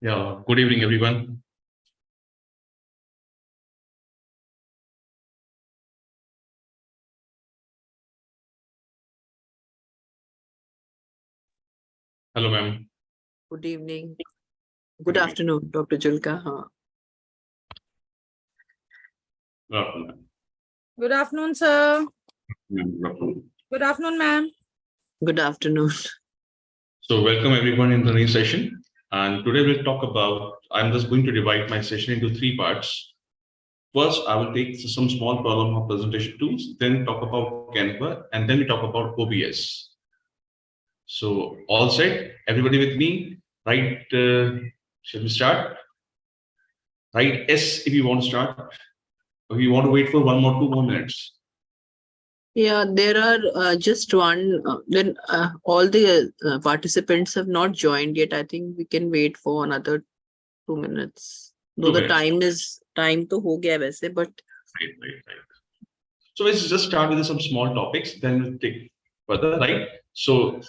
Yeah, good evening, everyone. Hello, ma'am. Good evening. Good afternoon, Dr. Julka. Good afternoon. Good afternoon, sir. Good afternoon. Good afternoon, ma'am. Good afternoon. So, welcome everyone in the new session. And today we'll talk about, I'm just going to divide my session into three parts. First, I will take some small problem of presentation tools, then talk about Canva, and then we talk about OBS. So, all set? Everybody with me? Right? Shall we start? Right? Yes, if you want to start. Or you want to wait for 2 more minutes? Yeah, there are just one. Then all the participants have not joined yet. I think we can wait for another 2 minutes. Though 2 the minutes. time to ho gaya waise, but Right. So let's just start with some small topics, then we'll take further, right? So,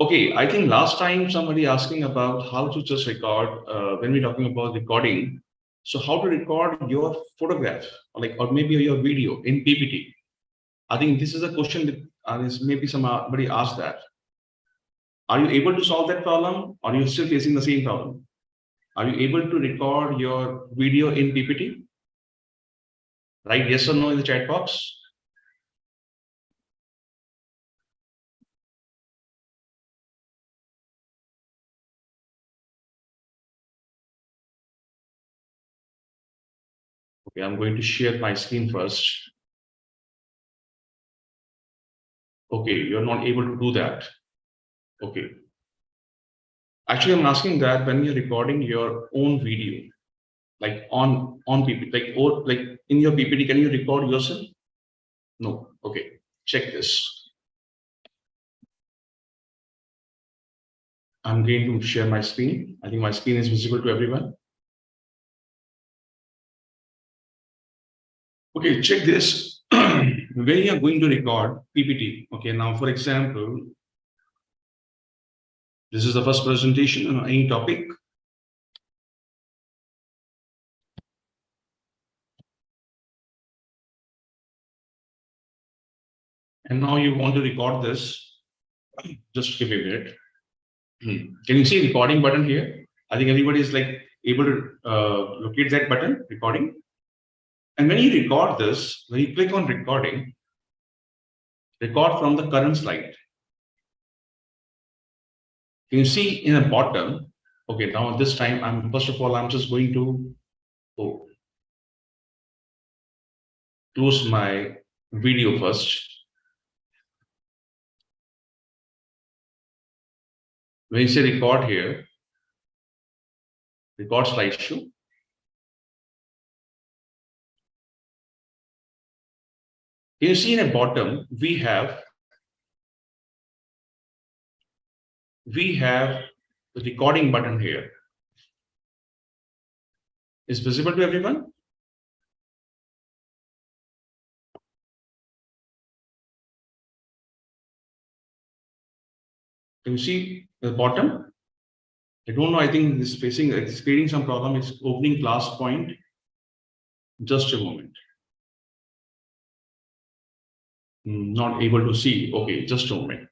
okay, I think last time somebody asking about how to just record, when we're talking about recording, so how to record your photograph, or maybe your video in PPT. I think this is a question that maybe somebody asked that. Are you able to solve that problem? Or are you still facing the same problem? Are you able to record your video in PPT? Right? Yes or no in the chat box? Okay, I'm going to share my screen first. Okay, you're not able to do that. Okay. Actually, I'm asking that when you're recording your own video, like on PPT, like in your PPT, can you record yourself? No. Okay. Check this. I'm going to share my screen. I think my screen is visible to everyone. Okay, check this. When you are going to record PPT, okay, now for example, this is the first presentation on any topic. And now you want to record this. Just give me a minute. Can you see recording button here? I think everybody is like able to locate that button, recording. And when you record this, when you click on recording, record from the current slide. Can you see in the bottom? Okay, now this time first of all I'm just going to close my video first. When you say record here, record slideshow. Can you see in the bottom we have the recording button here. Is visible to everyone? Can you see the bottom? I don't know. I think it's experiencing some problem. It's opening class point. Just a moment. Not able to see. Okay, just a moment.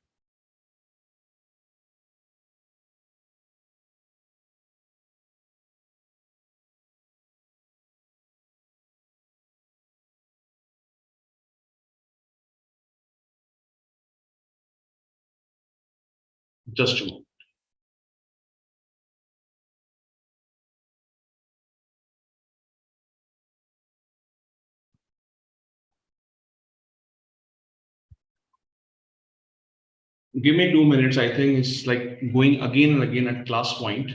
Just a moment. Give me 2 minutes. I think it's like going again and again at class point.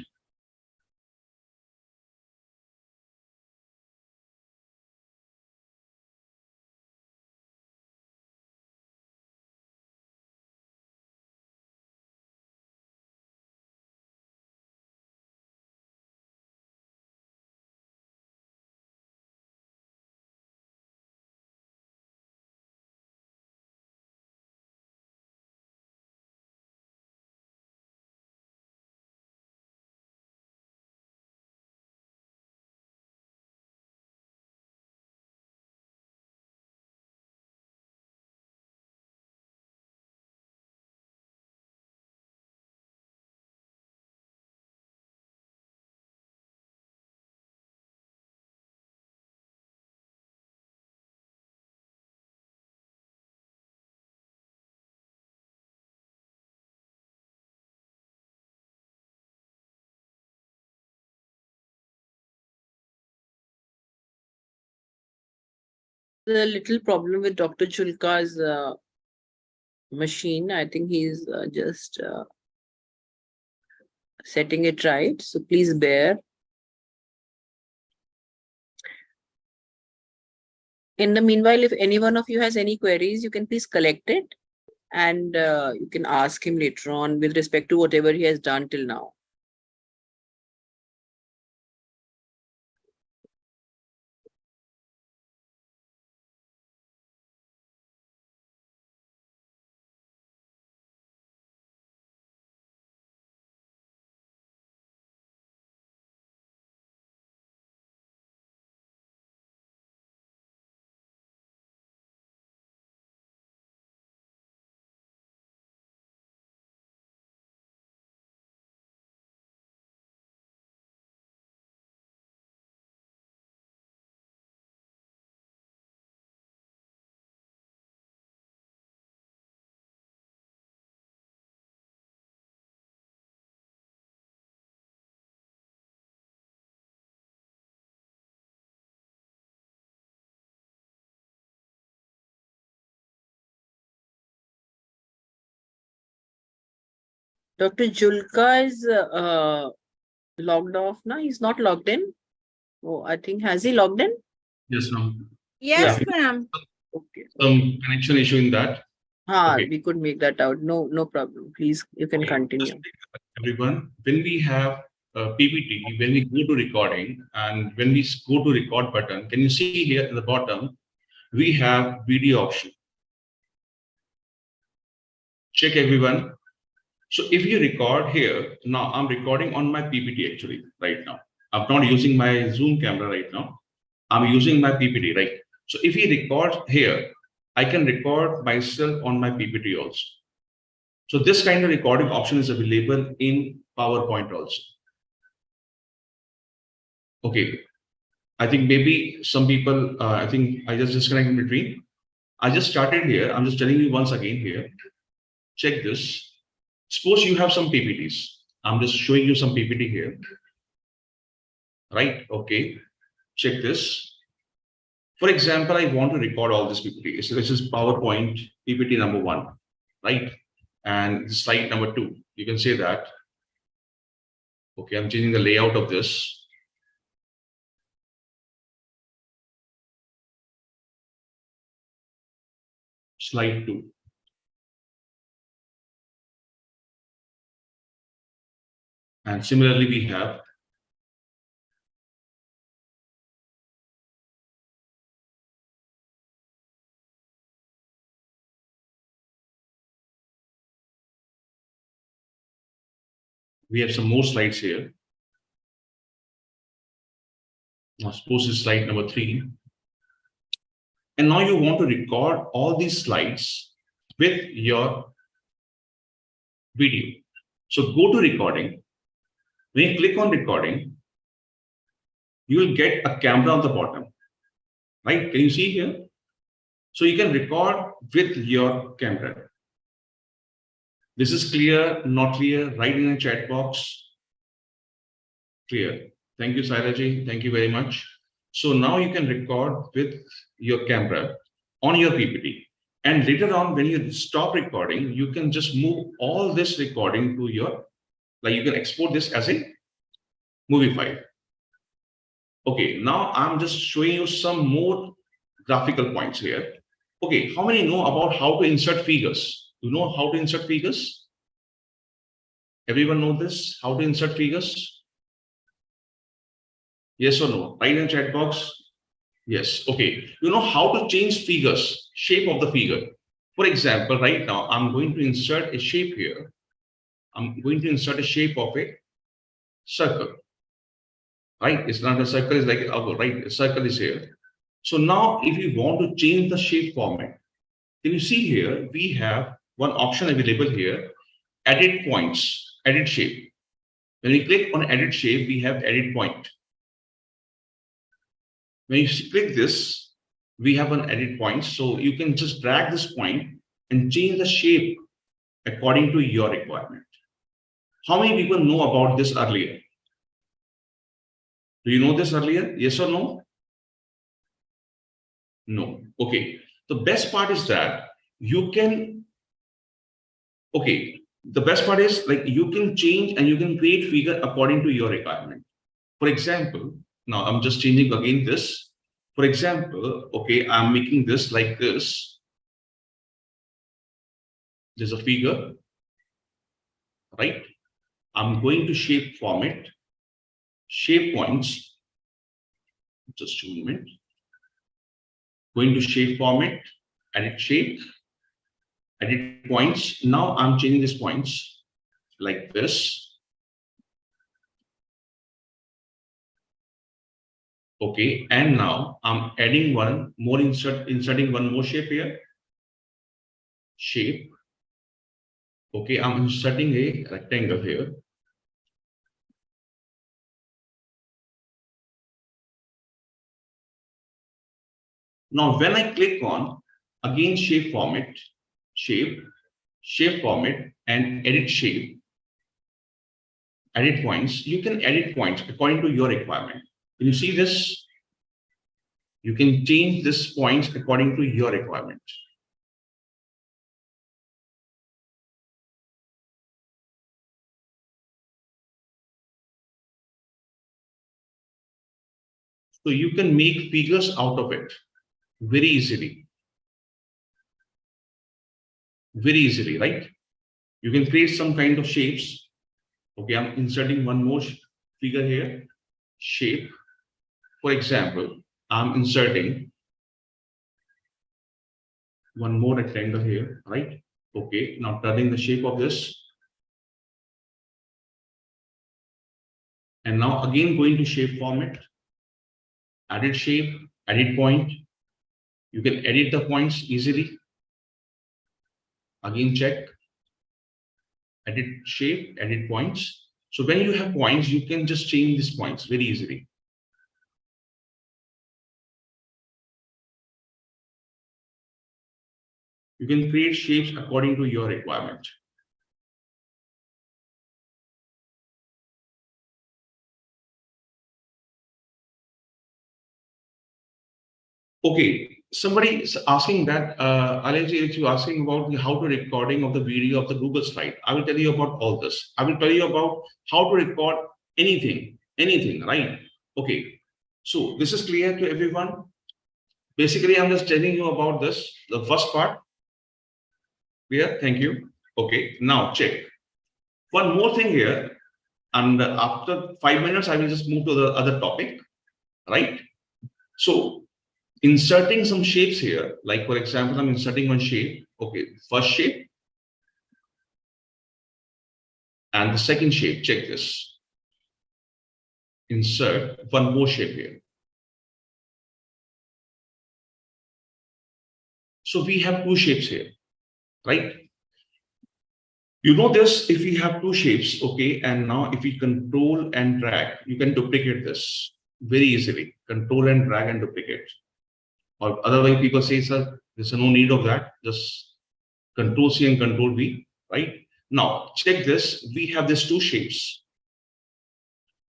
a little problem with Dr. Julka's machine. I think he's just setting it right. So please bear. In the meanwhile, if any one of you has any queries, you can please collect it and you can ask him later on with respect to whatever he has done till now. Dr. Julka is logged off now. He's not logged in. Oh, I think, has he logged in? Yes, ma'am. Yes, Yeah. ma'am. Okay. Some connection issue in that. Okay. We could make that out. No problem. Please, you can continue. Everyone, when we have PPT, when we go to recording and when we go to record button, can you see here at the bottom, we have video option. Check everyone. So if you record here, now I'm recording on my PPT actually right now. I'm not using my Zoom camera right now. I'm using my PPT, right? So if you record here, I can record myself on my PPT also. So this kind of recording option is available in PowerPoint also. Okay. I think maybe some people, I think I just disconnect in between. I just started here. I'm just telling you once again here. Check this. Suppose you have some PPTs. I'm just showing you some PPT here. Right? Okay. Check this. For example, I want to record all this PPT. So this is PowerPoint PPT number 1, right? And slide number 2. You can say that. Okay, I'm changing the layout of this. Slide 2. And similarly, we have some more slides here. Now suppose this is slide number 3. And now you want to record all these slides with your video. So go to recording. When you click on recording, you will get a camera on the bottom, right? Can you see here? So you can record with your camera. This is clear, not clear? Write in the chat box. Clear. Thank you, Sairaji. Thank you very much. So now you can record with your camera on your PPT. And later on, when you stop recording, you can just move all this recording to your, like you can export this as a movie file. Okay, now I'm just showing you some more graphical points here. Okay, how many know about how to insert figures? You know how to insert figures? Everyone know this? How to insert figures? Yes or no? Write in the chat box. Yes. Okay. You know how to change figures, shape of the figure. For example, right now, I'm going to insert a shape here. I'm going to insert a shape of a circle. Right? It's not a circle, it's like an oval, right? A circle is here. So now if you want to change the shape format, can you see here, we have one option available here, edit points, edit shape. When we click on edit shape, we have edit point. When you click this, we have an edit point. So you can just drag this point and change the shape according to your requirement. How many people know about this earlier? Do you know this earlier? Yes or no? No. Okay. The best part is that you can, okay, the best part is like you can change and you can create figure according to your requirement. For example, now I'm just changing again this. For example, okay, I'm making this like this. There's a figure, right? I'm going to shape format, shape points. Just a moment. Going to shape format, edit shape, edit points. Now I'm changing these points like this. Okay, and now I'm adding one more inserting one more shape here. Shape. Okay, I'm inserting a rectangle here. Now, when I click on again shape format, shape format, and edit shape, edit points, you can edit points according to your requirement. Can you see this? You can change this points according to your requirement. So you can make figures out of it very easily. Very easily, right? You can create some kind of shapes. Okay, I'm inserting one more figure here. Shape. For example, I'm inserting one more rectangle here, right? Okay, now turning the shape of this. And now again going to shape format, edit shape, edit point. You can edit the points easily. Again check, edit shape, edit points. So when you have points, you can just change these points very easily. You can create shapes according to your requirement. Okay, somebody is asking that, Alaji, you asking about how to recording of the video of the Google slide. I will tell you about all this. I will tell you about how to record anything, right? Okay, so this is clear to everyone. Basically, I'm just telling you about this, the first part. Clear? Thank you. Okay, now check. One more thing here, and after 5 minutes, I will just move to the other topic, right? So inserting some shapes here, like for example, I'm inserting one shape. Okay, first shape and the second shape. Check this. Insert one more shape here. So we have two shapes here, right? You know this, if we have two shapes, okay, and now if we control and drag, you can duplicate this very easily. Control and drag and duplicate. Or otherwise, people say, sir, there's no need of that. Just Control C and Control V, right? Now, check this. We have these two shapes.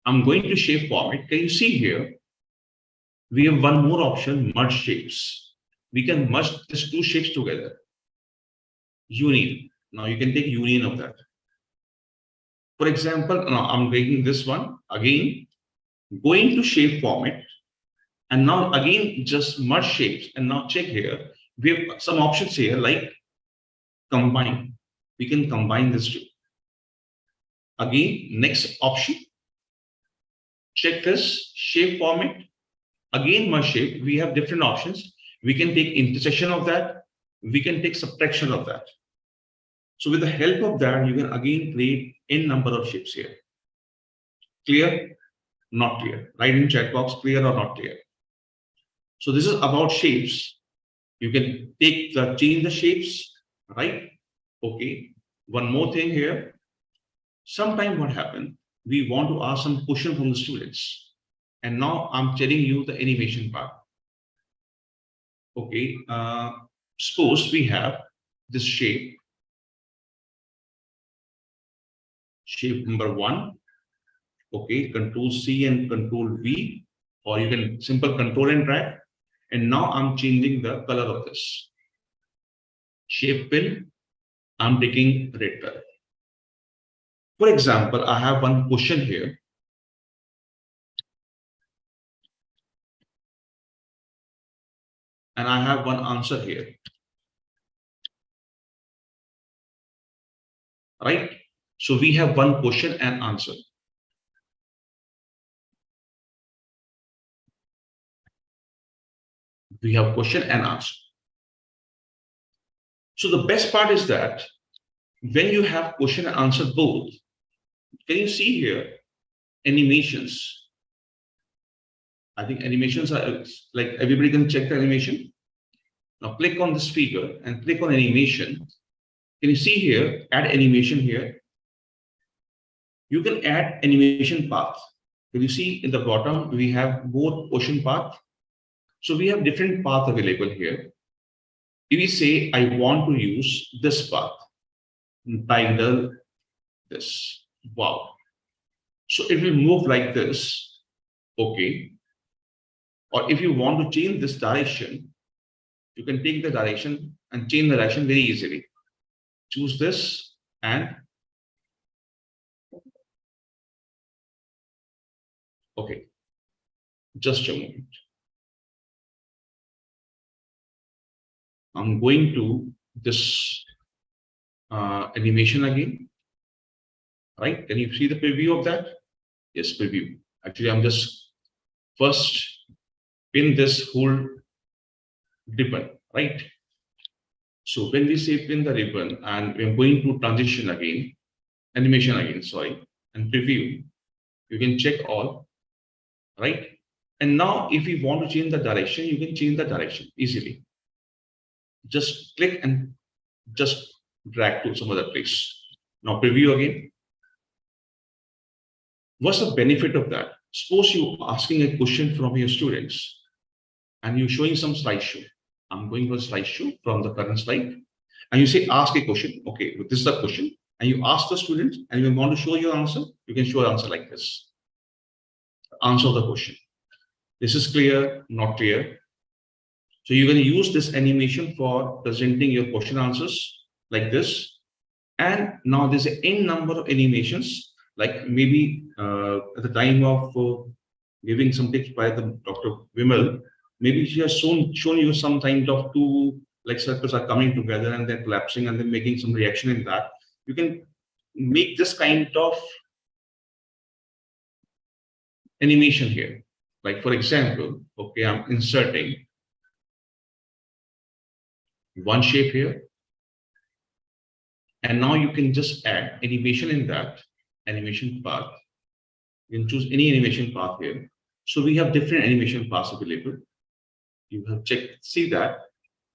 I'm going to shape format. Can you see here? We have one more option, merge shapes. We can merge these two shapes together. Union. Now you can take union of that. For example, now I'm taking this one again, going to shape format, and now again just merge shapes. And now check here. We have some options here like combine. We can combine this two. Again, next option. Check this shape format. Again, merge shape. We have different options. We can take intersection of that. We can take subtraction of that. So with the help of that, you can again create n number of shapes here. Clear? Not clear. Write in chat box, clear or not clear. So this is about shapes. You can change the shapes, right? Okay. One more thing here. Sometime what happened, we want to ask some question from the students. And now I'm telling you the animation part. Okay. Suppose we have this shape. Shape number 1. Okay, Control C and Control V, or you can simple control and drag. And now I'm changing the color of this. Shape fill, I'm taking red color. For example, I have one question here. And I have one answer here. Right? So we have one question and answer. We have question and answer. So the best part is that when you have question and answer both, can you see here animations? I think animations are like everybody can check the animation. Now click on this figure and click on animation. Can you see here, add animation here? You can add animation path. Can you see in the bottom, we have both question path. So we have different path available here. If we say, I want to use this path, title this, wow. So it will move like this, okay. Or if you want to change this direction, you can take the direction and change the direction very easily. Choose this and okay, just a moment. I'm going to this animation again, right? Can you see the preview of that? Yes, preview. Actually, I'm just first pin this whole ribbon, right? So when we say pin the ribbon and we're going to transition again, animation again, sorry, and preview, you can check all, right? And now if you want to change the direction, you can change the direction easily. Just click and just drag to some other place. Now preview again. What's the benefit of that? Suppose you're asking a question from your students and you're showing some slideshow. I'm going to a slideshow from the current slide. And you say, ask a question. Okay, this is the question. And you ask the student and you want to show your answer. You can show an answer like this. Answer the question. This is clear, not clear. So you're going to use this animation for presenting your question answers like this. And now there's an n number of animations, like maybe at the time of giving some tips by the Dr. Vimal, maybe she has shown you some kind of two like circles are coming together and they're collapsing and then making some reaction in that. You can make this kind of animation here. Like for example, okay, I'm inserting one shape here. And now you can just add animation in that animation path. You can choose any animation path here. So we have different animation paths available. You have checked, see that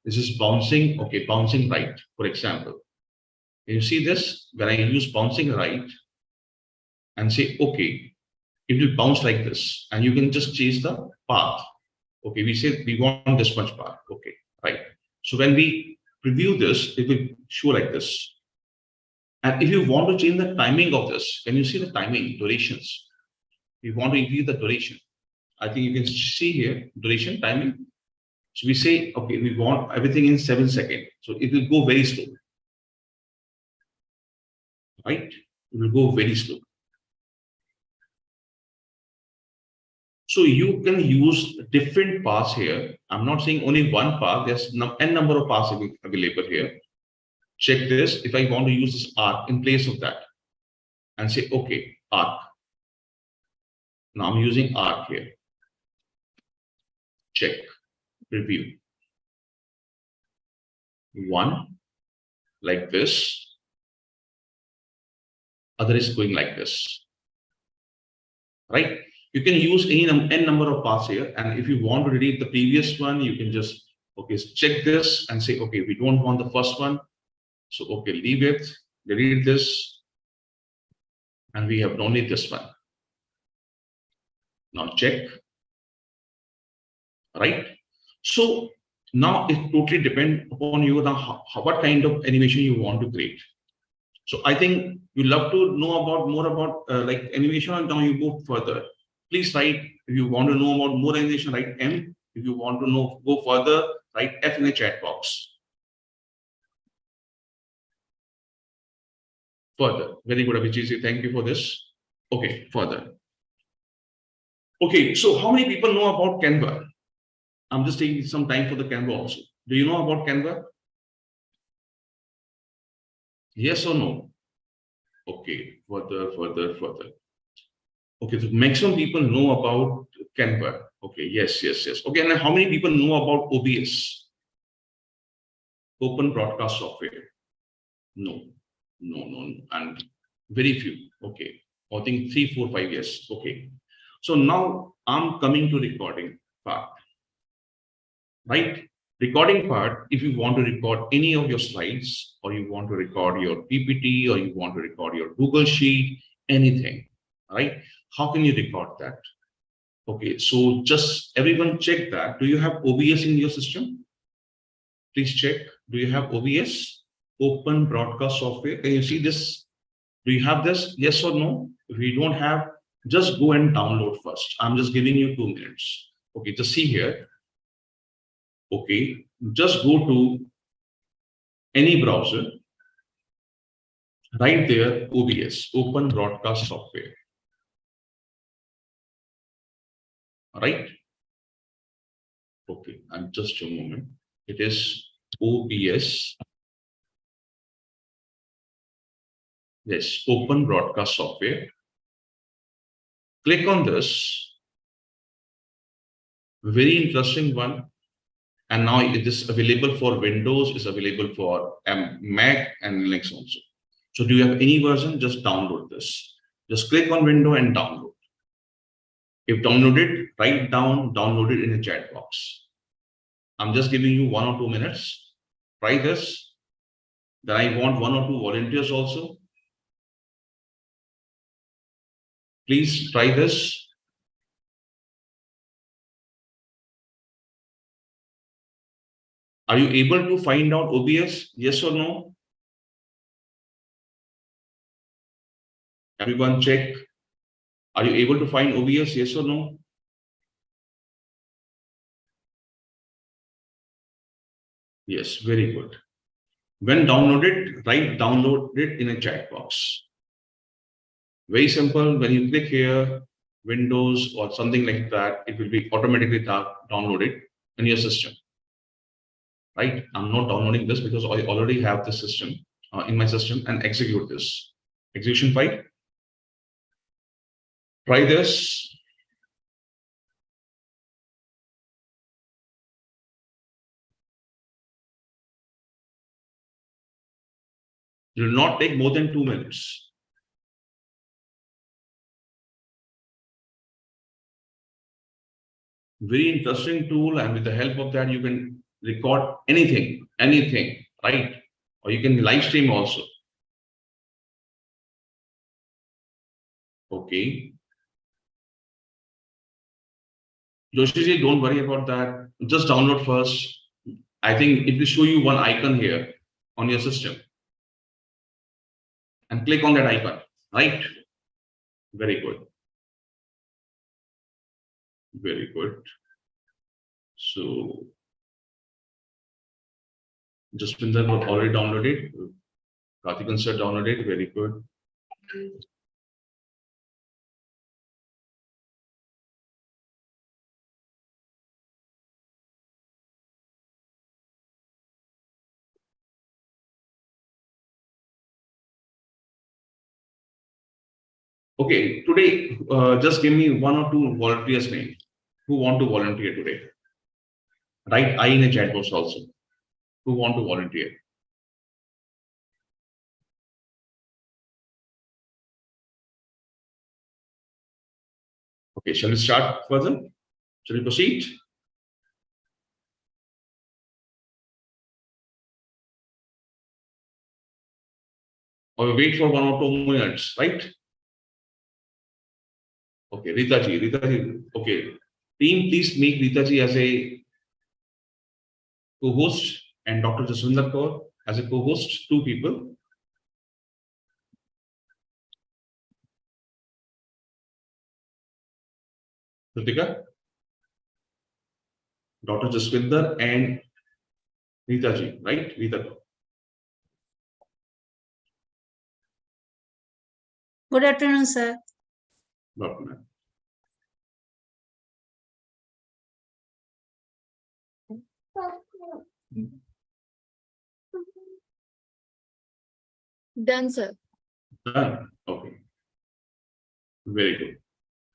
this is bouncing, okay, bouncing right, for example. Can you see this? When I use bouncing right and say, okay, it will bounce like this, and you can just change the path. Okay, we say we want this much path. Okay, right. So when we preview this, it will show like this. And if you want to change the timing of this, can you see the timing, durations? We want to increase the duration. I think you can see here, duration, timing. So we say, okay, we want everything in 7 seconds. So it will go very slow. Right? It will go very slow. So you can use different paths here. I'm not saying only one path. There's n number of paths available here. Check this. If I want to use this arc in place of that and say, okay, arc. Now I'm using arc here. Check, preview. One, like this. Other is going like this. Right? You can use any n number of paths here. And if you want to delete the previous one, you can just, okay, check this and say, okay, we don't want the first one. So, okay, leave it, delete this. And we have only this one. Now check. Right? So now it totally depends upon you now what kind of animation you want to create. So I think you love to know about more about like animation, and now you go further. Please write if you want to know about more animation, write M. If you want to know, go further, write F in the chat box. Further. Very good, Abhijit. Thank you for this. Okay, further. Okay, so how many people know about Canva? I'm just taking some time for the Canva also. Do you know about Canva? Yes or no? Okay, further. Okay, so maximum people know about Canva. Okay, yes. Okay, and how many people know about OBS? Open Broadcast Software? No, and very few. Okay, I think 3, 4, 5 years. Okay, so now I'm coming to recording part. Right? Recording part, if you want to record any of your slides, or you want to record your PPT, or you want to record your Google Sheet, anything, right? How can you record that? Okay, so just everyone check that. Do you have OBS in your system? Please check. Do you have OBS? Open Broadcast Software. Can you see this? Do you have this? Yes or no? If you don't have, just go and download first. I'm just giving you 2 minutes. Okay, just see here. Okay, just go to any browser, right there, OBS, Open Broadcast Software. All right. Okay, and just a moment. It is OBS. Yes, Open Broadcast Software. Click on this. Very interesting one. And now it is available for Windows, is available for Mac and Linux also. So do you have any version? Just download this. Just click on window and download. If downloaded, write down, download it in the chat box. I'm just giving you 1 or 2 minutes. Try this. Then I want 1 or 2 volunteers also. Please try this. Are you able to find out OBS? Yes or no? Everyone check. Are you able to find OBS? Yes or no? Yes, very good. When downloaded, write download it in a chat box. Very simple. When you click here, Windows or something like that, it will be automatically downloaded in your system. Right? I'm not downloading this because I already have the system in my system and execute this. Execution file. Try this. It will not take more than 2 minutes. Very interesting tool, and with the help of that, you can record anything, right? Or you can live stream also. Okay. Joshiji, don't worry about that. Just download first. I think it will show you one icon here on your system. And click on that icon, right? Very good. Very good. So, Jaspinder already downloaded. Karthik sir downloaded. Very good. Okay, today, just give me 1 or 2 volunteers' name who want to volunteer today. Write I in a chat box also. Who want to volunteer? Okay, shall we start further? Shall we proceed? Or we wait for 1 or 2 minutes, right? Okay, Ritaji, okay. Team, please make Ritaji as a co-host and Dr. Jaswinder Kaur as a co-host, 2 people. Kritika? Dr. Jaswinder and Rita ji, right? Rita. Good afternoon, sir. Good afternoon. Done, sir. Done. Okay. Very good.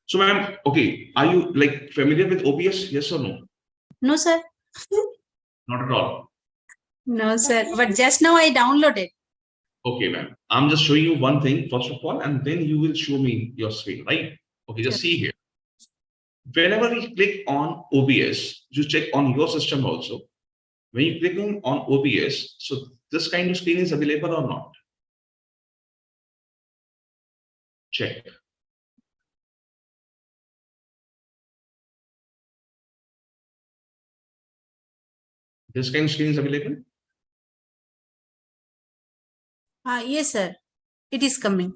So, ma'am, okay, are you like familiar with OBS? Yes or no? No, sir. Not at all. No, sir. But just now I downloaded. Okay, ma'am. I'm just showing you one thing, first of all, and then you will show me your screen, right? Okay, just see here. Whenever we click on OBS, you check on your system also. When you click on OBS, so this kind of screen is available or not? Check. This kind of screen is available? Yes, sir. It is coming.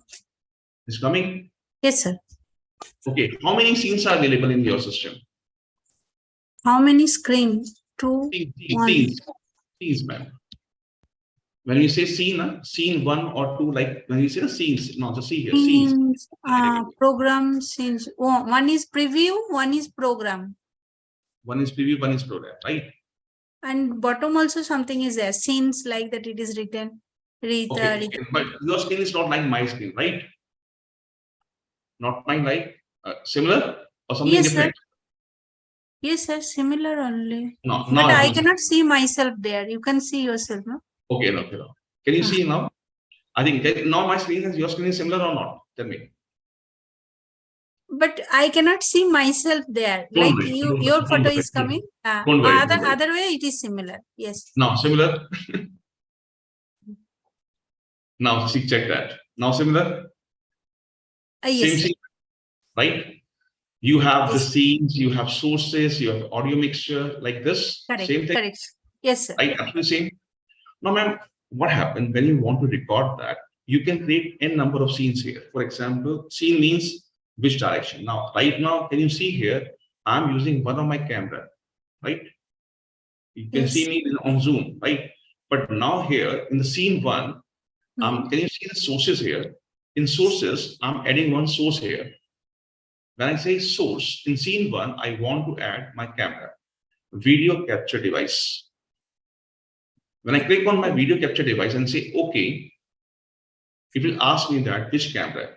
It's coming? Yes, sir. Okay, how many scenes are available in your system? How many screens? 2, 1. Scenes, ma'am. When you say scene, scene 1 or 2, like when you say the scenes, no, just see here, scenes. Program scenes. Oh, one is preview, one is program. One is preview, one is program, right? And bottom also something is there. Scenes like that it is written. Okay, but your screen is not like my screen, right? Not mine, like similar or something different? Sir. Yes, sir. Similar only. No, but I cannot see myself there. You can see yourself, no? Okay, no. Can you see now? I think now my screen is your screen is similar or not? Tell me. But I cannot see myself there. Don't like worry, your photo is coming. Don't worry. Other way it is similar. Yes. Now similar. Now see, check that. Now similar. Yes. Same scene, right? You have the scenes, you have sources, you have audio mixture like this. Correct. Same thing. Correct. Yes, sir. Right, absolutely same. Now, ma'am, what happened when you want to record that? You can create n number of scenes here. For example, scene means which direction. Now, right now, can you see here? I'm using one of my camera, right? You can see me on Zoom, right? But now here in the scene 1, can you see the sources here? In sources, I'm adding one source here. When I say source, in scene 1, I want to add my camera, video capture device. When I click on my video capture device and say, okay, it will ask me that which camera.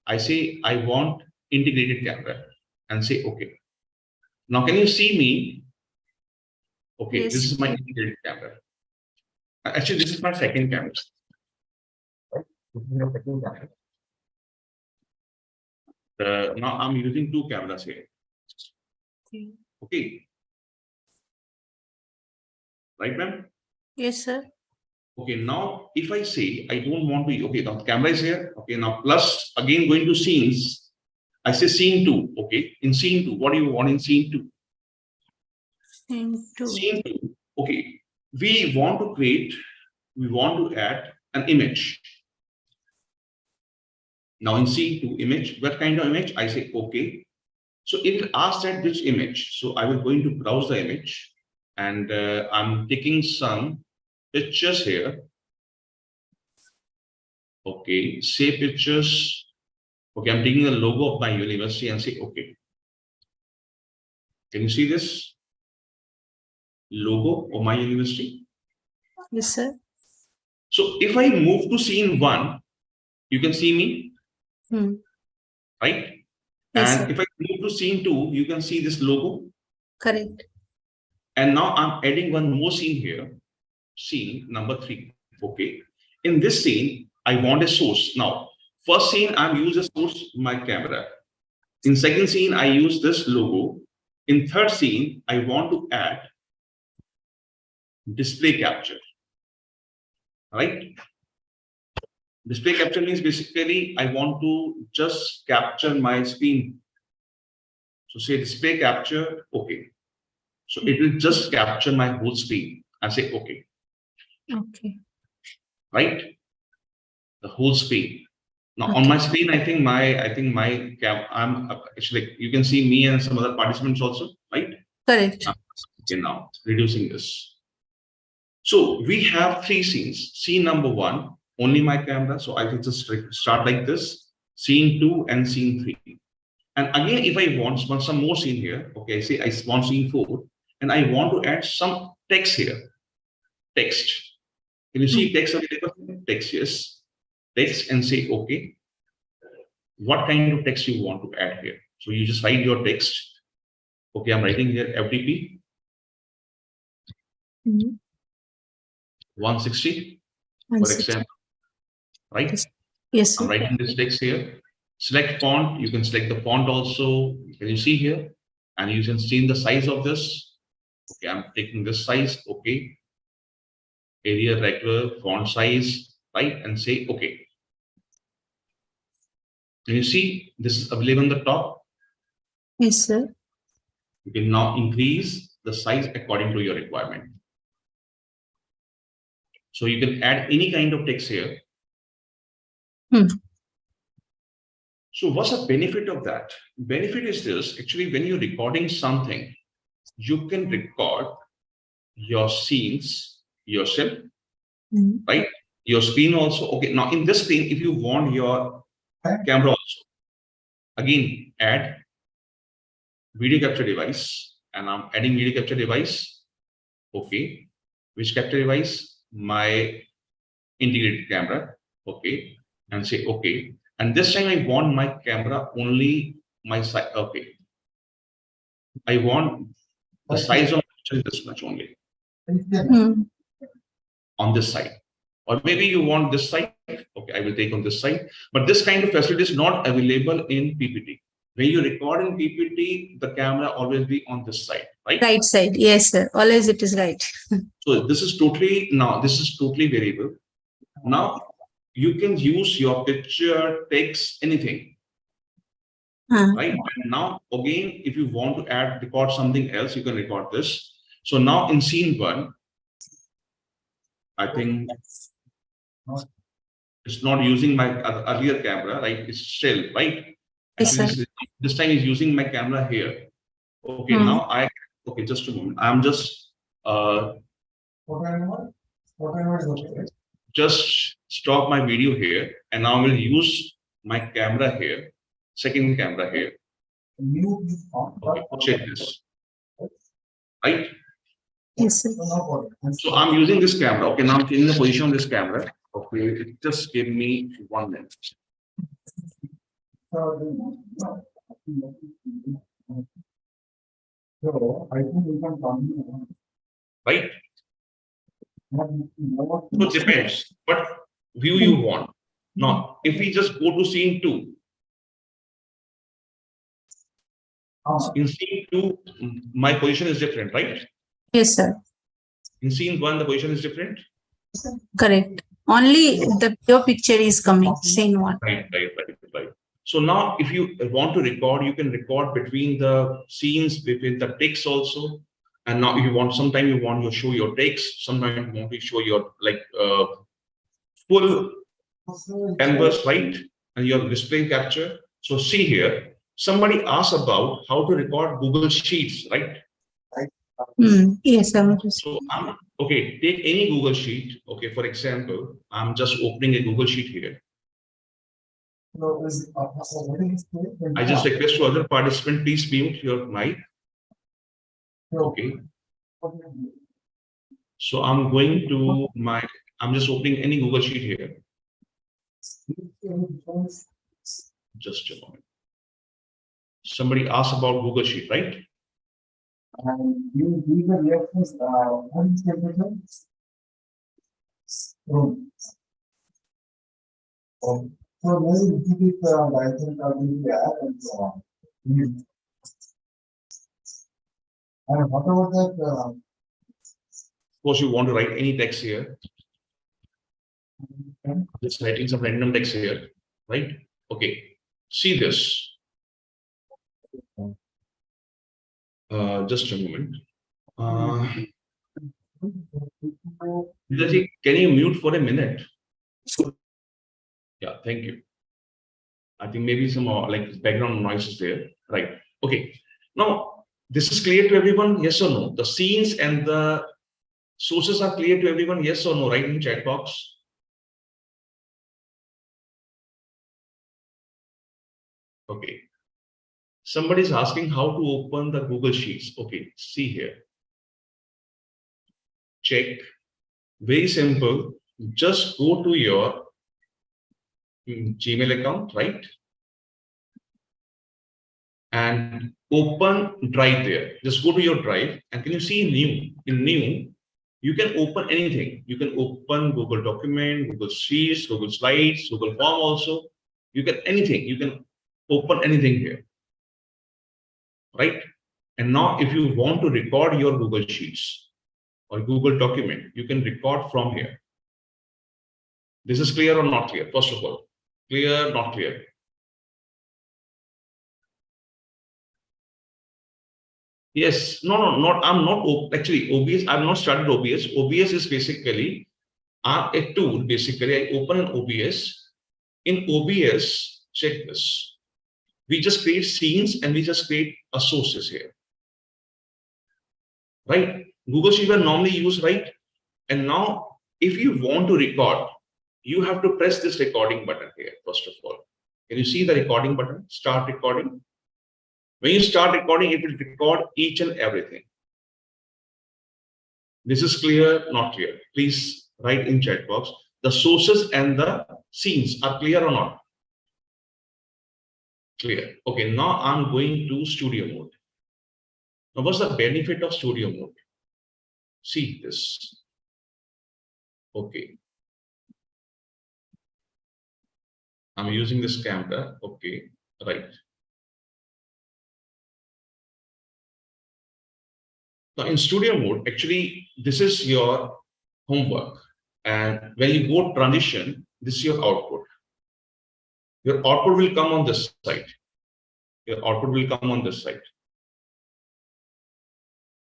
I say, I want integrated camera and say, okay. Now, can you see me? Okay, Yes. This is my integrated camera. Actually, this is my second camera. This is my second camera. Now I'm using 2 cameras here. Okay. Right, ma'am? Yes, sir. Okay, now if I say I don't want to, okay, now the camera is here. Okay, now plus again going to scenes. I say scene 2. Okay, in scene 2, what do you want in scene 2? Scene 2. Scene 2. Okay, we want to add an image. Now in scene 2 image, what kind of image? I say okay. So it will ask that which image. So I will going to browse the image and I'm taking some pictures here. Okay, say pictures. Okay, I'm taking the logo of my university and say okay. Can you see this logo of my university? Yes, sir. So if I move to scene 1, you can see me. Right? Yes, and sir. if I move to scene 2, you can see this logo. Correct. And now I'm adding one more scene here, scene number 3. Okay. In this scene, I want a source. Now, first scene, I'm using a source, my camera. In second scene, I use this logo. In third scene, I want to add display capture. Right? Display capture means basically I want to just capture my screen. So say display capture, okay. So it will just capture my whole screen. I say okay. Okay. Right? The whole screen. Now Okay. on my screen, I think my cam. I'm actually, you can see me and some other participants also, right? Correct. Okay, now reducing this. So we have three scenes. Scene number 1, only my camera. So I will just start like this. Scene 2 and scene 3. And again, if I want some more scene here, okay, I say I want scene 4, and I want to add some text here. Text. Can you see text available? Text, yes. Text and say okay. What kind of text you want to add here? So you just write your text. Okay, I'm writing here FDP 160, for example, right? Yes, I'm sir. writing this text here. Select font. You can select the font also. Can you see here? And you can see the size of this. Okay, I'm taking this size. Okay. Area regular font size, right? And say okay. Can you see this is available on the top? Yes, sir. You can now increase the size according to your requirement. So you can add any kind of text here. So what's the benefit of that? Benefit is this, actually, when you're recording something, you can record your scenes yourself, right? Your screen also. Okay, now in this screen, if you want your camera also, again, add video capture device, and I'm adding video capture device. Okay, which capture device? My integrated camera. Okay, and say okay. And this time I want my camera only my side. Okay, I want the size of this much only on this side, or maybe you want this side. Okay, I will take on this side. But this kind of facility is not available in PPT. When you record in PPT, the camera always be on this side, right? Right side. Yes, sir. Always it is right. So this is totally variable. Now you can use your picture, text, anything, right? And now again, if you want to record something else, you can record this. So now in scene 1, I think it's not using my earlier camera, right? It's still, right? Yes, Actually, this time is using my camera here. Okay, now okay, just a moment. I'm just just stop my video here, and now I will use my camera here, second camera here. Okay, check this, right? Yes, sir. So I'm using this camera. Okay, now I'm changing the position of this camera. Okay, it just give me 1 minute. So I think we can continue. Right? So it depends what view you want. Now, if we just go to scene 2, in scene 2, my position is different, right? Yes, sir. In scene 1, the position is different. Correct. Only your picture is coming. Scene 1. Right. So now, if you want to record, you can record between the scenes, between the text also. And now, if you want, sometimes you want to show your text, sometimes you want to show your full canvas, right? And your display capture. So see here, somebody asked about how to record Google Sheets, right? Yes, sir. So okay, take any Google Sheet. Okay, for example, I'm just opening a Google Sheet here. I just request to other participant, please mute your mic. Okay. So I'm going to I'm just opening any Google Sheet here. Just a moment. Somebody asked about Google Sheet, right? You give the reactions, what is temperature? So maybe give it I think and so on. And what about that? Suppose you want to write any text here. Just writing some random text here, right? Okay. See this. Just a moment. Can you mute for a minute? Yeah, thank you. I think maybe some like background noise is there, right? Okay. Now, This is clear to everyone, yes or no? The scenes and the sources are clear to everyone, yes or no? Write in chat box. Okay. Somebody is asking how to open the Google Sheets. Okay, see here. Check. Very simple. Just go to your Gmail account, right? And open Drive there. Just go to your Drive, and can you see new? In new, you can open anything. You can open Google Document, Google Sheets, Google Slides, Google Form also. You can anything. You can open anything here, right? And now if you want to record your Google Sheets or Google Document, you can record from here. This is clear or not clear? First of all, clear, not clear? Yes, no, not, I'm not, actually, OBS, I've not started OBS. OBS is basically a tool. Basically, I open an OBS. In OBS, check this. We just create scenes and we just create a sources here. Right? Google Sheet will normally use, right? And now, if you want to record, you have to press this recording button here, first of all. Can you see the recording button? Start recording. When you start recording, it will record each and everything. This is clear, not clear? Please write in chat box. The sources and the scenes are clear or not? Clear. Okay, now I'm going to studio mode. Now, what's the benefit of studio mode? See this. Okay. I'm using this camera. Okay, right. Now in studio mode, actually, this is your homework. And when you go transition, this is your output. Your output will come on this side. Your output will come on this side.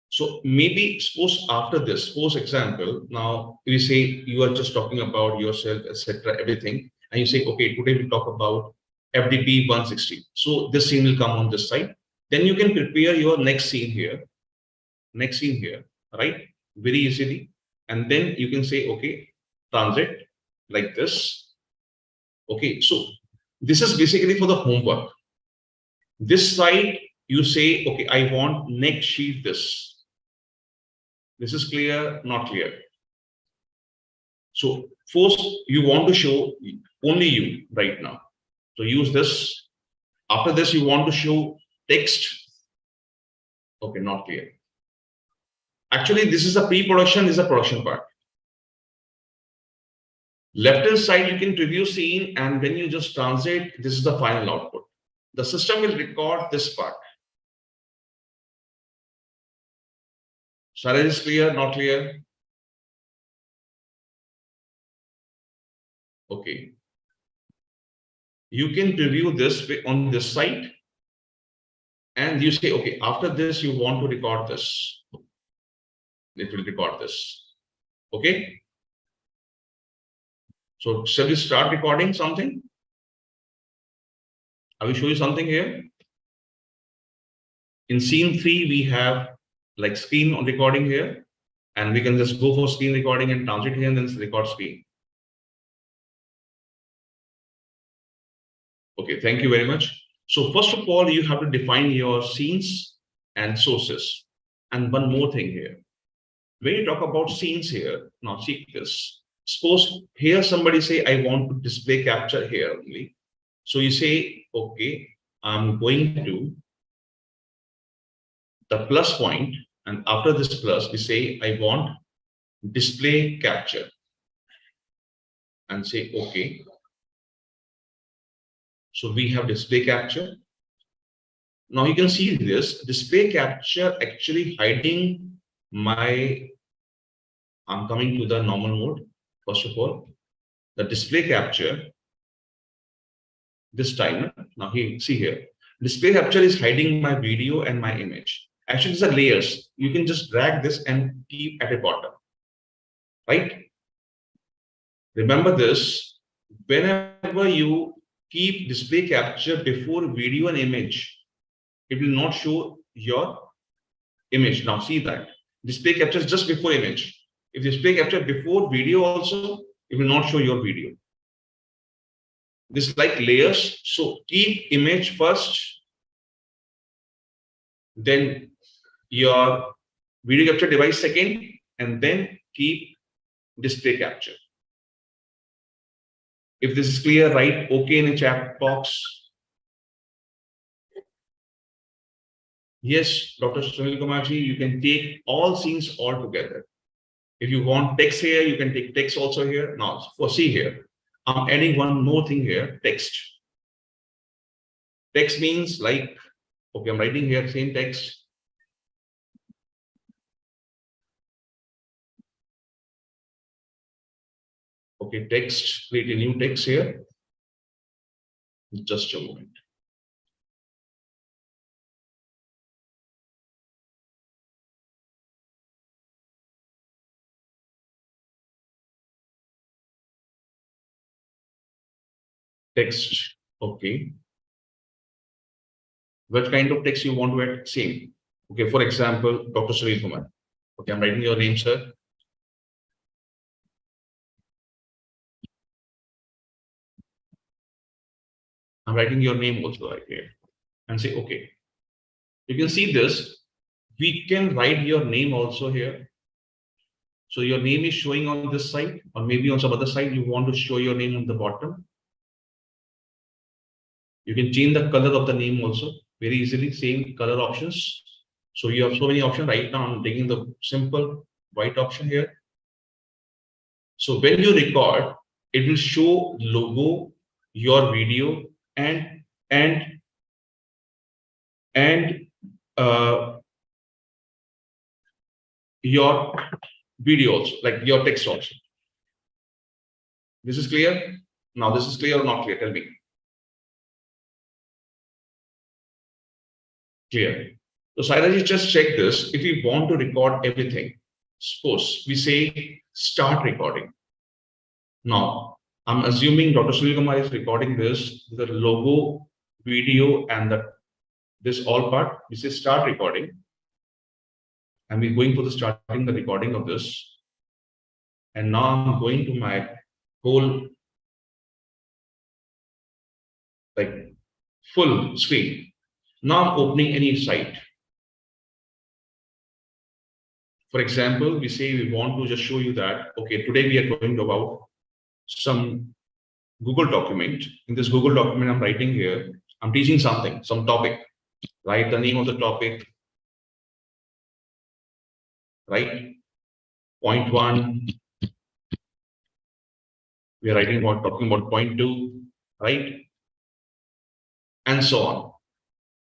So maybe suppose after this, suppose example, now you say you are just talking about yourself, etc., everything. And you say, okay, today we'll talk about OFDP-160. So this scene will come on this side. Then you can prepare your next scene here. Next scene here, right? Very easily. And then you can say, okay, transit like this. Okay, so this is basically for the homework. This side, you say, okay, I want next sheet this. This is clear, not clear? So first, you want to show only you right now. So use this. After this, you want to show text. Okay, not clear. Actually, this is a pre-production, this is a production part. Left-hand side, you can preview scene, and when you just transit, this is the final output. The system will record this part. Sarah, is clear, not clear? Okay. You can preview this on this side, and you say, okay, after this, you want to record this. It will record this. Okay. So shall we start recording something? I will show you something here. In scene 3, we have like screen recording here, and we can just go for screen recording and transit here and then record screen. Okay, thank you very much. So first of all, you have to define your scenes and sources. And one more thing here. When you talk about scenes here, now see this. Suppose here somebody say, I want to display capture here only. So you say, okay, I'm going to the plus point, and after this plus, we say, I want display capture. And say, okay. So we have display capture. Now you can see this display capture actually hiding my, I'm coming to the normal mode. First of all, the display capture this time. Now here, see here, display capture is hiding my video and my image. Actually, these are layers. You can just drag this and keep at the bottom, right? Remember this, whenever you keep display capture before video and image, it will not show your image. Now see that display capture is just before image. If display capture before video also, it will not show your video. This is like layers. So keep image first, then your video capture device second, and then keep display capture. If this is clear, write OK in the chat box. Yes, Dr. Sunil Kumarji, you can take all scenes all together. If you want text here, you can take text also here. Now, for see here, I'm adding one more thing here, text. Text means like, okay, I'm writing here, same text. Okay, text, create a new text here. Just a moment. Text, okay. What kind of text you want to add? Same. Okay, for example, Dr. Sunil Kumar. Okay, I'm writing your name, sir. I'm writing your name also right here and say, okay. You can see this. We can write your name also here. So your name is showing on this side, or maybe on some other side, you want to show your name on the bottom. You can change the color of the name also very easily, same color options. So you have so many options. Right now, I'm taking the simple white option here. So when you record, it will show logo, your video, and your video also, like your text also. This is clear? Now this is clear or not clear? Tell me. Clear. So Sairaji, just check this. If we want to record everything, suppose we say start recording. Now, I'm assuming Dr. Sunil Kumar is recording this, the logo, video, and this all part. We say start recording. And we're going for the starting the recording of this. And now I'm going to my whole like full screen. Now I'm opening any site. For example, we say we want to just show you that, okay, today we are going about some Google document. In this Google document, I'm writing here, I'm teaching something, some topic. Write the name of the topic, right? Point 1. We are writing about talking about point 2, right? And so on.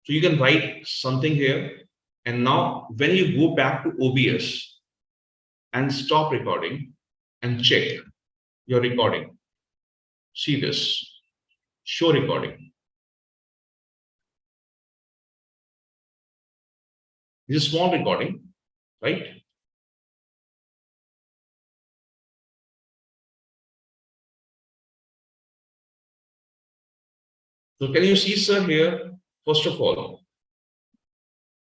So you can write something here. And now when you go back to OBS and stop recording and check your recording, see this, show recording. This is small recording, right? So can you see, sir, here, first of all,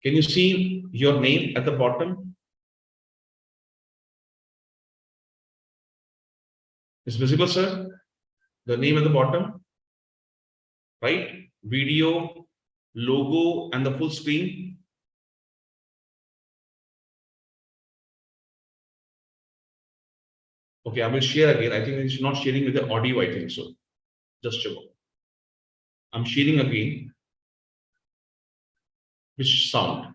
can you see your name at the bottom? Is visible, sir? The name at the bottom, right? Video, logo, and the full screen. Okay, I will share again. I think it's not sharing with the audio, I think so. Just a moment. I'm sharing again. Which sound?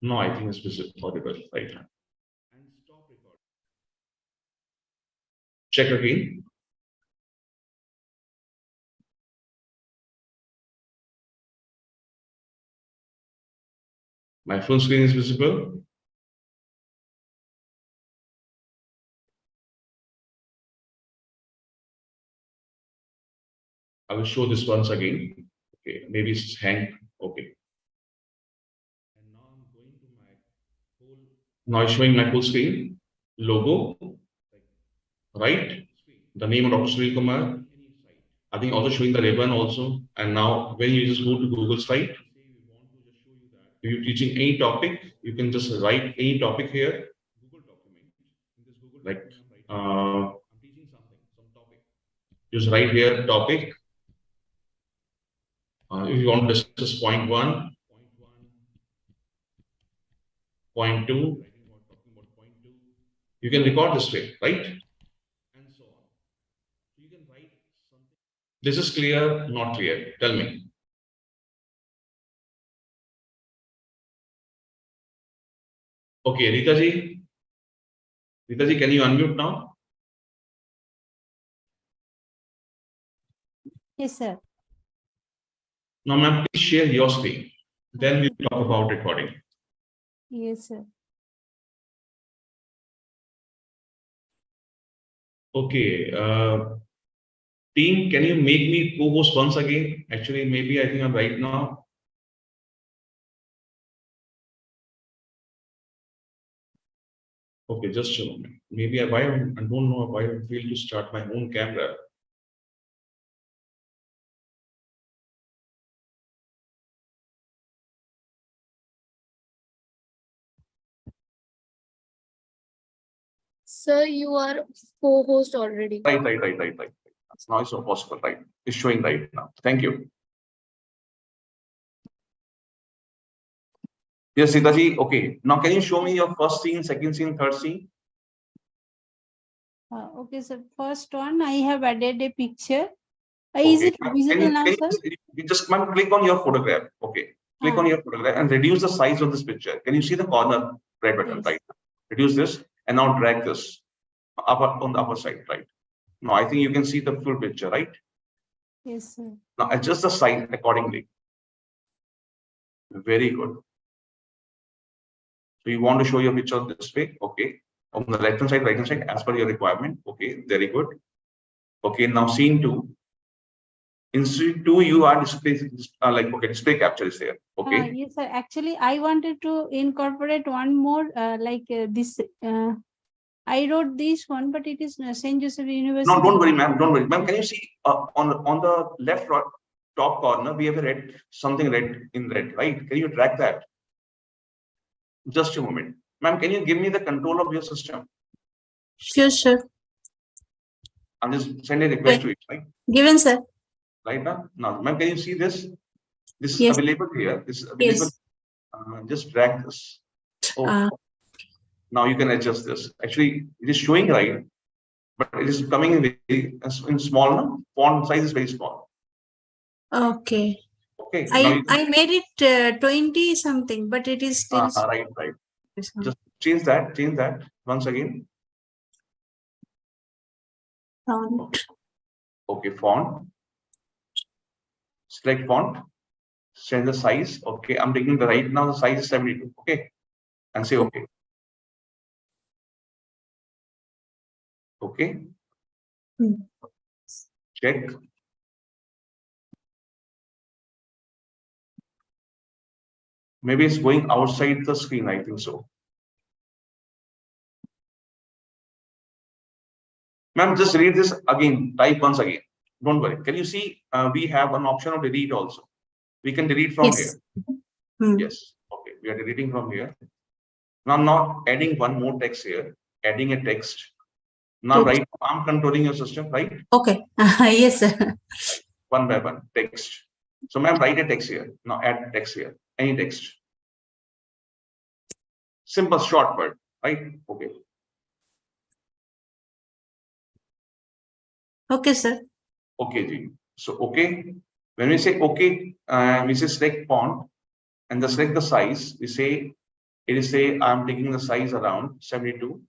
No, I think it's visible, audible, right? And stop recording. Check again. My full screen is visible. I will show this once again. Okay, maybe it's hanged. Okay. And now I'm going to my whole. Now it's showing my full screen. Logo, right? The name of Dr. Sunil Kumar. I think also showing the ribbon also. And now when you just go to Google site, If you're teaching any topic, you can just write any topic here. Google document. Like, I'm teaching something, some topic. Just write here topic. If you want to discuss point 1, point 2, you can record this way, right? And so on. So you can write something. This is clear, not clear? Tell me. Okay, Rita ji. Rita ji, can you unmute now? Yes, sir. Now, ma'am, please share your screen. Then we'll talk about recording. Yes, sir. Okay. Team, can you make me co-host once again? Actually, maybe I think I'm right now. Okay, just a moment. Maybe I don't know why I fail to start my own camera. Sir, you are co-host already. Right. Now it's not possible, right? It's showing right now. Thank you. Yes, Sita ji. Okay. Now, can you show me your first scene, second scene, third scene? Okay, sir. First one, I have added a picture. Okay. Is it visible now, sir? You just click on your photograph. Okay. Click on your photograph and reduce the size of this picture. Can you see the corner red button, Yes. right? Reduce this and now drag this on the upper side, right? Now I think you can see the full picture, right? Yes, sir. Now adjust the size accordingly. Very good. So you want to show your picture this way, okay? On the left hand side, right hand side, as per your requirement. Okay, very good. Okay, now scene 2. In scene 2, you are display display capture is there. Okay. Yes, sir. Actually, I wanted to incorporate one more this. I wrote this one, but it is St. Joseph University. No, don't worry, ma'am. Don't worry, ma'am. Can you see on the left top corner we have a red something red in red, right? Can you drag that? Just a moment, ma'am. Can you give me the control of your system? Sure, sure. I'll just send a request to it, right? Given, sir. Right now, ma'am. Can you see this? This is Yes. available here. This is available. Yes. Just drag this. Oh. Now you can adjust this. Actually, it is showing right, but it is coming in small. No? Font size is very small. Okay. Okay. I made it 20 something, but it is still. Right. Just change that once again. Font. Okay, font. Select font. Change the size. Okay, I'm taking the right now. The size is 72. Okay, and say okay. Okay. Check. Maybe it's going outside the screen. I think so. Ma'am, just read this again. Type once again. Don't worry. Can you see? We have an option of delete also. We can delete from here. Yes. Okay. We are deleting from here. Now, I'm not adding one more text here. Adding a text. Now, right. I'm controlling your system, right? Okay. Yes, sir. One by one text. So, ma'am, write a text here. Now, add text here. Any text. Simple short word, right? Okay. Okay, sir. Okay, Ji. So, okay. When we say okay, we say select font and the select the size. We say it is say I'm taking the size around 72.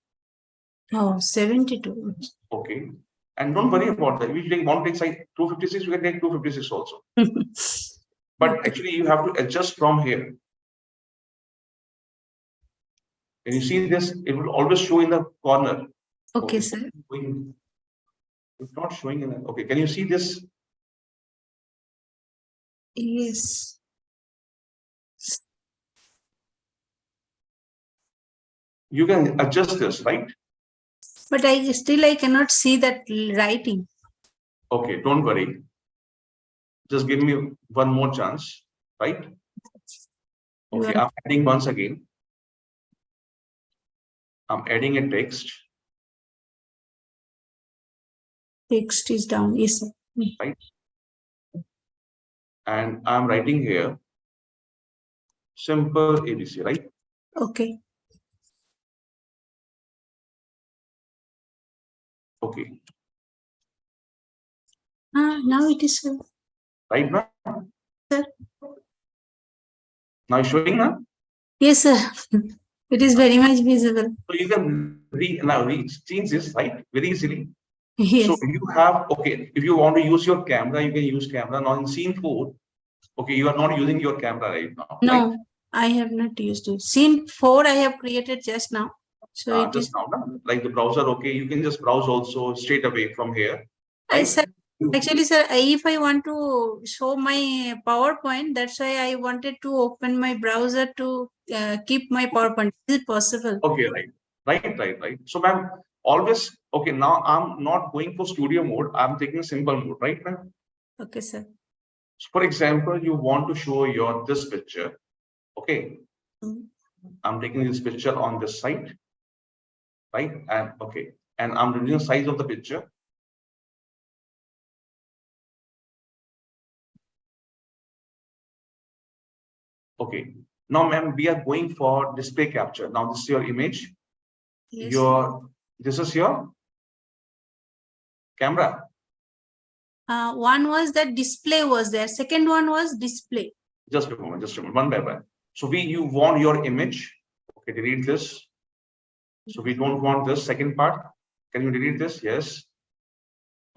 Oh, 72. Okay. And don't worry about that. If you want to take size 256, you can take 256 also. But actually, you have to adjust from here. Can you see this? It will always show in the corner. Okay, sir. It's not showing in it. Okay, can you see this? Yes. You can adjust this, right? But I cannot see that writing. Okay, don't worry. Just give me one more chance, right? Okay, I'm adding once again. I'm adding a text. Text is down. Yes, sir. Right? And I'm writing here simple ABC, right? Okay. Okay. Now it is, sir. Right now? Sir. Now it's showing now? Yes, sir. It is very much visible. So you can change this, right? Very easily. Yes. So you have, okay, if you want to use your camera, you can use camera. Now in scene 4, okay, you are not using your camera right now. No, right? I have not used it. Scene 4 I have created just now. So it just is. now, like the browser, okay, you can just browse also straight away from here. Right? Sir, actually, sir, if I want to show my PowerPoint, that's why I wanted to open my browser to keep my PowerPoint. Is it possible? Okay, right. So, ma'am, always, okay, now I'm not going for studio mode. I'm taking simple mode, right, ma'am? Okay, sir. So for example, you want to show your this picture, okay? I'm taking this picture on this side, right? And okay, and I'm reducing the size of the picture. Okay, now ma'am, we are going for display capture. Now this is your image. Yes. This is your camera. One was that display was there. Second one was display. Just a moment, one by one. So you want your image. Okay, delete this. So we don't want this second part. Can you delete this? Yes.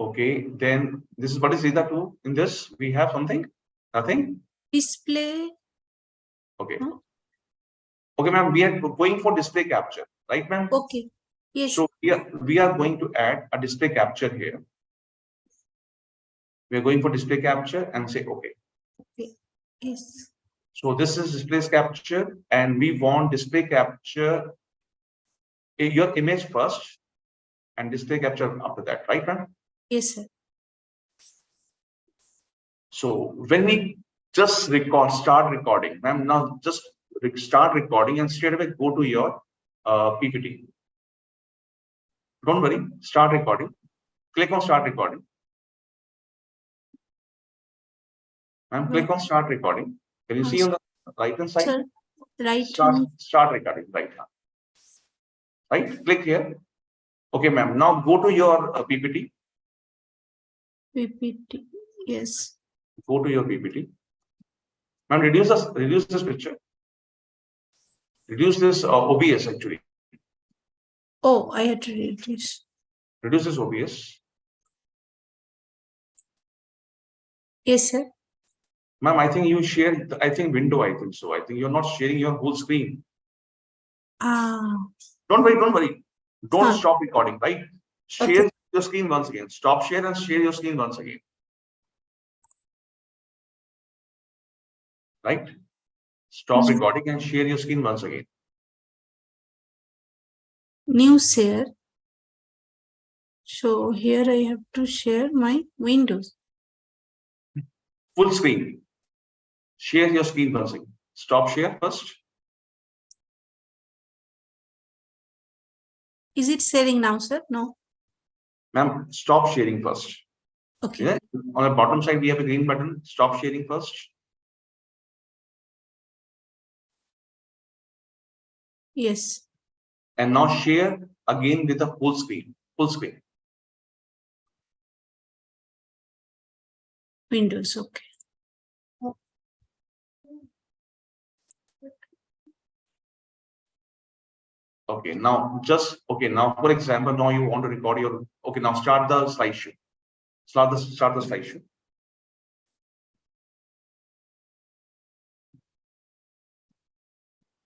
Okay, then this is what is Zeta 2 in this? We have something? Nothing? Display. Okay. Okay, ma'am, we are going for display capture, right, ma'am? Okay. Yes. So we are going to add a display capture here. We are going for display capture and say okay. Okay. Yes. So this is display capture, and we want display capture your image first and display capture after that, right, ma'am? Yes, sir. So when we just start recording, ma'am, now just start recording and straight away go to your PPT. Don't worry, start recording. Click on start recording. Ma'am, click on start recording. Can you see on the right hand side? Sir, right. Start recording right now. Right, click here. Okay, ma'am. Now go to your PPT. PPT. Yes. Go to your PPT. Ma'am, reduce this picture. Reduce this OBS actually. Oh, I had to read this. Reduce this OBS. Yes, sir. Ma'am, I think you shared, I think window, I think so. I think you're not sharing your whole screen. Don't worry. Don't stop recording, right? Share your screen once again. Stop share and share your screen once again. Right? Stop recording and share your screen once again. New share. So here I have to share my Windows. Full screen. Share your screen once again. Stop share first. Is it sharing now, sir? No. Ma'am, stop sharing first. Okay. Yeah? On the bottom side, we have a green button. Stop sharing first. Yes. And now share again with the full screen. Full screen. Windows. Okay. Okay, now now for example, now you want to record your, okay, now start the slideshow. Start the slideshow.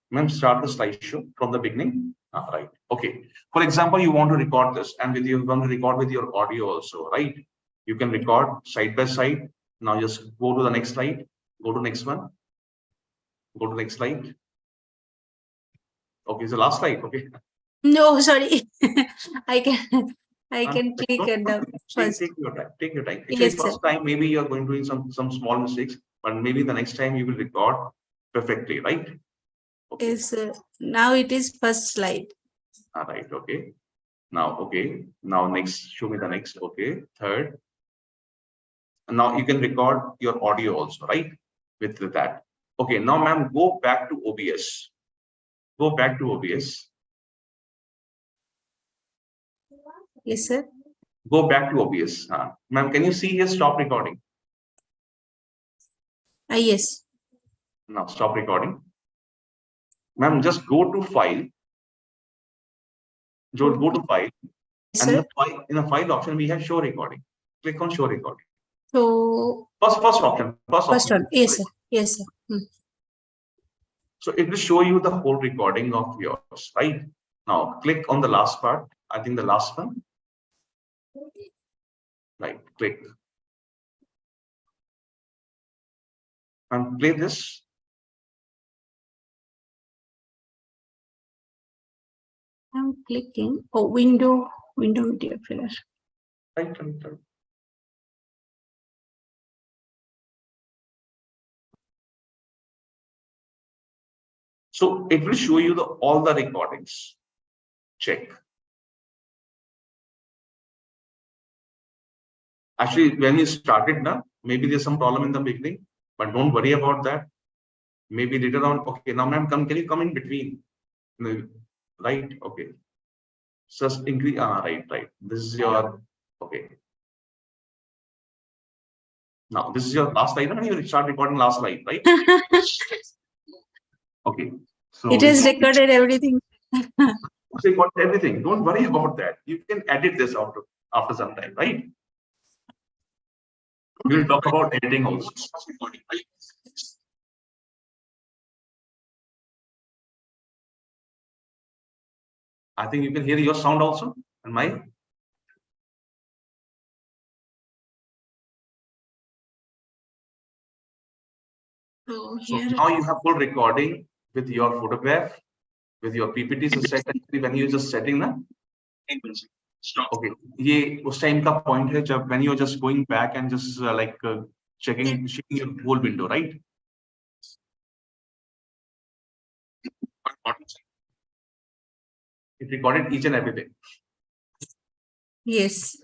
Ma'am, start the slideshow from the beginning. Right. Okay. For example, you want to record this, and you want to record with your audio also, right? You can record side by side. Now just go to the next slide. Go to next one. Go to next slide. Okay, it's the last slide. Okay. No, sorry. I can click at the first. Take your time. Take your time. Actually, Yes, first time maybe you are going to do some small mistakes, but maybe the next time you will record perfectly, right? Okay. Yes, now it is first slide. All right. Okay. Now, okay. Now next, show me the next. Okay. Third. And now you can record your audio also, right? With that. Okay. Now, ma'am, go back to OBS. Go back to OBS. Yes, sir. Go back to OBS. Ma'am, can you see here stop recording? Yes. Now stop recording. Ma'am, just go to file. Go to file. Yes, and sir. in the file option, we have show recording. Click on show recording. So First option. first option. one. Yes, sir. Yes, sir. So it will show you the whole recording of yours, right? Now click on the last part. I think the last one. Right, click. And play this. I'm clicking. Oh, window media player. Right. So it will show you all the recordings. Check. Actually, when you started now, maybe there's some problem in the beginning, but don't worry about that. Maybe later on. Okay, now ma'am, can you come in between? Right. Okay. Just increase. Right. This is your okay. Now this is your last slide. And you start recording last slide, right? Okay. So It has recorded everything. Record everything. Don't worry about that. You can edit this after some time, right? We'll talk about editing also. I think you can hear your sound also and mine. So So here now you have full recording with your photograph, with your PPT. So set when you just setting na. Okay, ये उस time का point है जब when you are just going back and just checking your whole window, right? It recorded each and everything. yes.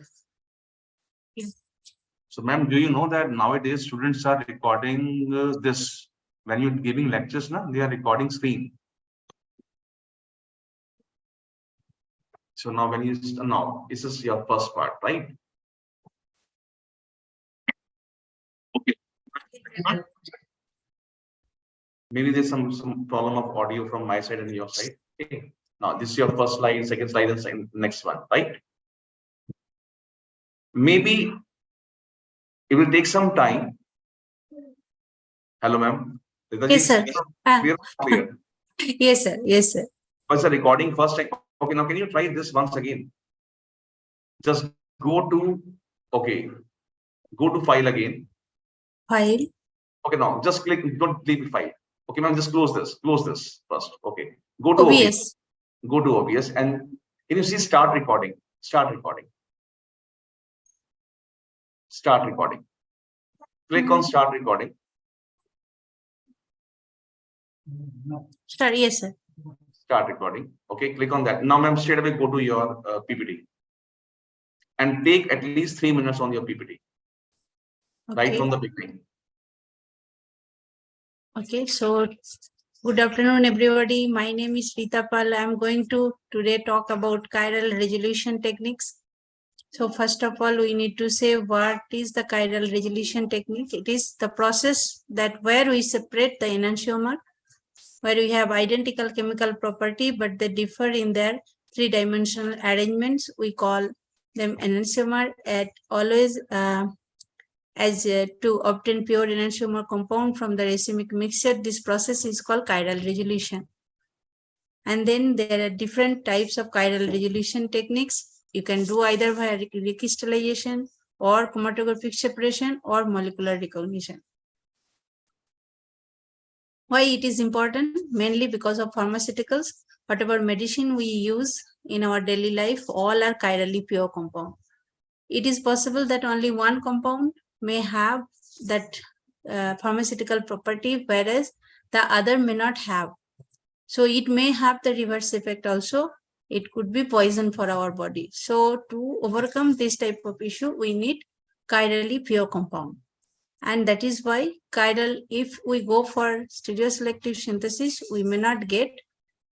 So, ma'am, do you know that nowadays students are recording this when you're giving lectures? Now they are recording screen. So now when you now this is your first part, right? Okay. Maybe there's some problem of audio from my side and your side. Okay. Now this is your first slide, second slide, and next one, right? Maybe it will take some time. Hello, ma'am. Yes, sir. Clear. Yes, sir. Yes, sir. Was the recording first time? Okay, now can you try this once again? Just go to file again. File. Okay, now just click, don't leave file. Okay, ma'am, just close this first. Okay, go to OBS. Go to OBS and can you see start recording? Start recording. Click on start recording. Start. Yes, sir. Start recording. Okay, click on that. Now, ma'am, straight away go to your PPT and take at least 3 minutes on your PPT. Okay. Right from the beginning. Okay, so good afternoon, everybody. My name is Rita Pal. I'm going to today talk about chiral resolution techniques. So first of all, we need to say what is the chiral resolution technique. It is the process that where we separate the enantiomer, where we have identical chemical property, but they differ in their three-dimensional arrangements. We call them enantiomer at always to obtain pure enantiomer compound from the racemic mixture. This process is called chiral resolution. And then there are different types of chiral resolution techniques. You can do either via recrystallization or chromatographic separation or molecular recognition. Why it is important? Mainly because of pharmaceuticals. Whatever medicine we use in our daily life, all are chirally pure compound. It is possible that only one compound may have that pharmaceutical property, whereas the other may not have. So it may have the reverse effect also. It could be poison for our body. So to overcome this type of issue, we need chirally pure compound. And that is why chiral, if we go for stereoselective synthesis, we may not get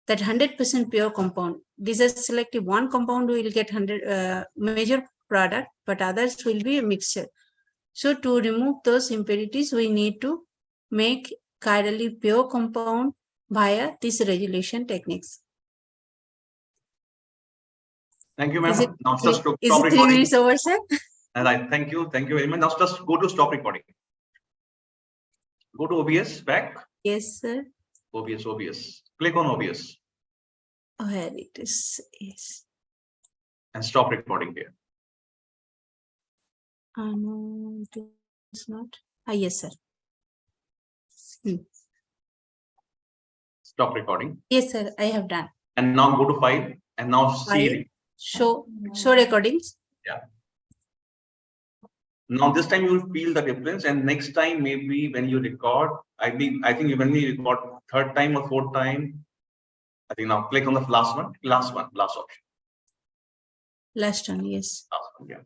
that 100% pure compound. These are selective. One compound will get 100 major product, but others will be a mixture. So to remove those impurities, we need to make chirally pure compound via these resolution techniques. Thank you, ma'am. Is it, Now just stop is it 3 recording. minutes over, sir? All right, thank you very much. Now just go to stop recording. Go to OBS back. Yes, sir. OBS. Click on OBS Oh, here it is. Yes. and stop recording here. No, it is not. Yes, sir. Stop recording. Yes, sir. I have done. And now go to file and now File. see. Show recordings. Yeah. Now this time you will feel the difference, and next time maybe when you record, I think when we record third time or fourth time, I think now click on the last option. Last one, yes. Last one, yeah.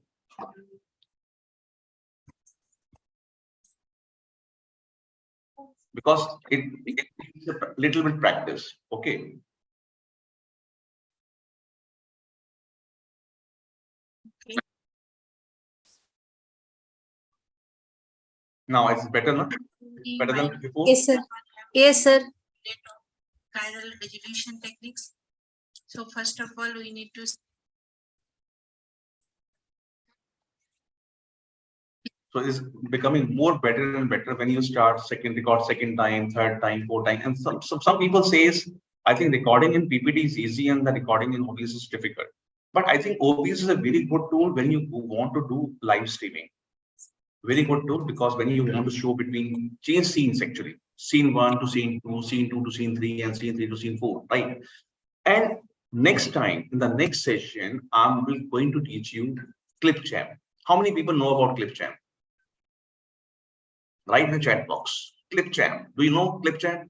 Because it needs a little bit practice. Okay. Now it's better, no? It's better than before. Yes, sir. Yes, sir. Chiral resolution techniques. So first of all, we need to. So it's becoming more better and better when you start record second time, third time, fourth time. And some people says, I think recording in PPT is easy and the recording in OBS is difficult. But I think OBS is a very good tool when you want to do live streaming. Very good tool, because when you want to show between change scenes, actually scene 1 to scene 2, scene 2 to scene 3, and scene 3 to scene 4, right? And next time in the next session, I'm going to teach you Clipchamp. How many people know about Clipchamp? Write in the chat box. Clipchamp. Do you know Clipchamp?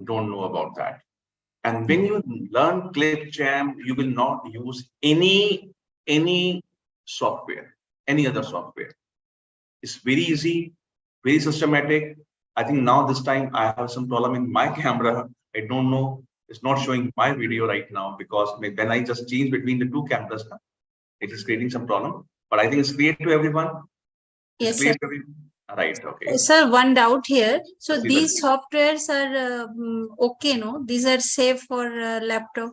Don't know about that. And when you learn Clipchamp, you will not use any software, any other software. It's very easy, very systematic. I think now this time I have some problem in my camera. I don't know. It's not showing my video right now because when I just change between the two cameras, it is creating some problem. But I think it's clear to everyone. Yes, sir. Right. Okay. Sir, one doubt here. So See these softwares are okay, no? These are safe for laptop.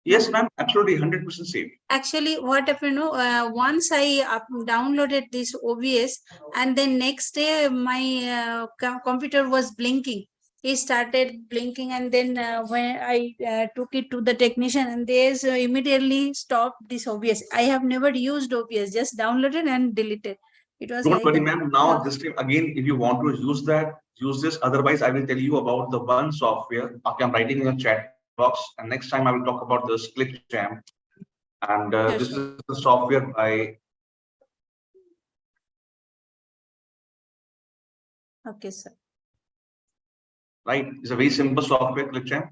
Yes, ma'am. Absolutely, 100% safe. Actually, what happened? Once I downloaded this OBS, and then next day my computer was blinking. It started blinking, and then when I took it to the technician, and they immediately stopped this OBS. I have never used OBS, just downloaded and deleted. It was. Don't worry, ma'am. Now this time again, if you want to use that, use this. Otherwise, I will tell you about the one software. Okay, I'm writing in the chat box, and next time I will talk about this Clipchamp. And this is the software by. Okay, sir. Right, it's a very simple software, Clipchamp.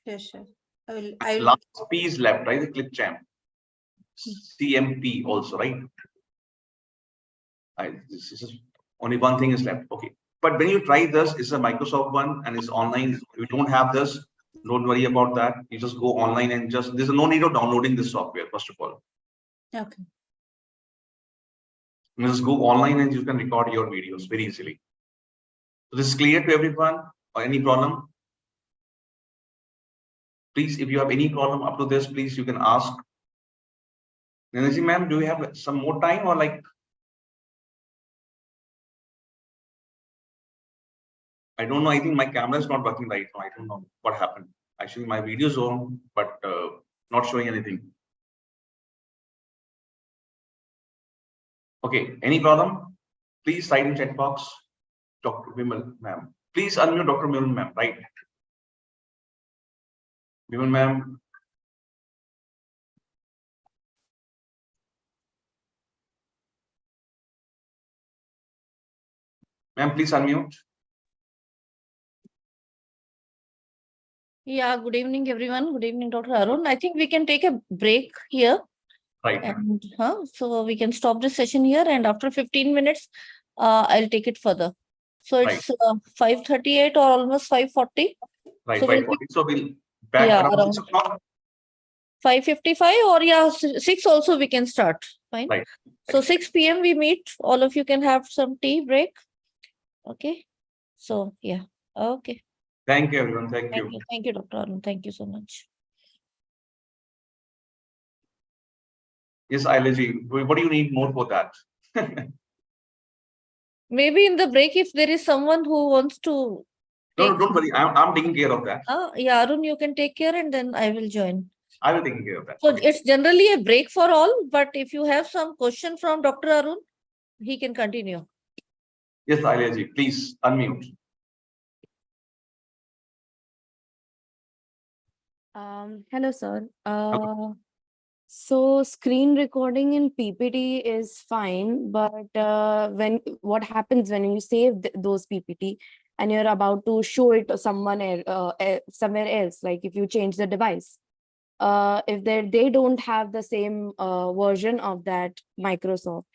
Sure, sure. I will. Last P is left, right? The Clipchamp. CMP also, right? This is only one thing is left. Okay, but when you try this, it's a Microsoft one and it's online. If you don't have this, don't worry about that. You just go online and there's no need of downloading this software, first of all. Okay. You just go online and you can record your videos very easily. So this is clear to everyone, or any problem? Please, if you have any problem up to this, please, you can ask. Nancy, ma'am, do we have some more time or like? I don't know. I think my camera is not working right now. I don't know what happened. Actually, my video is on, but not showing anything. Okay, any problem? Please write in chat box. Dr. Vimal, ma'am. Please unmute Dr. Vimal, ma'am. Right. Vimal, ma'am. Ma'am, please unmute. Yeah, good evening, everyone. Good evening, Dr. Arun. I think we can take a break here. Right, ma'am. And so we can stop the session here, and after 15 minutes, I'll take it further. So Right. it's 5:38 or almost 5:40. Right, So we'll 5:40. So we'll back Yeah, around around 6 o'clock. 5:55 or 6 also we can start. Fine. Right. So 6 p.m. we meet. All of you can have some tea break. Okay. So yeah. Okay. Thank you, everyone. Thank you. Thank you. Thank you, Dr. Arun. Thank you so much. Yes, Ailaji, what do you need more for that? Maybe in the break, if there is someone who wants to No, take. don't worry. I'm taking care of that. Yeah, Arun, you can take care and then I will join. I will take care of that. So Okay. it's generally a break for all, but if you have some question from Dr. Arun, he can continue. Yes, Ailaji, please unmute. Hello, sir. So screen recording in PPT is fine, but what happens when you save those PPT and you're about to show it to someone somewhere else, like if you change the device, if they don't have the same version of that Microsoft,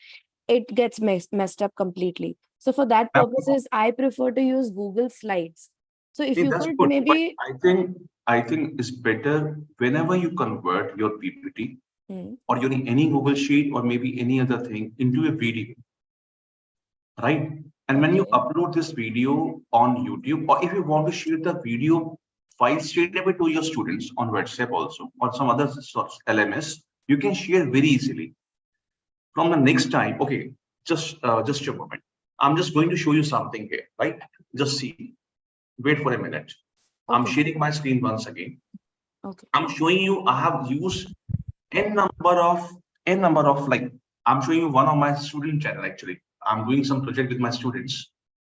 it gets messed up completely. So for that purposes, I prefer to use Google Slides. So if See, you that's could good, maybe. but I think it's better whenever you convert your PPT or any Google Sheet or maybe any other thing into a video, right? And when you upload this video on YouTube, or if you want to share the video file straight away to your students on WhatsApp also, or some other source LMS, you can share very easily. From the next time, okay, just a moment. I'm just going to show you something here, right? Just see. Wait for a minute. Okay. I'm sharing my screen once again. Okay. I'm showing you, I have used n number of like, I'm showing you one of my student channel actually. I'm doing some project with my students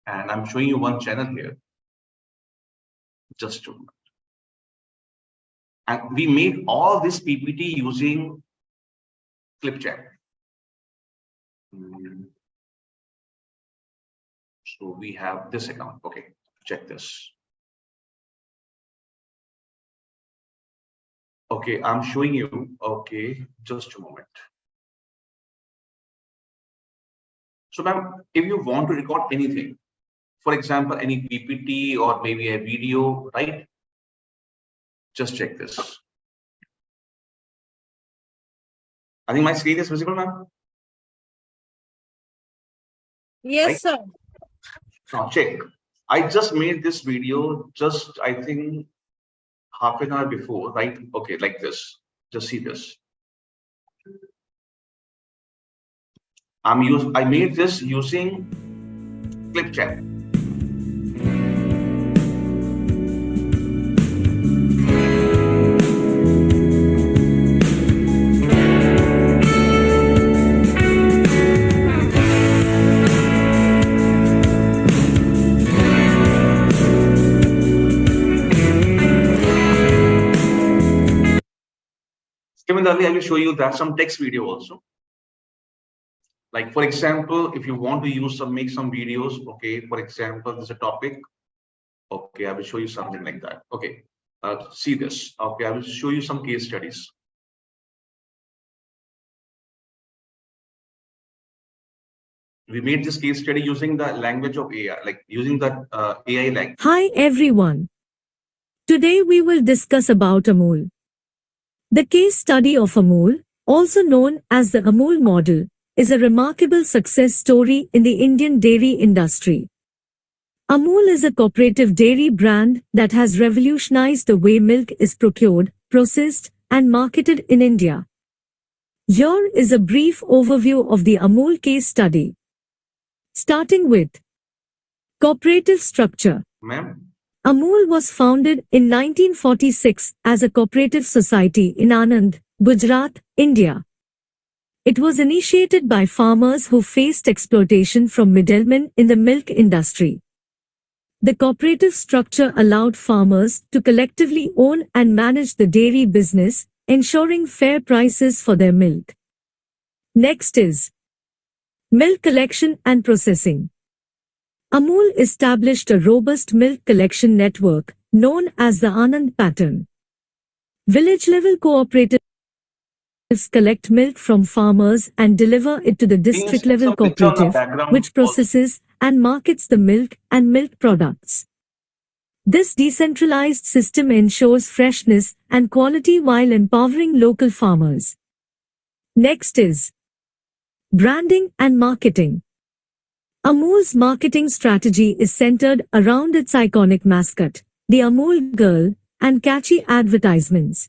and I'm showing you one channel here. Just a moment. And we made all this PPT using Clipchat. So we have this account. Okay, check this. Okay, I'm showing you. Okay, just a moment. So ma'am, if you want to record anything, for example, any PPT or maybe a video, right? Just check this. I think my screen is visible, ma'am. Yes, right? sir. Now check. I just made this video just, I think, half an hour before, right? Okay, like this. Just see this. I made this using Clipchat. Similarly, I will show you that some text video also. Like for example, if you want to make some videos, okay, for example, there's a topic. Okay, I will show you something like that. Okay, see this. Okay, I will show you some case studies. We made this case study using the language of AI, like using the AI language. Hi everyone. Today we will discuss about Amul. The case study of Amul, also known as the Amul model, is a remarkable success story in the Indian dairy industry. Amul is a cooperative dairy brand that has revolutionized the way milk is procured, processed, and marketed in India. Here is a brief overview of the Amul case study. Starting with cooperative structure. Ma'am? Amul was founded in 1946 as a cooperative society in Anand, Gujarat, India. It was initiated by farmers who faced exploitation from middlemen in the milk industry. The cooperative structure allowed farmers to collectively own and manage the dairy business, ensuring fair prices for their milk. Next is milk collection and processing. Amul established a robust milk collection network known as the Anand pattern. Village-level cooperatives collect milk from farmers and deliver it to the Can you see district-level some picture on the cooperative, background which also? processes and markets the milk and milk products. This decentralized system ensures freshness and quality while empowering local farmers. Next is branding and marketing. Amul's marketing strategy is centered around its iconic mascot, the Amul girl, and catchy advertisements.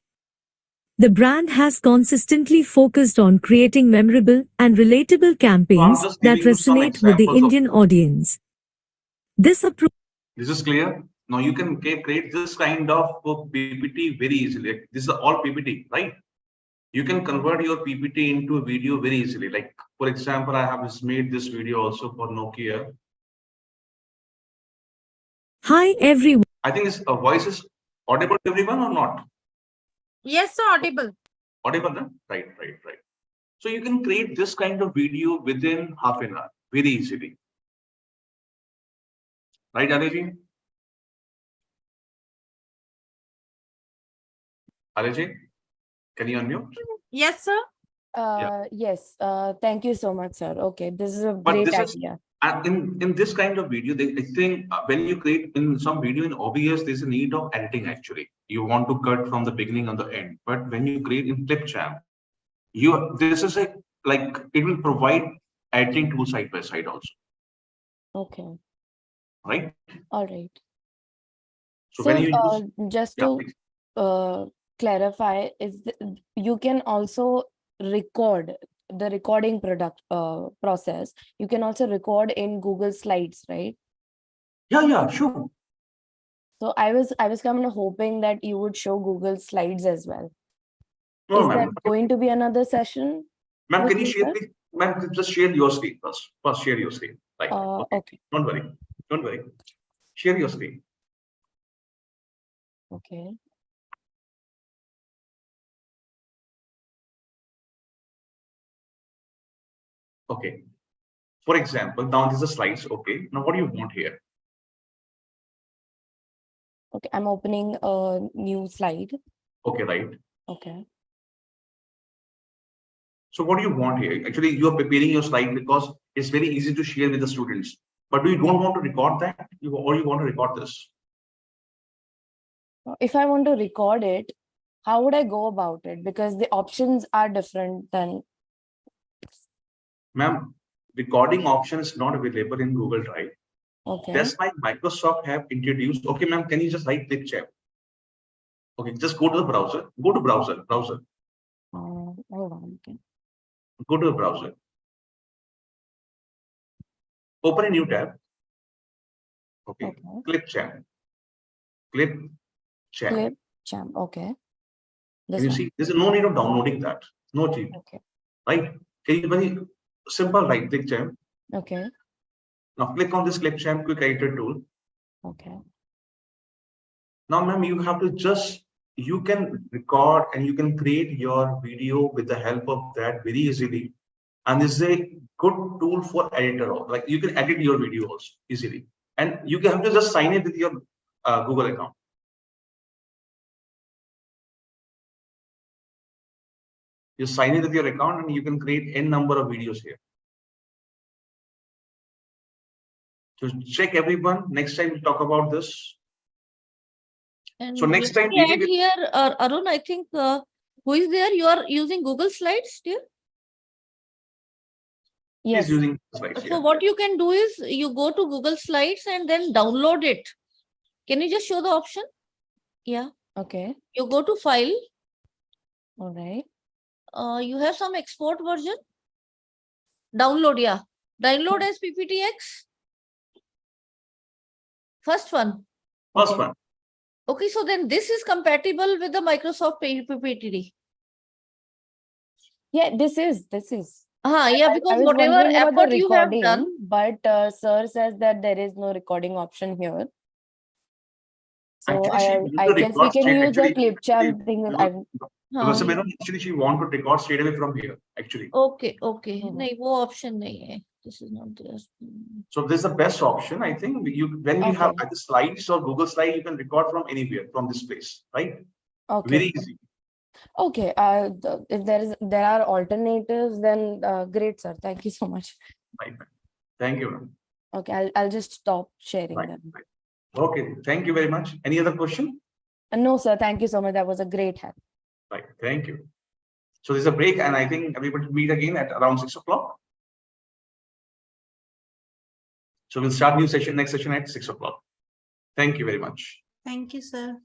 The brand has consistently focused on creating memorable and relatable campaigns just that giving you some resonate with the examples of- Indian audience. This approach This is clear. Now you can create this kind of PPT very easily. Like, this is all PPT, right? You can convert your PPT into a video very easily. Like, for example, I have just made this video also for Nokia. Hi everyone. I think this voice is audible to everyone or not? Yes, sir, audible. Audible, no? Right. So you can create this kind of video within half an hour very easily. Right, Areji? Areji, can you unmute? Yes, sir. Yes, thank you so much, sir. Okay, this is a But great this is- idea. And in this kind of video, I think when you create in some video in OBS, there's a need of editing actually. You want to cut from the beginning and the end. But when you create in Clipchamp, this is a like it will provide editing tool side by side also, Okay, right? all right. So So when you use, just yeah, to please. clarify, you can also record the recording process. You can also record in Google Slides, right? Yeah, sure. So I was kind of hoping that you would show Google Slides as well. No, Is ma'am. that going to be another session? Ma'am, with can you you, share, sir? please? Ma'am, just share your screen first. First, share your screen. Right. Okay. Okay. Don't worry. Share your screen. Okay. Okay. For example, now this is slides. Okay. Now what do you want here? Okay, I'm opening a new slide. Okay, right. Okay. So what do you want here? Actually, you are preparing your slide because it's very easy to share with the students. But you don't want to record that, or you want to record this? If I want to record it, how would I go about it? Because the options are different than. Ma'am, recording option is not available in Google Drive. Okay. That's why Microsoft have introduced. Okay, ma'am, can you just right click chat? Okay, just go to the browser. Go to browser. Hold on. Okay. Go to the browser. Open a new tab. Okay. Clip chat. Clipchamp. Okay. This Can you one. see? There's no need of downloading that. No need. Okay. Right? Can you very simple right click chat. Okay. Now click on this Clipchamp quick editor tool. Okay. Now, ma'am, you have to you can record and you can create your video with the help of that very easily. And this is a good tool for editor. Like you can edit your video also easily. And you can have to just sign in with your Google account. You sign in with your account and you can create n number of videos here. So check everyone. Next time we'll talk about this. And So next time, let me add here, Arun, I think who is there? You are using Google Slides still? Yes. He's using slides here. So what you can do is you go to Google Slides and then download it. Can you just show the option? Yeah. Okay. You go to File. All right. You have some export version. Download, yeah. Download as PPTX. First one. First one. Okay, so then this is compatible with the Microsoft PPT. Yeah, this is. Yeah, because I was whatever wondering about the effort you have recording, done. but sir says that there is no recording option here. So Actually, I guess we can use the Clipchamp thing. Actually, she want to record straight away from here. Actually. Okay. नहीं वो option नहीं है. This is not there. So this is the best option. I think when you have Okay. either slides or Google Slide, you can record from anywhere from this place, right? Okay. Very easy. Okay. If there are alternatives, then great, sir. Thank you so much. Right. Thank you, ma'am. Okay, I'll just stop sharing Right. them. Right. Okay. Thank you very much. Any other question? No, sir. Thank you so much. That was a great help. Right. Thank you. So there's a break, and I think everybody will meet again at around 6 o'clock. So we'll start next session at 6 o'clock. Thank you very much. Thank you, sir.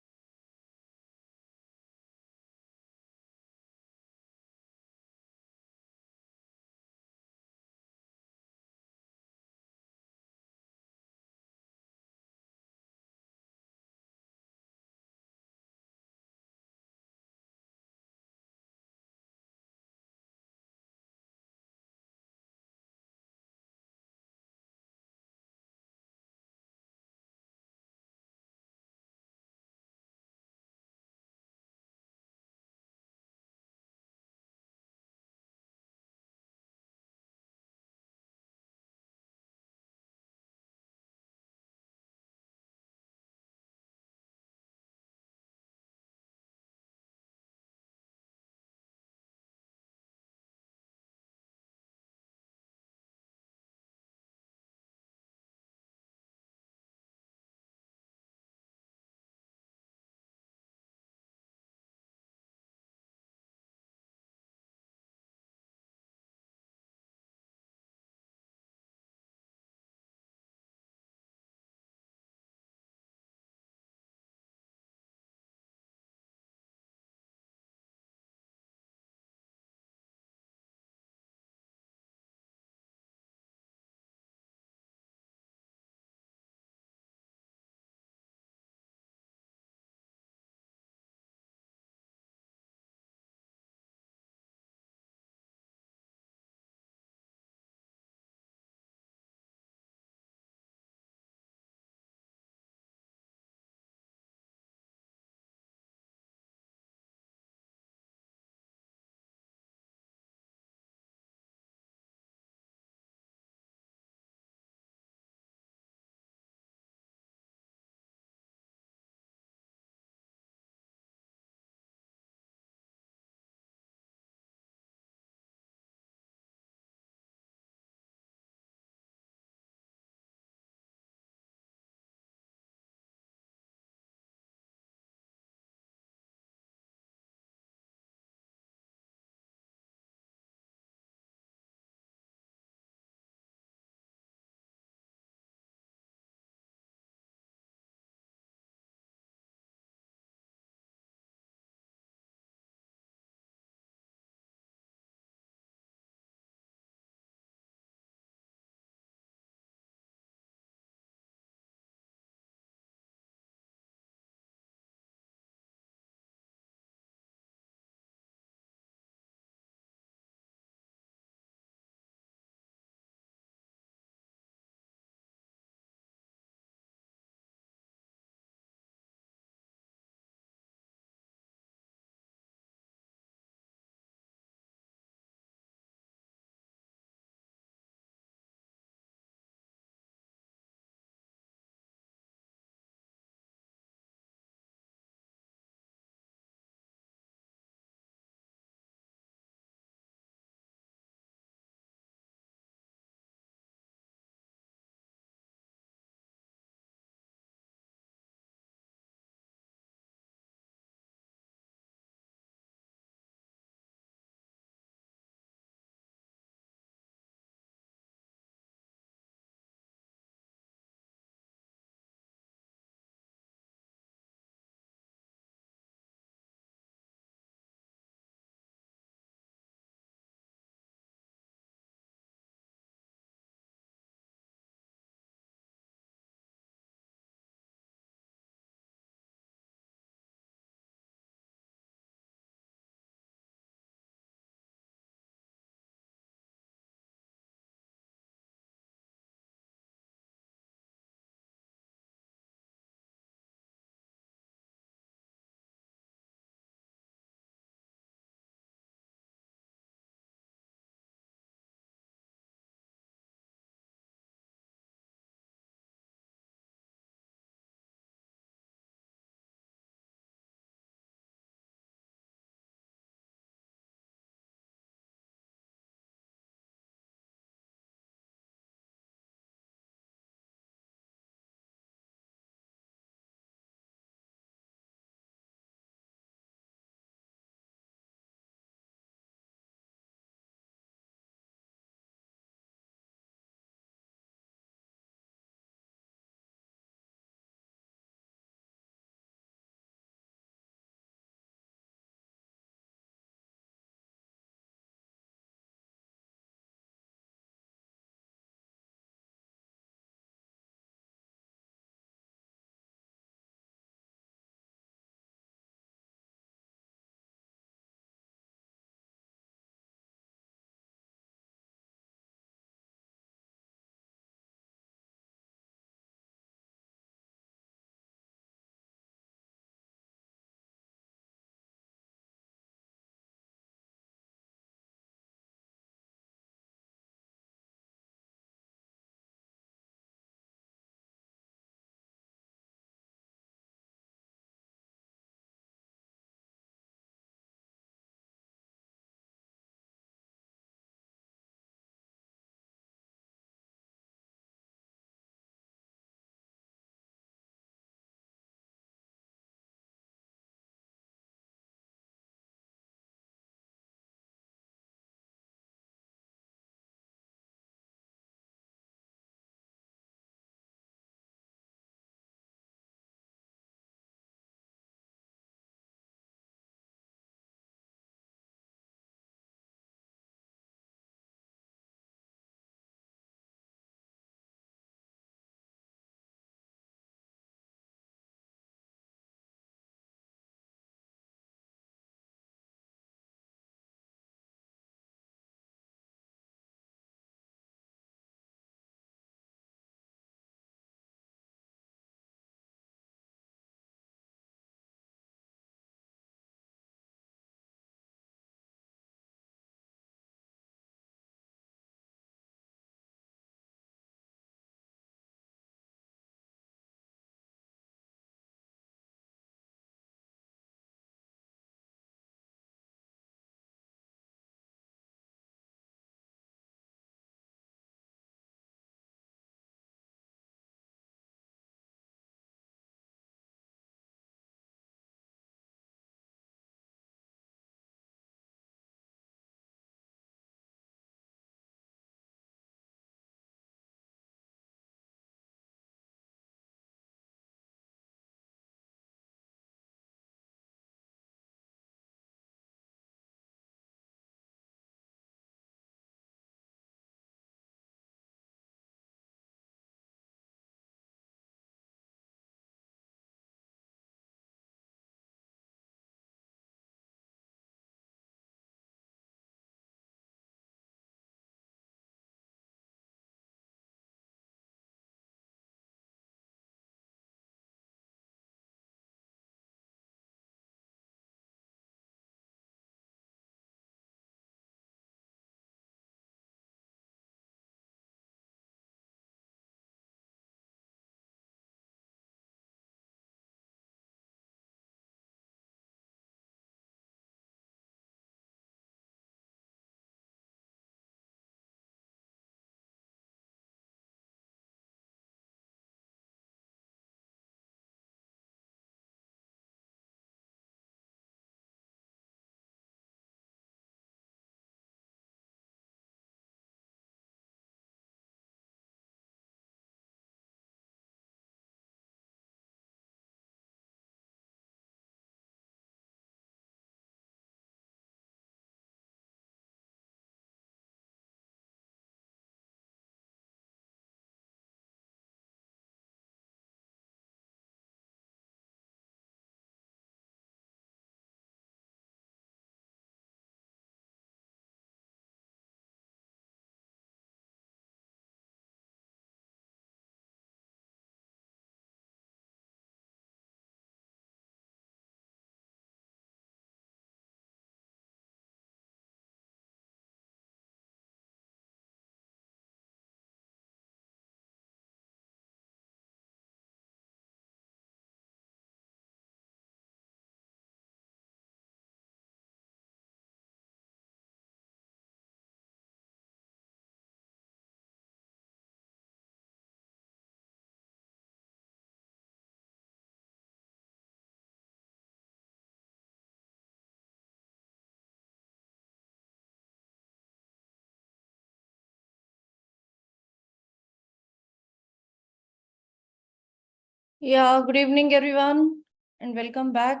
Yeah, good evening, everyone, and welcome back.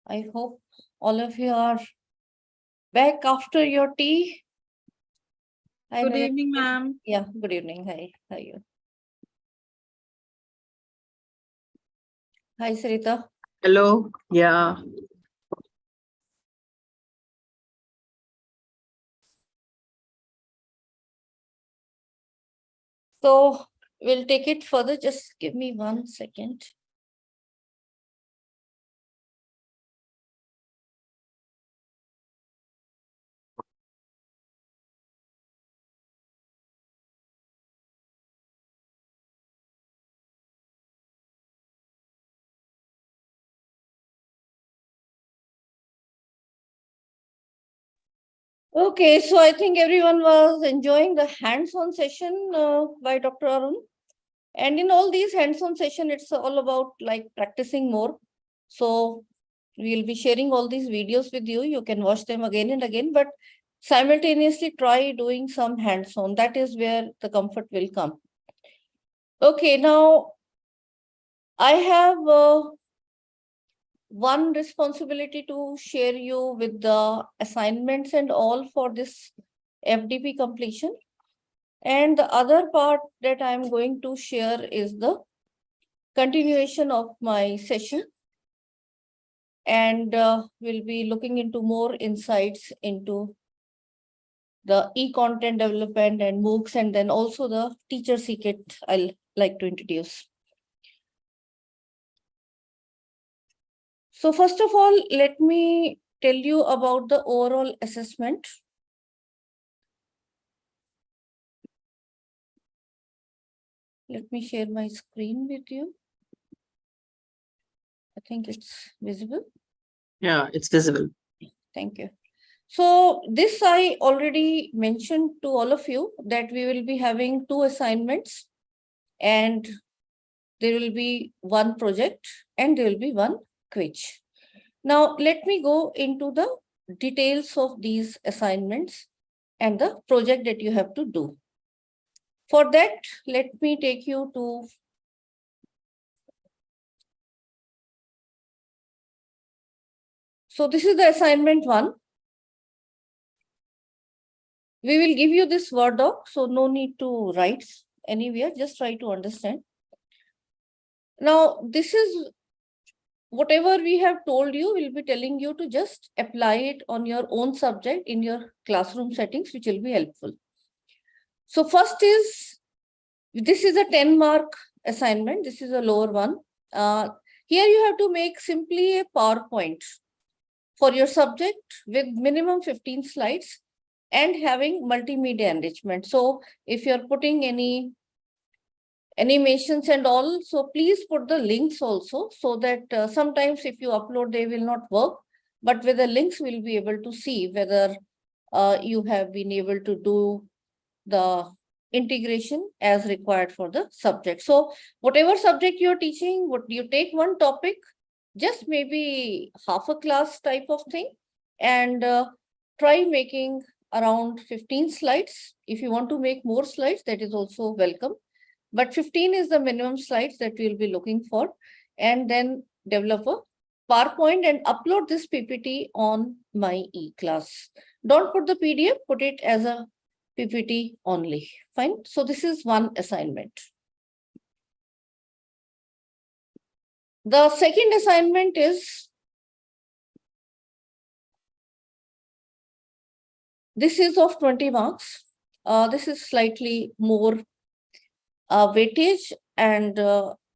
I hope all of you are back after your tea. Good evening, ma'am. Yeah, good evening. Hi, how are you? Hi, Sarita. Hello. Yeah. So we'll take it further. Just give me 1 second. Okay, so I think everyone was enjoying the hands-on session by Dr. Arun. And in all these hands-on session, it's all about like practicing more. So we'll be sharing all these videos with you. You can watch them again and again, but simultaneously try doing some hands-on. That is where the comfort will come. Okay, now I have one responsibility to share you with the assignments and all for this FDP completion. And the other part that I'm going to share is the continuation of my session. And we'll be looking into more insights into the e-content development and MOOCs, and then also the teacher secret I'll like to introduce. So first of all, let me tell you about the overall assessment. Let me share my screen with you. I think it's visible. Yeah, it's visible. Thank you. So this I already mentioned to all of you that we will be having 2 assignments, and there will be 1 project and there will be 1 quiz. Now let me go into the details of these assignments and the project that you have to do. For that, let me take you to so this is the assignment 1. We will give you this Word doc, so no need to write anywhere, just try to understand. Now, this is whatever we have told you, we'll be telling you to just apply it on your own subject in your classroom settings, which will be helpful. So first is, this is a 10-mark assignment. This is a lower one. Here you have to make simply a PowerPoint for your subject with minimum 15 slides and having multimedia enrichment. So if you're putting any animations and all, so please put the links also, so that sometimes if you upload, they will not work, but with the links we'll be able to see whether you have been able to do the integration as required for the subject. So whatever subject you're teaching, what you take one topic, just maybe half a class type of thing, and try making around 15 slides. If you want to make more slides, that is also welcome. But 15 is the minimum slides that we'll be looking for, and then develop a PowerPoint and upload this PPT on my e-class. Don't put the PDF, put it as a PPT only. Fine. So this is one assignment. The second assignment is, this is of 20 marks. This is slightly more weightage, and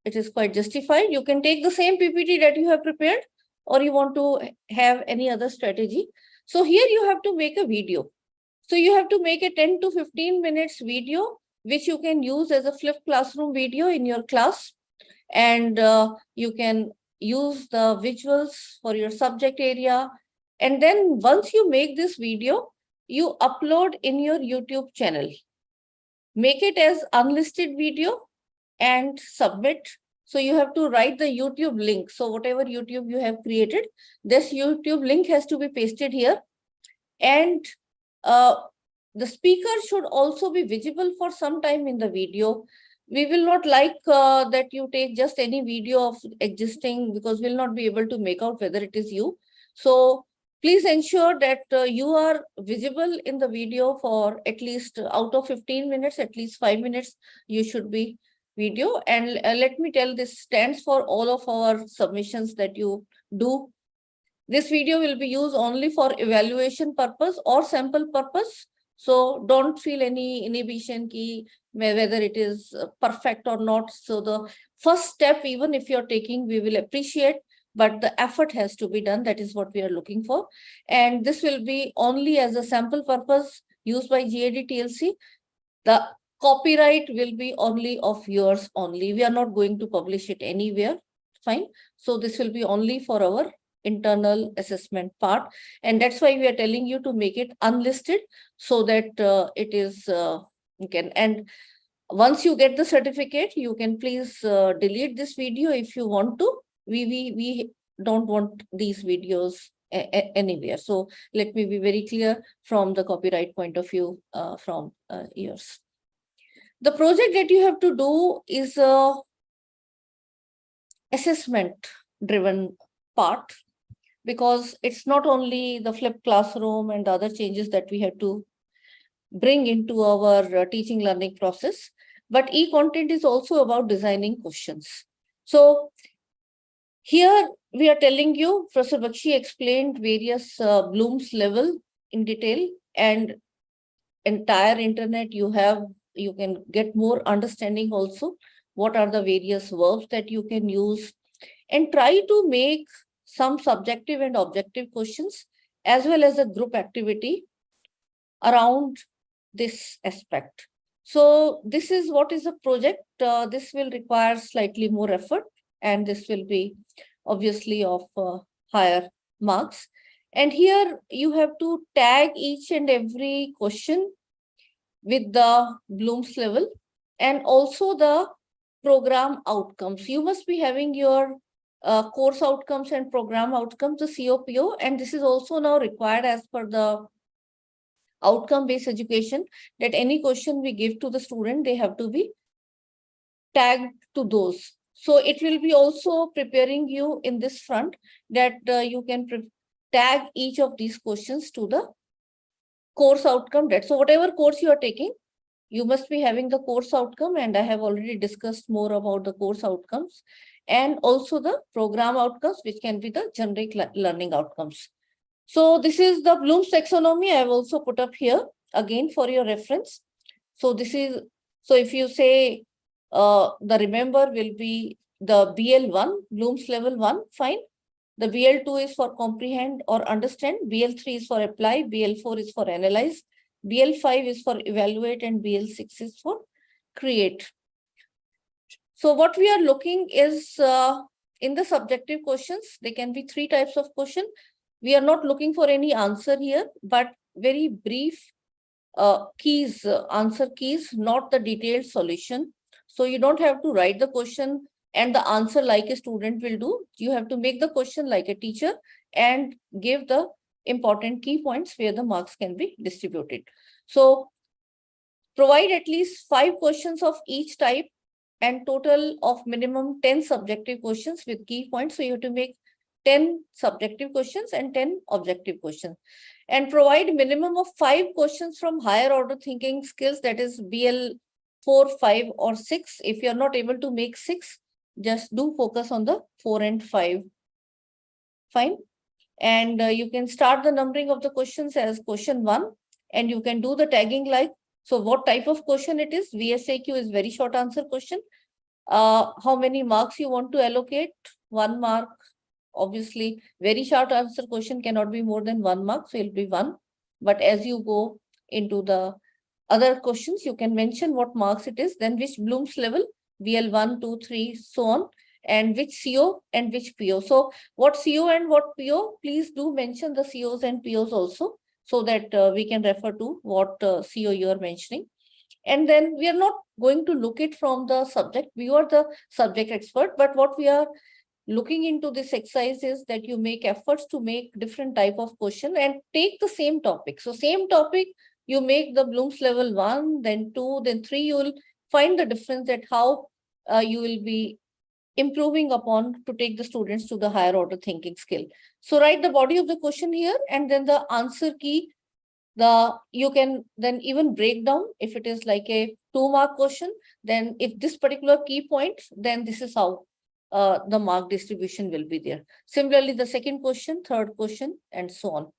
it is quite justified. You can take the same PPT that you have prepared, or you want to have any other strategy. So here you have to make a video. So you have to make a 10 to 15 minutes video, which you can use as a flipped classroom video in your class. And you can use the visuals for your subject area. And then once you make this video, you upload in your YouTube channel. Make it as unlisted video and submit. So you have to write the YouTube link. So whatever YouTube you have created, this YouTube link has to be pasted here. And the speaker should also be visible for some time in the video. We will not like that you take just any video of existing, because we'll not be able to make out whether it is you. So please ensure that you are visible in the video for at least out of 15 minutes, at least 5 minutes, you should be video. And let me tell, this stands for all of our submissions that you do. This video will be used only for evaluation purpose or sample purpose. So don't feel any inhibition key, whether it is perfect or not. So the first step, even if you're taking, we will appreciate, but the effort has to be done. That is what we are looking for. And this will be only as a sample purpose used by GAD-TLC. The copyright will be only of yours only. We are not going to publish it anywhere. Fine. So this will be only for our internal assessment part. And that's why we are telling you to make it unlisted, so that it is, you can, and once you get the certificate, you can please delete this video if you want to. We don't want these videos anywhere. So let me be very clear from the copyright point of view from yours. The project that you have to do is a assessment driven part, because it's not only the flipped classroom and the other changes that we have to bring into our teaching learning process, but e-content is also about designing questions. So here we are telling you, Professor Bakshi explained various Bloom's level in detail, and entire internet you can get more understanding also. What are the various verbs that you can use, and try to make some subjective and objective questions as well as a group activity around this aspect. So this is what is a project. This will require slightly more effort, and this will be obviously of higher marks. And here you have to tag each and every question with the Bloom's level and also the program outcomes. You must be having your course outcomes and program outcomes, the COPO, and this is also now required as per the outcome-based education, that any question we give to the student, they have to be tagged to those. So it will be also preparing you in this front, that you can tag each of these questions to the course outcome. So whatever course you are taking, you must be having the course outcome, and I have already discussed more about the course outcomes, and also the program outcomes, which can be the generic learning outcomes. So this is the Bloom's taxonomy. I have also put up here again for your reference. So this is, so if you say the remember will be the BL1, Bloom's level 1, fine. The BL2 is for comprehend or understand, BL3 is for apply, BL4 is for analyze, BL5 is for evaluate, and BL6 is for create. So what we are looking is in the subjective questions, there can be 3 types of question. We are not looking for any answer here, but very brief keys, answer keys, not the detailed solution. So you don't have to write the question and the answer like a student will do. You have to make the question like a teacher and give the important key points where the marks can be distributed. So provide at least 5 questions of each type and total of minimum 10 subjective questions with key points. So you have to make 10 subjective questions and 10 objective questions, and provide minimum of 5 questions from higher order thinking skills, that is BL4, 5 or 6. If you are not able to make 6, just do focus on the 4 and 5. Fine. And you can start the numbering of the questions as question 1, and you can do the tagging like, so what type of question it is. VSAQ is very short answer question. How many marks you want to allocate? 1 mark. Obviously, very short answer question cannot be more than 1 mark, so it will be 1. But as you go into the other questions, you can mention what marks it is, then which Bloom's level, BL1, 2, 3, so on, and which CO and which PO. So what CO and what PO, please do mention the COs and POs also, so that we can refer to what CO you are mentioning. And then we are not going to look it from the subject. We are the subject expert, but what we are looking into this exercise is that you make efforts to make different type of question and take the same topic. So same topic, you make the Bloom's level 1, then 2, then 3, you will find the difference that how you will be improving upon to take the students to the higher order thinking skill. So write the body of the question here, and then the answer key, you can then even break down. If it is like a 2-mark question, then if this particular key point, then this is how the mark distribution will be there. Similarly, the second question, third question, and so on.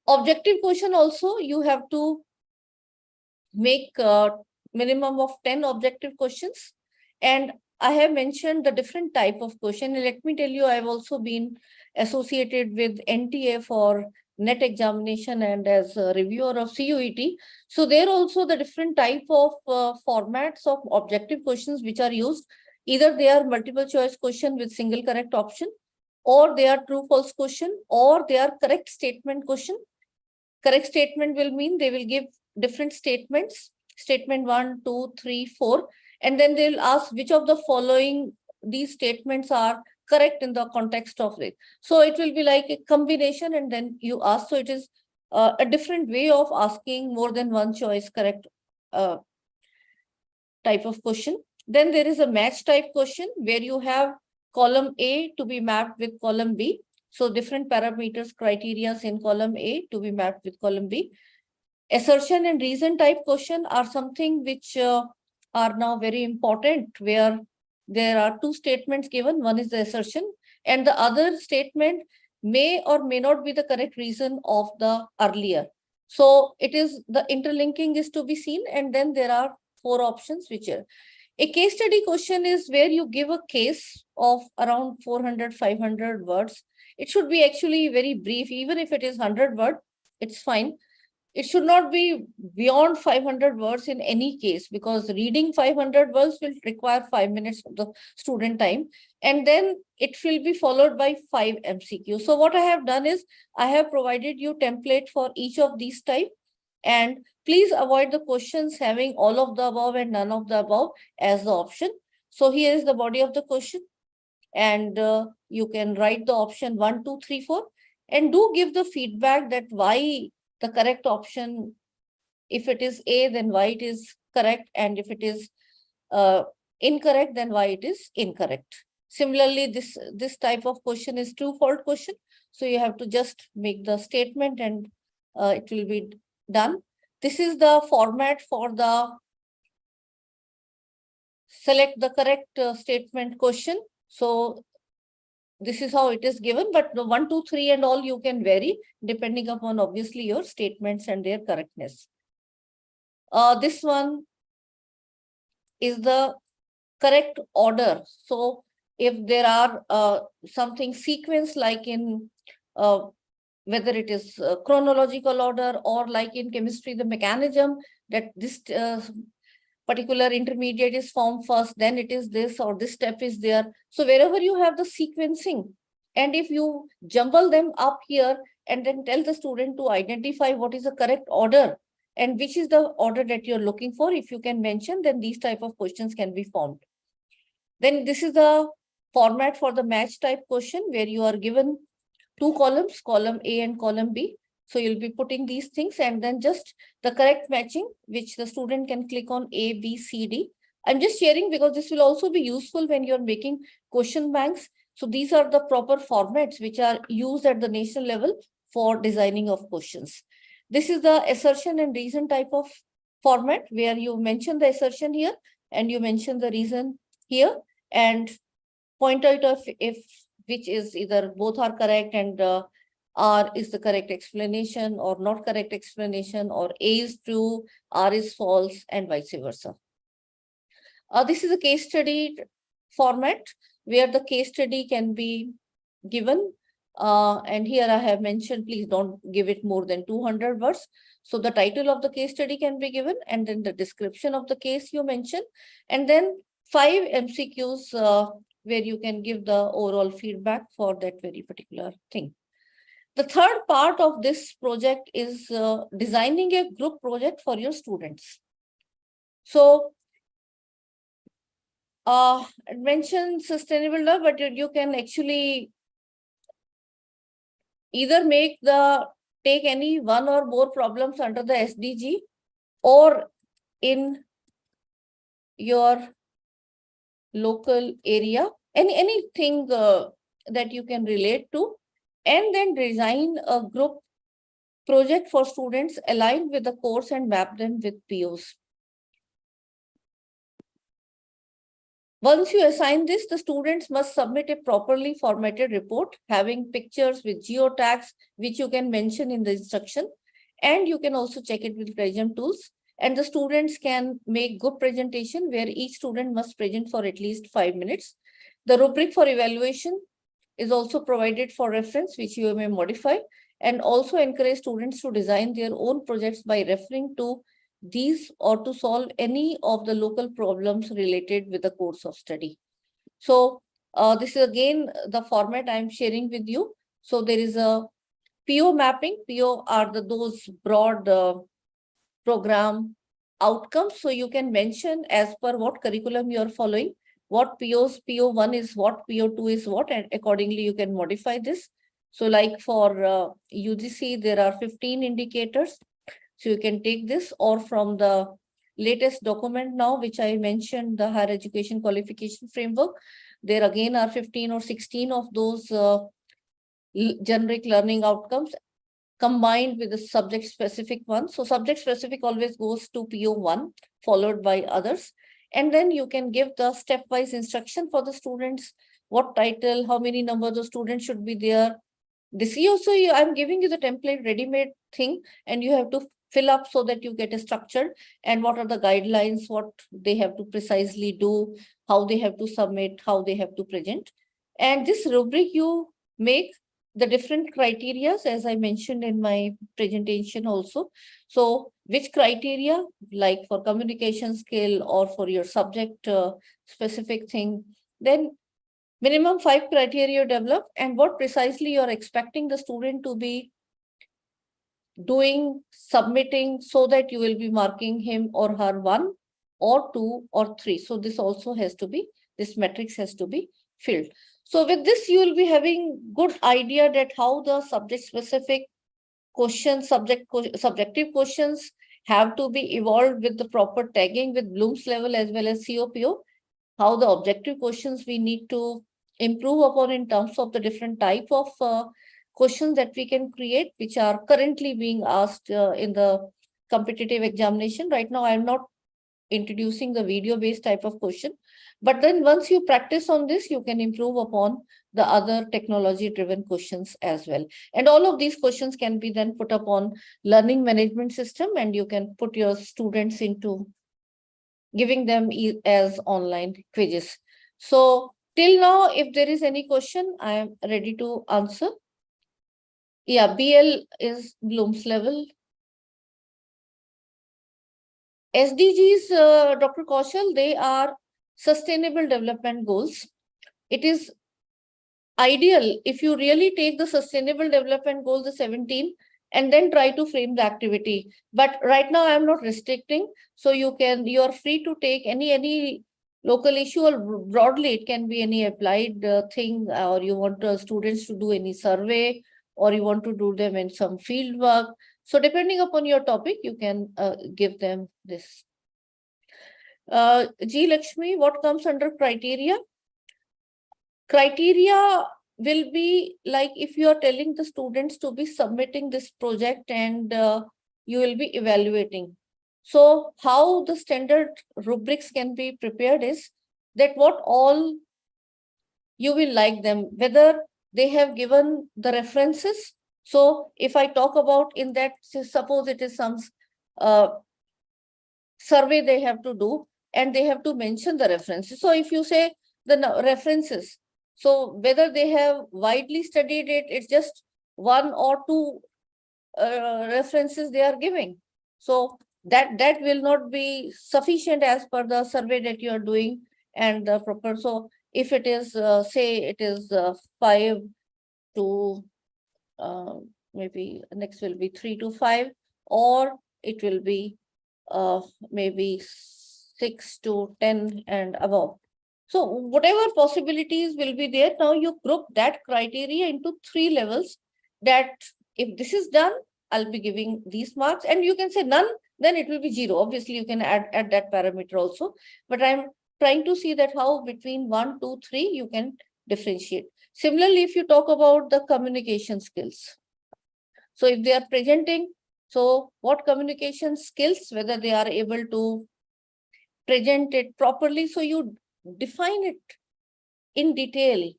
Objective question also, you have to make minimum of 10 objective questions. And I have mentioned the different type of question. And let me tell you, I've also been associated with NTA for NET examination and as a reviewer of CUET. So there also the different type of formats of objective questions which are used. Either they are multiple choice question with single correct option, or they are true false question, or they are correct statement question. Correct statement will mean they will give different statements, statement 1, 2, 3, 4, and then they'll ask which of the following these statements are correct in the context of it. So it will be like a combination, and then you ask. So it is a different way of asking more than one choice correct type of question. Then there is a match type question where you have column A to be mapped with column B. So different parameters, criteria in column A to be mapped with column B. Assertion and reason type question are something which are now very important, where there are two statements given. One is the assertion, and the other statement may or may not be the correct reason of the earlier. So it is the interlinking is to be seen, and then there are 4 options which are. A case study question is where you give a case of around 400, 500 words. It should be actually very brief. Even if it is 100 words, it's fine. It should not be beyond 500 words in any case, because reading 500 words will require 5 minutes of the student time. And then it will be followed by 5 MCQs. So what I have done is I have provided you template for each of these type. And please avoid the questions having all of the above and none of the above as the option. So here is the body of the question. And you can write the option 1, 2, 3, 4. And do give the feedback that why the correct option, if it is A, then why it is correct. And if it is incorrect, then why it is incorrect. Similarly, this type of question is true false question. So you have to just make the statement and it will be done. This is the format for the select the correct statement question. So this is how it is given, but the 1, 2, 3 and all you can vary depending upon obviously your statements and their correctness. This one is the correct order. So if there are something sequence like in whether it is chronological order or like in chemistry, the mechanism that this particular intermediate is formed first, then it is this or this step is there. So wherever you have the sequencing, and if you jumble them up here and then tell the student to identify what is the correct order and which is the order that you're looking for, if you can mention, then these type of questions can be formed. Then this is the format for the match type question where you are given 2 columns, column A and column B. So you'll be putting these things and then just the correct matching, which the student can click on A, B, C, D. I'm just sharing because this will also be useful when you're making question banks. So these are the proper formats which are used at the national level for designing of questions. This is the assertion and reason type of format where you mention the assertion here and you mention the reason here and point out if which is either both are correct and R is the correct explanation or not correct explanation, or A is true, R is false, and vice versa. This is a case study format where the case study can be given. And here I have mentioned, please don't give it more than 200 words. So the title of the case study can be given and then the description of the case you mentioned, and then 5 MCQs where you can give the overall feedback for that very particular thing. The third part of this project is designing a group project for your students. So I mentioned sustainable love, but you can actually either make the take any one or more problems under the SDG or in your local area, anything that you can relate to, and then design a group project for students aligned with the course and map them with POs. Once you assign this, the students must submit a properly formatted report having pictures with geotags, which you can mention in the instruction, and you can also check it with Precision tools. And the students can make good presentation where each student must present for at least 5 minutes. The rubric for evaluation is also provided for reference, which you may modify, and also encourage students to design their own projects by referring to these or to solve any of the local problems related with the course of study. So this is again the format I'm sharing with you. So there is a PO mapping. PO are those broad program outcomes. So you can mention as per what curriculum you are following, what POs, PO1 is what, PO2 is what, and accordingly you can modify this. So like for UGC, there are 15 indicators. So you can take this, or from the latest document now, which I mentioned, the Higher Education Qualification Framework, there again are 15 or 16 of those generic learning outcomes combined with the subject specific one. So subject specific always goes to PO1 followed by others. And then you can give the stepwise instruction for the students, what title, how many numbers of students should be there. This also, I'm giving you the template ready-made thing, and you have to fill up so that you get a structure, and what are the guidelines, what they have to precisely do, how they have to submit, how they have to present. And this rubric you make the different criteria, as I mentioned in my presentation also. So which criteria, like for communication skill or for your subject specific thing, then minimum 5 criteria develop, and what precisely you're expecting the student to be doing, submitting, so that you will be marking him or her 1 or 2 or 3. So this also has to be, this matrix has to be filled. So with this, you will be having good idea that how the subject specific questions, subjective questions have to be evolved with the proper tagging with Bloom's level as well as COPO, how the objective questions we need to improve upon in terms of the different type of questions that we can create, which are currently being asked in the competitive examination. Right now, I'm not introducing the video-based type of question, but then once you practice on this, you can improve upon the other technology-driven questions as well. And all of these questions can be then put up on learning management system, and you can put your students into giving them as online quizzes. So till now, if there is any question, I am ready to answer. Yeah, BL is Bloom's level. SDGs, Dr. Kaushal, they are sustainable development goals. It is ideal if you really take the sustainable development goals, the 17, and then try to frame the activity. But right now I'm not restricting. So you are free to take any local issue, or broadly it can be any applied thing, or you want students to do any survey, or you want to do them in some field work. So depending upon your topic, you can give them this. G. Lakshmi, what comes under criteria? Criteria will be like if you are telling the students to be submitting this project and you will be evaluating. So how the standard rubrics can be prepared is that what all you will like them, whether they have given the references. So if I talk about in that, suppose it is some survey they have to do, and they have to mention the references. So if you say the references, so whether they have widely studied it, it's just 1 or 2 references they are giving. So that will not be sufficient as per the survey that you are doing and the proper. So if it is, say it is 5 to maybe next will be 3 to 5, or it will be maybe 6 to 10 and above. So whatever possibilities will be there, now you group that criteria into 3 levels, that if this is done, I'll be giving these marks. And you can say none, then it will be 0. Obviously, you can add that parameter also. But I'm trying to see that how between 1, 2, 3, you can differentiate. Similarly, if you talk about the communication skills. So if they are presenting, so what communication skills, whether they are able to present it properly. So you define it in detail.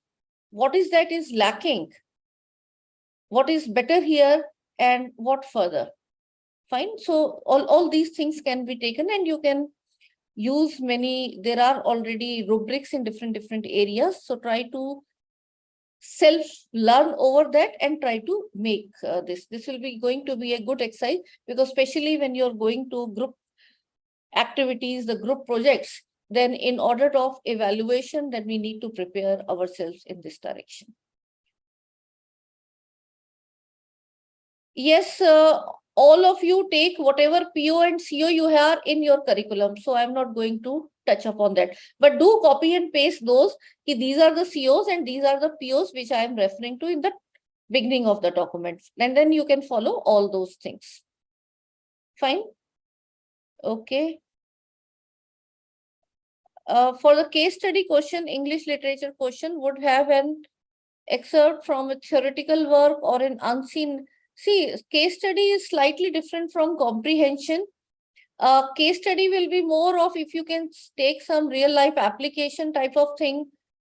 What is that is lacking? What is better here and what further? Fine. So all these things can be taken, and you can use many. There are already rubrics in different areas. So try to self-learn over that and try to make this. This will be going to be a good exercise, because especially when you're going to group activities, the group projects, then in order of evaluation, then we need to prepare ourselves in this direction. Yes, all of you take whatever PO and CO you have in your curriculum. So I'm not going to touch upon that. But do copy and paste those. These are the COs and these are the POs which I am referring to in the beginning of the document. And then you can follow all those things. Fine. Okay. For the case study question, English literature question would have an excerpt from a theoretical work or an unseen. See, case study is slightly different from comprehension. Case study will be more of if you can take some real life application type of thing,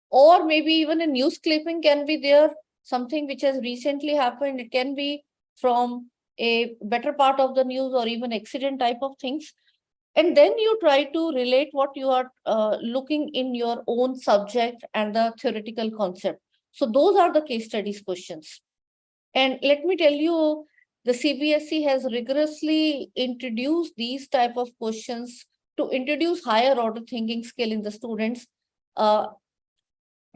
or maybe even a news clipping can be there, something which has recently happened. It can be from a better part of the news or even accident type of things. And then you try to relate what you are looking in your own subject and the theoretical concept. So those are the case studies questions. And let me tell you, the CBSE has rigorously introduced these type of questions to introduce higher order thinking skill in the students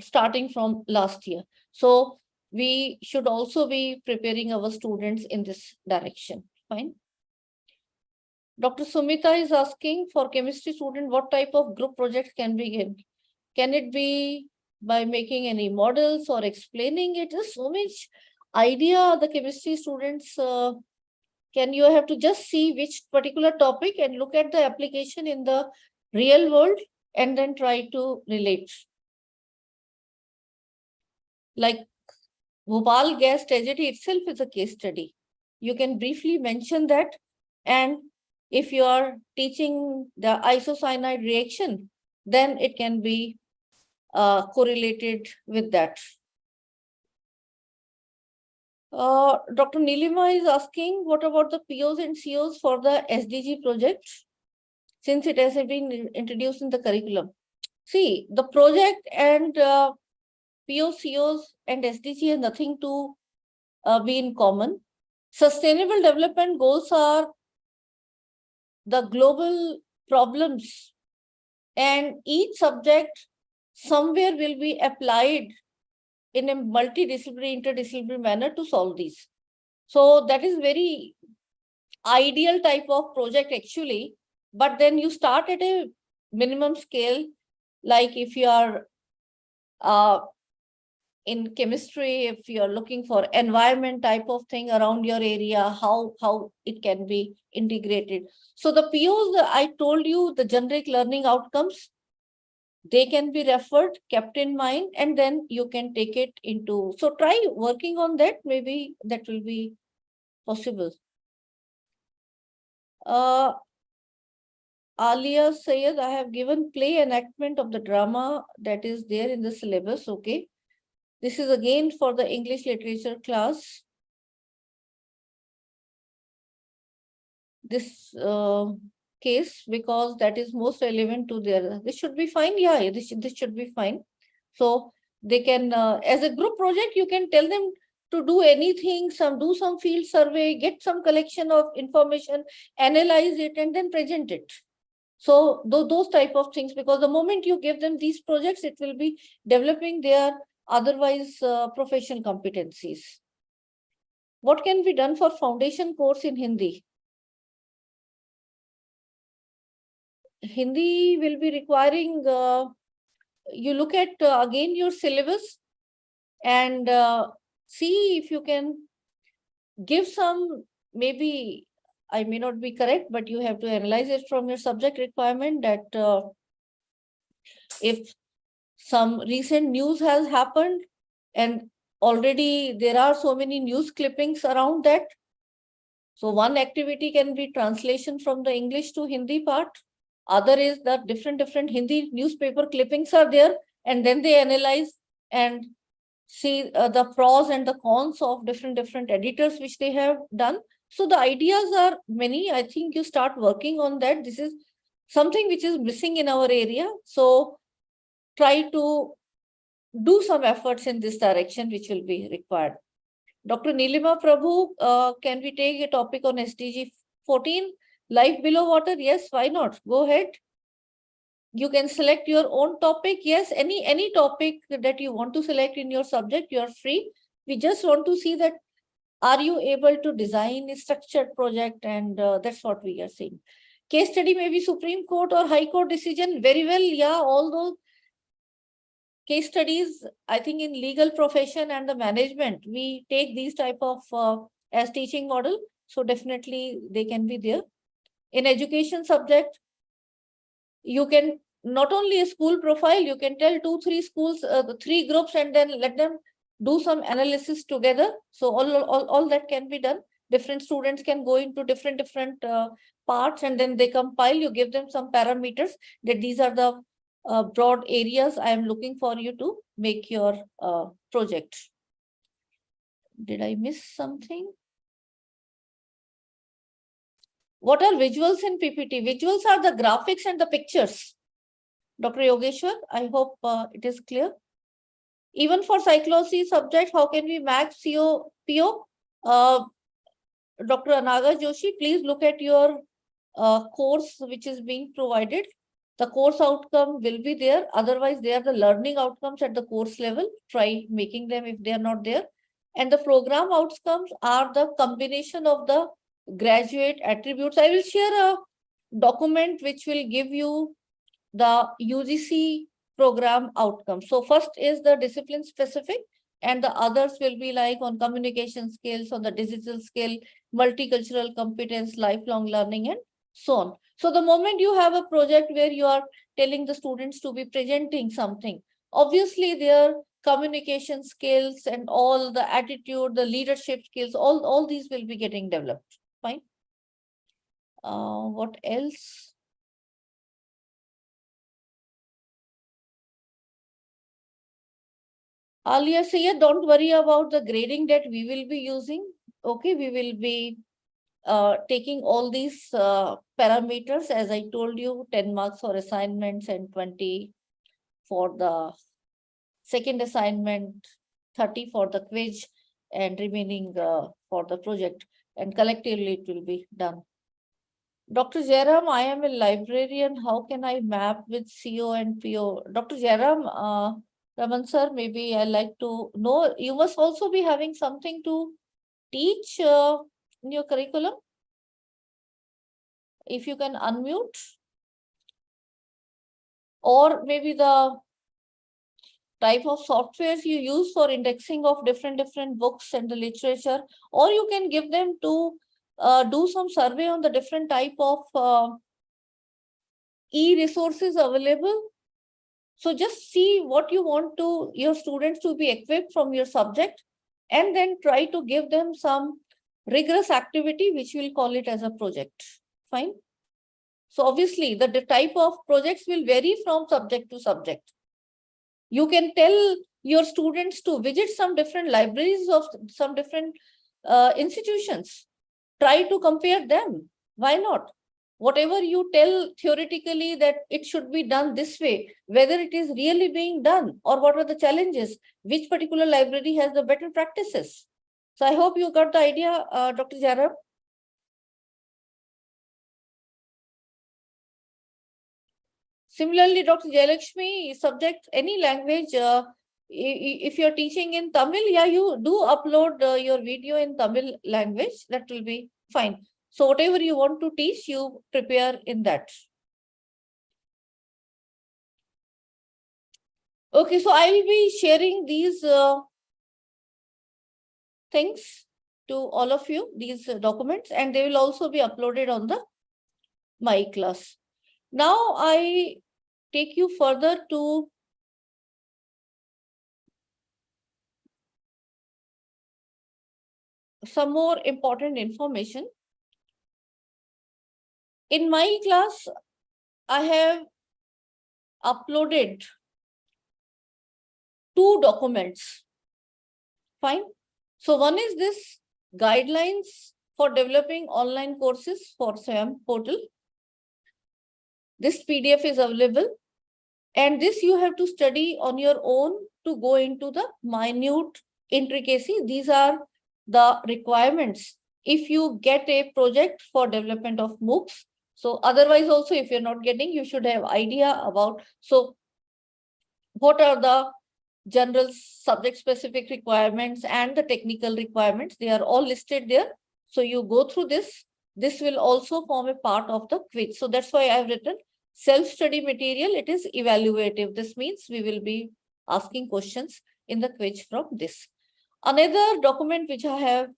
starting from last year. So we should also be preparing our students in this direction. Fine. Dr. Sumita is asking, for chemistry student, what type of group project can be given? Can it be by making any models or explaining it? There's so much idea the chemistry students you have to just see which particular topic and look at the application in the real world and then try to relate. Like Bhopal gas tragedy itself is a case study. You can briefly mention that, and if you are teaching the isocyanide reaction, then it can be correlated with that. Dr. Nilima is asking, what about the POs and COs for the SDG project, since it has been introduced in the curriculum? See, the project and PO, COs and SDG have nothing to be in common. Sustainable development goals are the global problems, and each subject somewhere will be applied in a multidisciplinary, interdisciplinary manner to solve these. So that is very ideal type of project actually, but then you start at a minimum scale, like if you are in chemistry, if you're looking for environment type of thing around your area, how it can be integrated. So the POs, I told you, the generic learning outcomes, they can be referred, kept in mind, and then you can take it into. So try working on that. Maybe that will be possible. Alia Sayed, I have given play enactment of the drama that is there in the syllabus. Okay. This is again for the English literature class. This case, because that is most relevant to their, this should be fine. Yeah, this should be fine. So they can, as a group project, you can tell them to do anything, do some field survey, get some collection of information, analyze it, and then present it. So those type of things, because the moment you give them these projects, it will be developing their otherwise professional competencies. What can be done for foundation course in Hindi? Hindi will be requiring, you look at again your syllabus and see if you can give some maybe I may not be correct, but you have to analyze it from your subject requirement that if some recent news has happened and already there are so many news clippings around that. So one activity can be translation from the English to Hindi part. Other is that different Hindi newspaper clippings are there, and then they analyze and see the pros and the cons of different editors which they have done. So the ideas are many. I think you start working on that. This is something which is missing in our area. So try to do some efforts in this direction, which will be required. Dr. Nilima Prabhu, can we take a topic on SDG 14? Life below water? Yes, why not? Go ahead. You can select your own topic. Yes, any topic that you want to select in your subject, you are free. We just want to see that are you able to design a structured project, and that's what we are seeing. Case study may be Supreme Court or High Court decision. Very well, yeah, all those case studies, I think in legal profession and the management, we take these type of as teaching model. So definitely they can be there. In education subject, you can not only a school profile, you can tell 2-3 schools, 3 groups, and then let them do some analysis together. So all that can be done. Different students can go into different parts, and then they compile. You give them some parameters that these are the broad areas I am looking for you to make your project. Did I miss something? What are visuals in PPT? Visuals are the graphics and the pictures. Dr. Yogeshwar, I hope it is clear. Even for psychology subject, how can we map PO? Dr. Anaga Joshi, please look at your course which is being provided. The course outcome will be there. Otherwise, they are the learning outcomes at the course level. Try making them if they are not there. And the program outcomes are the combination of the graduate attributes. I will share a document which will give you the UGC program outcomes. So first is the discipline specific, and the others will be like on communication skills, on the digital skill, multicultural competence, lifelong learning, and so on. So the moment you have a project where you are telling the students to be presenting something, obviously their communication skills and all the attitude, the leadership skills, all these will be getting developed. Fine. What else? Alia Sayed, don't worry about the grading that we will be using. Okay, we will be taking all these parameters, as I told you, 10 marks for assignments and 20 for the second assignment, 30 for the quiz, and remaining for the project. And collectively it will be done. Dr. Jairam, I am a librarian. How can I map with CO and PO? Dr. Jairam, Raman sir, maybe I like to know, you must also be having something to teach in your curriculum. If you can unmute. Or maybe the type of softwares you use for indexing of different books and the literature, or you can give them to do some survey on the different type of e-resources available. So just see what you want to your students to be equipped from your subject, and then try to give them some rigorous activity, which we'll call it as a project. Fine. So obviously the type of projects will vary from subject to subject. You can tell your students to visit some different libraries of some different institutions. Try to compare them. Why not? Whatever you tell theoretically that it should be done this way, whether it is really being done or what are the challenges, which particular library has the better practices. So I hope you got the idea, Dr. Jairam. Similarly, Dr. Jayalakshmi, subject any language, if you're teaching in Tamil, yeah, you do upload your video in Tamil language, that will be fine. So whatever you want to teach, you prepare in that. Okay, so I will be sharing these things to all of you these documents, and they will also be uploaded on the My Class. Now I take you further to some more important information. In My Class, I have uploaded 2 documents. Fine. So one is this guidelines for developing online courses for SWAYAM portal. This PDF is available, and this you have to study on your own to go into the minute intricacy. These are the requirements if you get a project for development of MOOCs. So otherwise also, if you're not getting, you should have idea about, so what are the general subject specific requirements and the technical requirements. They are all listed there. So you go through this. This will also form a part of the quiz. So that's why I've written self-study material. It is evaluative. This means we will be asking questions in the quiz from this. Another document which I have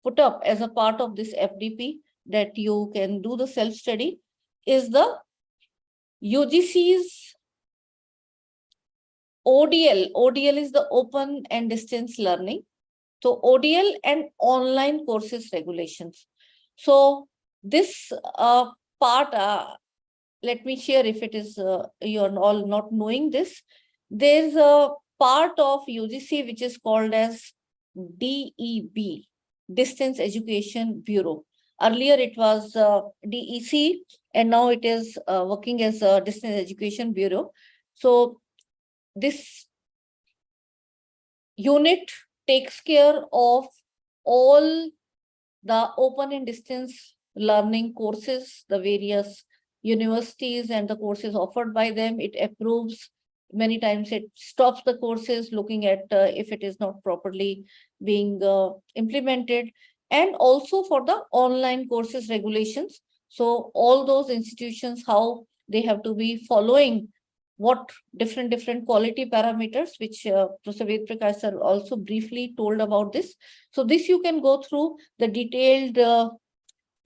put up as a part of this FDP that you can do the self-study is the UGC's ODL. ODL is the open and distance learning. So ODL and online courses regulations. So this part, let me share if it is you're all not knowing this. There's a part of UGC which is called as DEB, Distance Education Bureau. Earlier it was DEC, and now it is working as a Distance Education Bureau. So this unit takes care of all the open and distance learning courses, the various universities and the courses offered by them. It approves, many times it stops the courses, looking at if it is not properly being implemented, and also for the online courses regulations. So all those institutions, how they have to be following what different quality parameters, which Professor Ved Prakash sir also briefly told about this. So this you can go through the detailed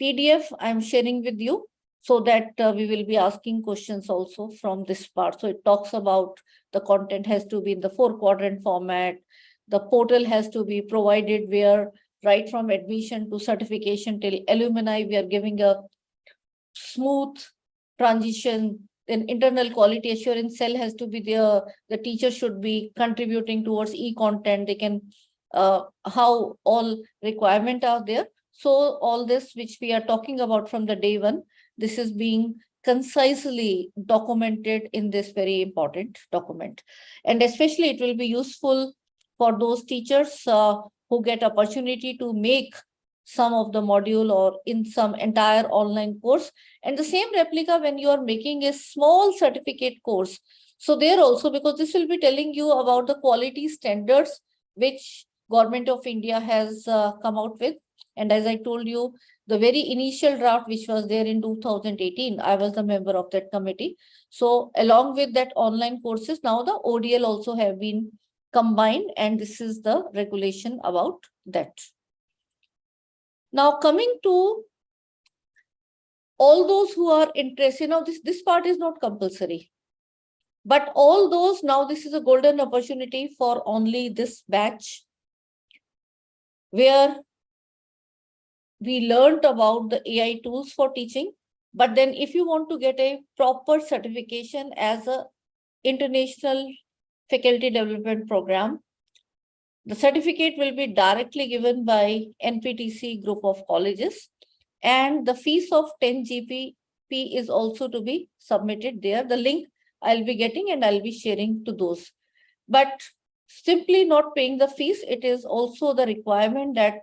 PDF I'm sharing with you, so that we will be asking questions also from this part. So it talks about the content has to be in the 4-quadrant format. The portal has to be provided where right from admission to certification till alumni, we are giving a smooth transition. Then internal quality assurance cell has to be there. The teacher should be contributing towards e-content. They can, how all requirements are there. So all this which we are talking about from the day one, this is being concisely documented in this very important document. And especially it will be useful for those teachers who get opportunity to make some of the module or in some entire online course. And the same replica when you are making a small certificate course. So there also, because this will be telling you about the quality standards which Government of India has come out with. And as I told you, the very initial draft which was there in 2018, I was the member of that committee. So along with that online courses, now the ODL also have been combined, and this is the regulation about that. Now coming to all those who are interested, now this part is not compulsory, but all those, now this is a golden opportunity for only this batch, where we learned about the AI tools for teaching. But then if you want to get a proper certification as a international faculty development program, the certificate will be directly given by NPTC group of colleges, and the fees of 10 GBP is also to be submitted there. The link I'll be getting and I'll be sharing to those. But simply not paying the fees, it is also the requirement that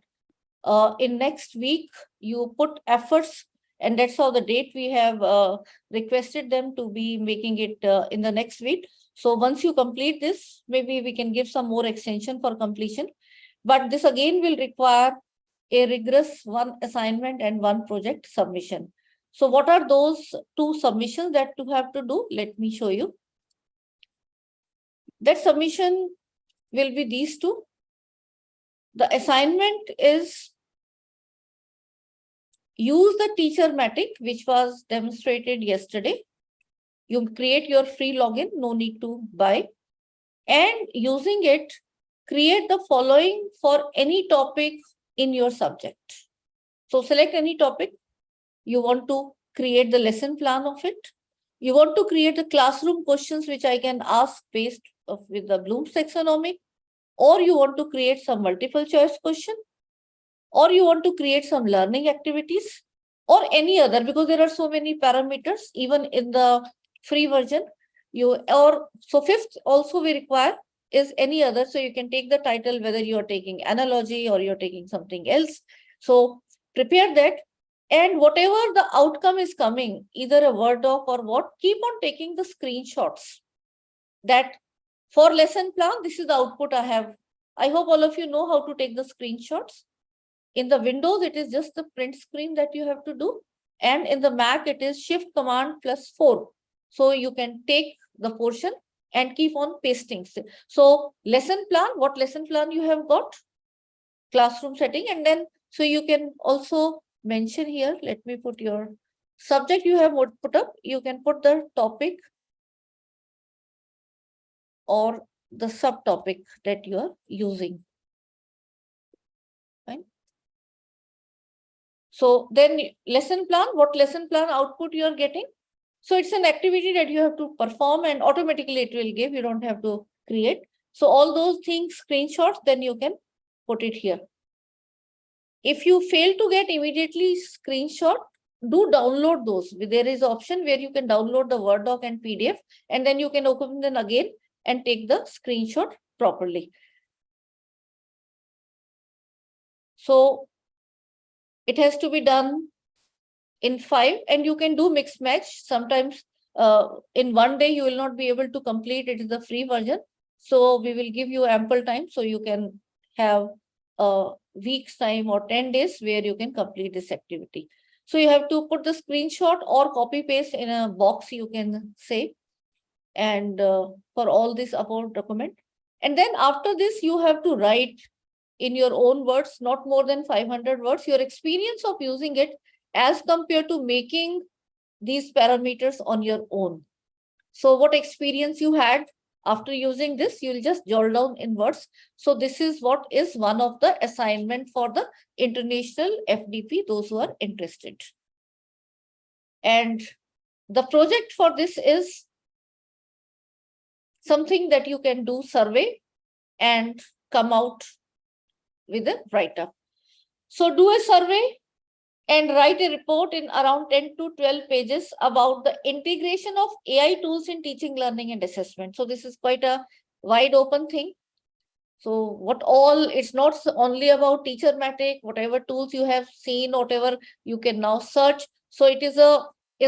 in next week you put efforts, and that's how the date we have requested them to be making it in the next week. So once you complete this, maybe we can give some more extension for completion. But this again will require a rigorous 1 assignment and 1 project submission. So what are those 2 submissions that you have to do? Let me show you. That submission will be these 2. The assignment is use the teacher-matic, which was demonstrated yesterday. You create your free login, no need to buy. And using it, create the following for any topic in your subject. So select any topic. You want to create the lesson plan of it. You want to create the classroom questions, which I can ask based with the Bloom's taxonomy, or you want to create some multiple choice question, or you want to create some learning activities, or any other, because there are so many parameters, even in the free version. So fifth also we require is any other. So you can take the title, whether you are taking analogy or you're taking something else. So prepare that. And whatever the outcome is coming, either a Word doc or what, keep on taking the screenshots. That for lesson plan, this is the output I have. I hope all of you know how to take the screenshots. In the Windows, it is just the print screen that you have to do. And in the Mac, it is Shift Command +4. So you can take the portion and keep on pasting. So lesson plan, what lesson plan you have got? Classroom setting. And then, so you can also mention here, let me put your subject you have put up. You can put the topic or the subtopic that you are using. Fine. So then lesson plan, what lesson plan output you are getting? So it's an activity that you have to perform and automatically it will give, you don't have to create. So all those things, screenshots, then you can put it here. If you fail to get immediately screenshot, do download those. There is an option where you can download the Word doc and PDF, and then you can open them again and take the screenshot properly. So it has to be done in 5, and you can do mix match. Sometimes in one day you will not be able to complete. It is the free version. So we will give you ample time so you can have a week's time or 10 days where you can complete this activity. So you have to put the screenshot or copy paste in a box, you can say, and for all this about document. And then after this, you have to write in your own words, not more than 500 words, your experience of using it as compared to making these parameters on your own. So what experience you had after using this, you'll just jot down in words. So this is what is one of the assignment for the international FDP, those who are interested. And the project for this is something that you can do survey and come out with a write-up. So do a survey and write a report in around 10 to 12 pages about the integration of AI tools in teaching, learning, and assessment. So this is quite a wide open thing. So what all, it's not only about teacher-matic, whatever tools you have seen, whatever you can now search. So it is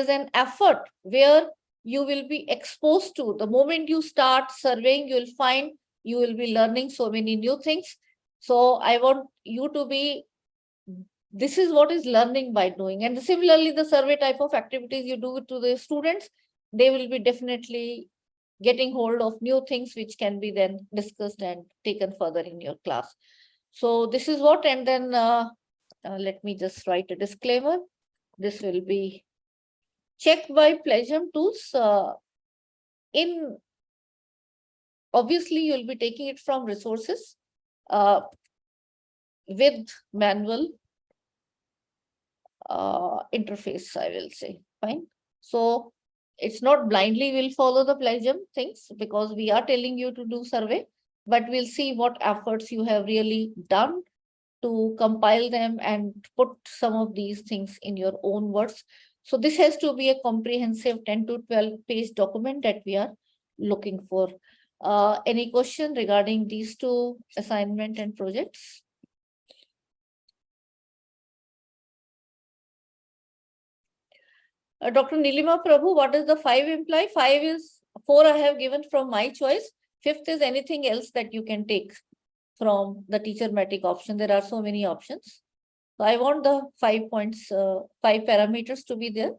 an effort where you will be exposed to. The moment you start surveying, you will find you will be learning so many new things. So I want you to be, this is what is learning by doing. And similarly, the survey type of activities you do to the students, they will be definitely getting hold of new things which can be then discussed and taken further in your class. So this is what, and then let me just write a disclaimer. This will be checked by Plagium Tools. Obviously, you'll be taking it from resources with manual interface, I will say. Fine. So it's not blindly we'll follow the Plagium things, because we are telling you to do survey, but we'll see what efforts you have really done to compile them and put some of these things in your own words. So this has to be a comprehensive 10 to 12 page document that we are looking for. Any question regarding these two assignment and projects? Dr. Nilima Prabhu, what does the 5 imply? 5 is 4 I have given from my choice. 5th is anything else that you can take from the teacher-matic option. There are so many options. So I want the 5 points, 5 parameters to be there.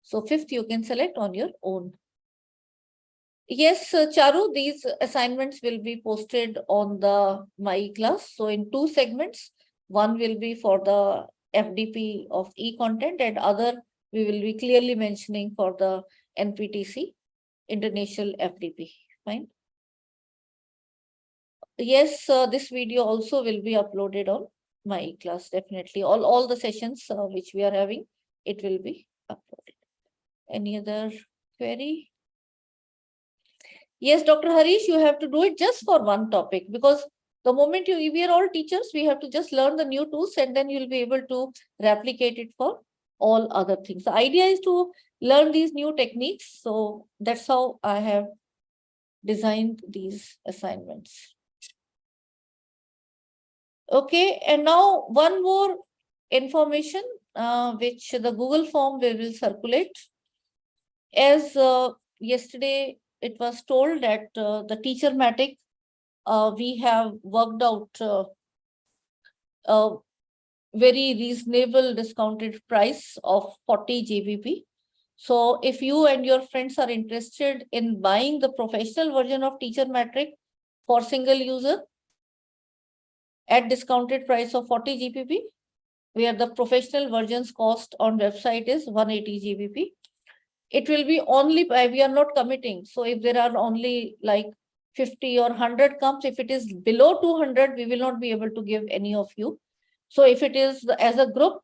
So 5th you can select on your own. Yes, Charu, these assignments will be posted on the My class. So in 2 segments, one will be for the FDP of e-content, and other we will be clearly mentioning for the NPTC, International FDP. Fine. Yes, this video also will be uploaded on my class, definitely. All the sessions which we are having, it will be uploaded. Any other query? Yes, Dr. Harish, you have to do it just for one topic, because the moment we are all teachers, we have to just learn the new tools and then you'll be able to replicate it for all other things. The idea is to learn these new techniques. So that's how I have designed these assignments. Okay, and now one more information which the Google form we will circulate. As yesterday it was told that the Teachermatic, we have worked out a very reasonable discounted price of 40 GBP. So if you and your friends are interested in buying the professional version of Teachermatic for single user at discounted price of 40 GBP, where the professional version's cost on website is 180 GBP. It will be only by, we are not committing. So if there are only like 50 or 100 comes, if it is below 200, we will not be able to give any of you. So if it is as a group,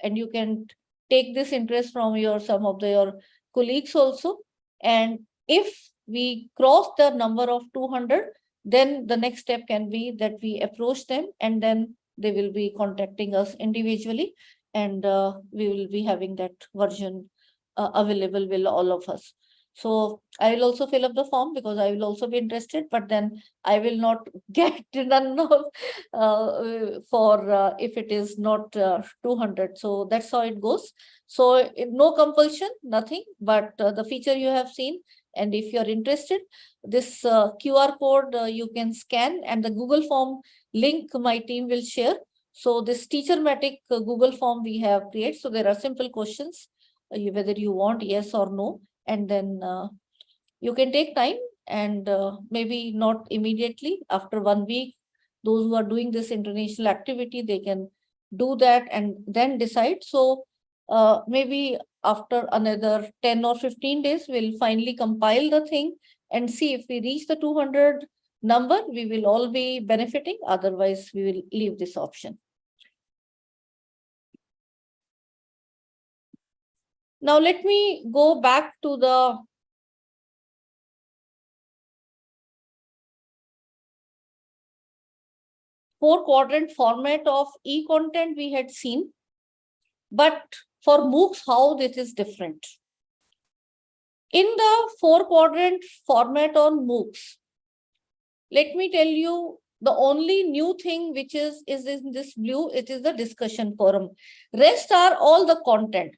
and you can take this interest from some of your colleagues also. And if we cross the number of 200, then the next step can be that we approach them, and then they will be contacting us individually, and we will be having that version available with all of us. So I will also fill up the form because I will also be interested, but then I will not get none of for if it is not 200. So that's how it goes. So no compulsion, nothing, but the feature you have seen. And if you're interested, this QR code you can scan, and the Google form link my team will share. So this Teachermatic Google form we have created. So there are simple questions, whether you want yes or no. And then you can take time, and maybe not immediately. After 1 week, those who are doing this international activity, they can do that and then decide. So maybe after another 10 or 15 days, we'll finally compile the thing and see if we reach the 200 number, we will all be benefiting. Otherwise, we will leave this option. Now, let me go back to the four-quadrant format of e-content we had seen. But for MOOCs, how this is different. In the four-quadrant format on MOOCs, let me tell you, the only new thing which is in this blue, it is the discussion forum. Rest are all the content.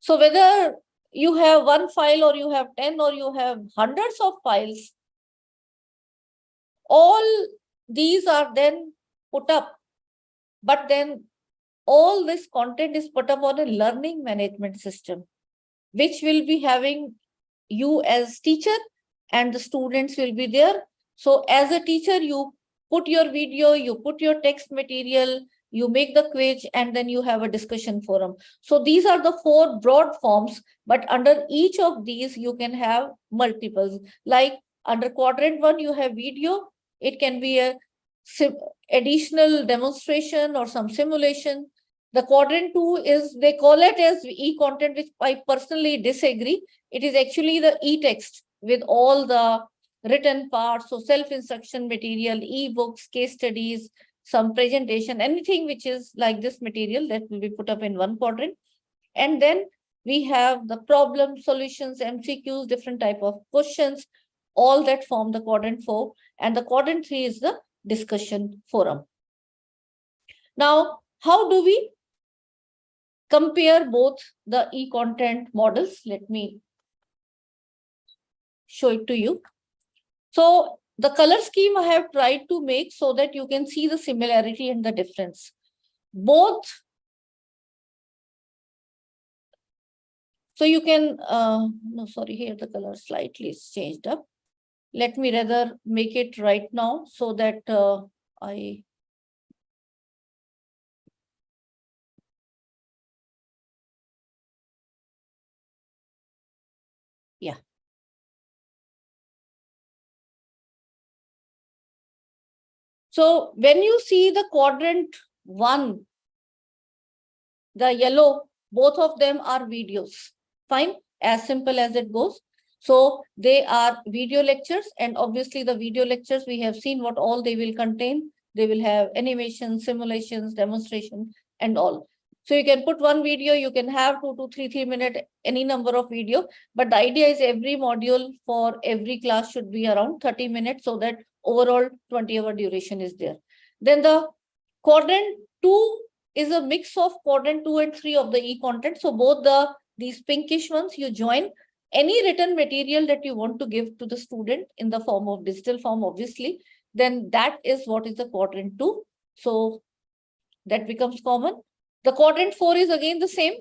So whether you have one file or you have 10 or you have hundreds of files, all these are then put up. But then all this content is put up on a learning management system, which will be having you as teacher and the students will be there. So as a teacher, you put your video, you put your text material, you make the quiz, and then you have a discussion forum. So these are the four broad forms, but under each of these, you can have multiples. Like under quadrant 1, you have video. It can be a additional demonstration or some simulation. The quadrant 2 is, they call it as e-content, which I personally disagree. It is actually the e-text with all the written parts, so self-instruction material, e-books, case studies, some presentation, anything which is like this material that will be put up in one quadrant. And then we have the problem solutions, MCQs, different type of questions, all that form the quadrant 4. And the quadrant 3 is the discussion forum. Now, how do we compare both the e-content models? Let me show it to you. So the color scheme I have tried to make so that you can see the similarity and the difference. Both, so you can, no, sorry, here the color slightly is changed up. Let me rather make it right now so that So when you see the quadrant 1, the yellow, both of them are videos. Fine, as simple as it goes. So they are video lectures, and obviously the video lectures, we have seen what all they will contain. They will have animation, simulations, demonstration, and all. So you can put one video, you can have 2 to 3 minute, any number of video, but the idea is every module for every class should be around 30 minutes so that overall 20-hour duration is there. Then the quadrant 2 is a mix of quadrant 2 and 3 of the e-content. So both these pinkish ones, you join any written material that you want to give to the student in the form of digital form, obviously, then that is what is the quadrant 2. So that becomes common. The quadrant 4 is again the same.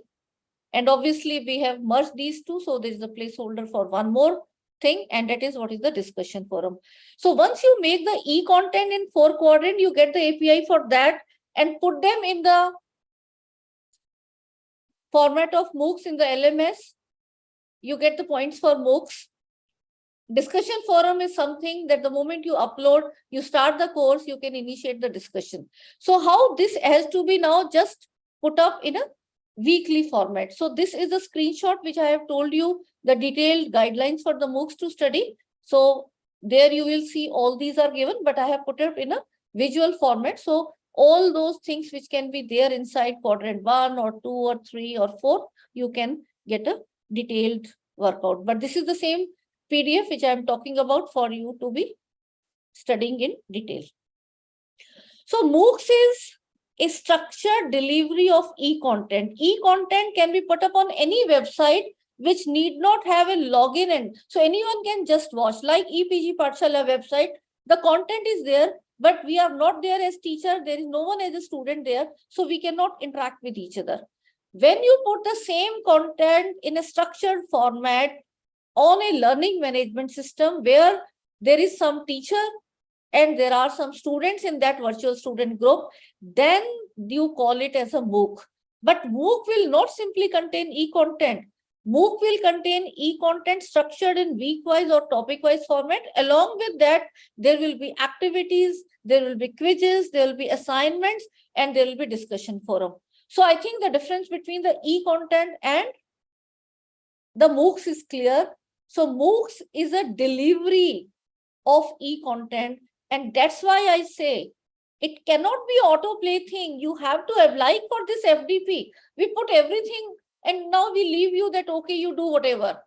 And obviously we have merged these two. So there is a placeholder for one more thing, and that is what is the discussion forum. So once you make the e-content in 4 quadrant, you get the API for that and put them in the format of MOOCs in the LMS. You get the points for MOOCs. Discussion forum is something that the moment you upload, you start the course, you can initiate the discussion. So how this has to be now just put up in a weekly format. So this is a screenshot which I have told you the detailed guidelines for the MOOCs to study. So there you will see all these are given, but I have put it in a visual format. So all those things which can be there inside quadrant 1 or 2 or 3 or 4, you can get a detailed workout. But this is the same PDF which I am talking about for you to be studying in detail. So MOOCs is a structured delivery of e-content. E-content can be put up on any website which need not have a login, and so anyone can just watch, like EPG Pathshala website. The content is there, but we are not there as teacher. There is no one as a student there, so we cannot interact with each other. When you put the same content in a structured format on a learning management system where there is some teacher and there are some students in that virtual student group, then you call it as a MOOC. But MOOC will not simply contain e-content. MOOC will contain e-content structured in week-wise or topic-wise format. Along with that, there will be activities, there will be quizzes, there will be assignments, and there will be discussion forum. So I think the difference between the e-content and the MOOCs is clear. So MOOCs is a delivery of e-content, and that's why I say it cannot be autoplay thing. You have to apply for this FDP. We put everything and now we leave you that, okay, you do whatever.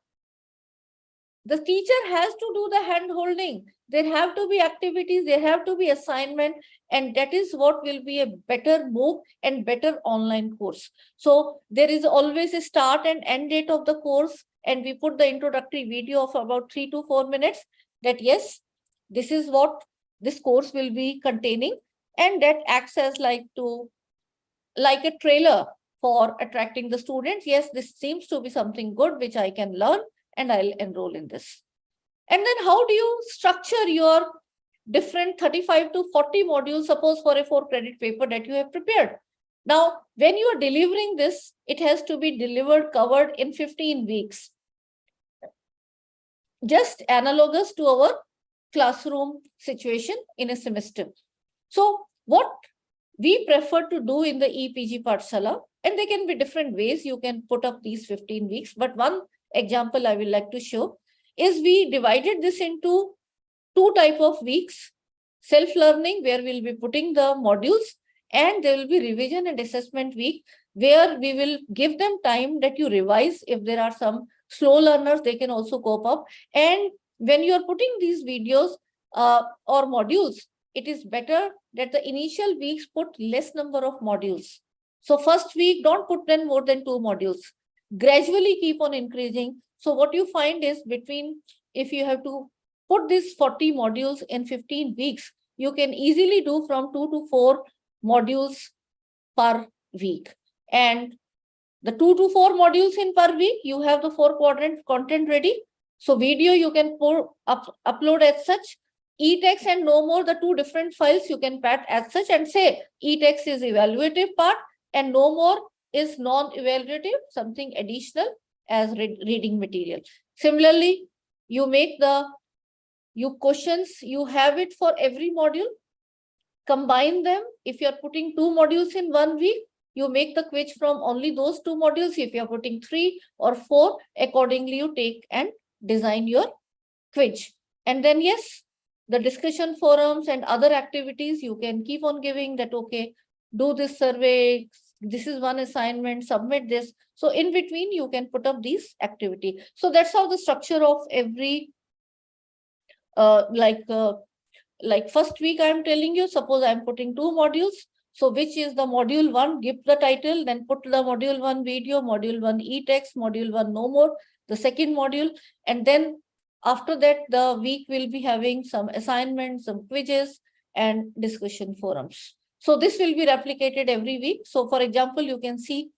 The teacher has to do the hand holding. There have to be activities, there have to be assignment, and that is what will be a better MOOC and better online course. So there is always a start and end date of the course, and we put the introductory video of about 3 to 4 minutes that yes, this is what this course will be containing, and that acts as like a trailer for attracting the students. Yes, this seems to be something good which I can learn, and I'll enroll in this. And then how do you structure your different 35 to 40 modules, suppose for a 4 credit paper that you have prepared? Now, when you are delivering this, it has to be delivered, covered in 15 weeks. Just analogous to our classroom situation in a semester. So what we prefer to do in the EPG Pathshala, and there can be different ways you can put up these 15 weeks, but one example I will like to show is we divided this into 2 types of weeks: self-learning, where we'll be putting the modules, and there will be revision and assessment week, where we will give them time that you revise. If there are some slow learners, they can also cope up. And when you are putting these videos or modules, it is better that the initial weeks put less number of modules. So first week, don't put then more than 2 modules. Gradually keep on increasing. So what you find is if you have to put these 40 modules in 15 weeks, you can easily do from 2 to 4 modules per week. And the 2 to 4 modules in per week, you have the 4 quadrant content ready. So video you can upload as such. E-text and no more, the 2 different files you can pat as such and say e-text is evaluative part and no more is non-evaluative, something additional as reading material. Similarly, you make you questions, you have it for every module. combine them. If you're putting 2 modules in 1 week, you make the quiz from only those 2 modules. If you're putting 3 or 4, accordingly you take and design your quiz. And then yes, the discussion forums and other activities you can keep on giving that, okay, do this survey, this is one assignment, submit this. So in between you can put up these activity. So that's how the structure of every like first week I'm telling you, suppose I'm putting 2 modules. So which is the module 1, give the title, then put the module 1 video, module 1 e-text, module 1 no more, the second module. And then after that, the week will be having some assignments, some quizzes and discussion forums. So this will be replicated every week. So for example, you can see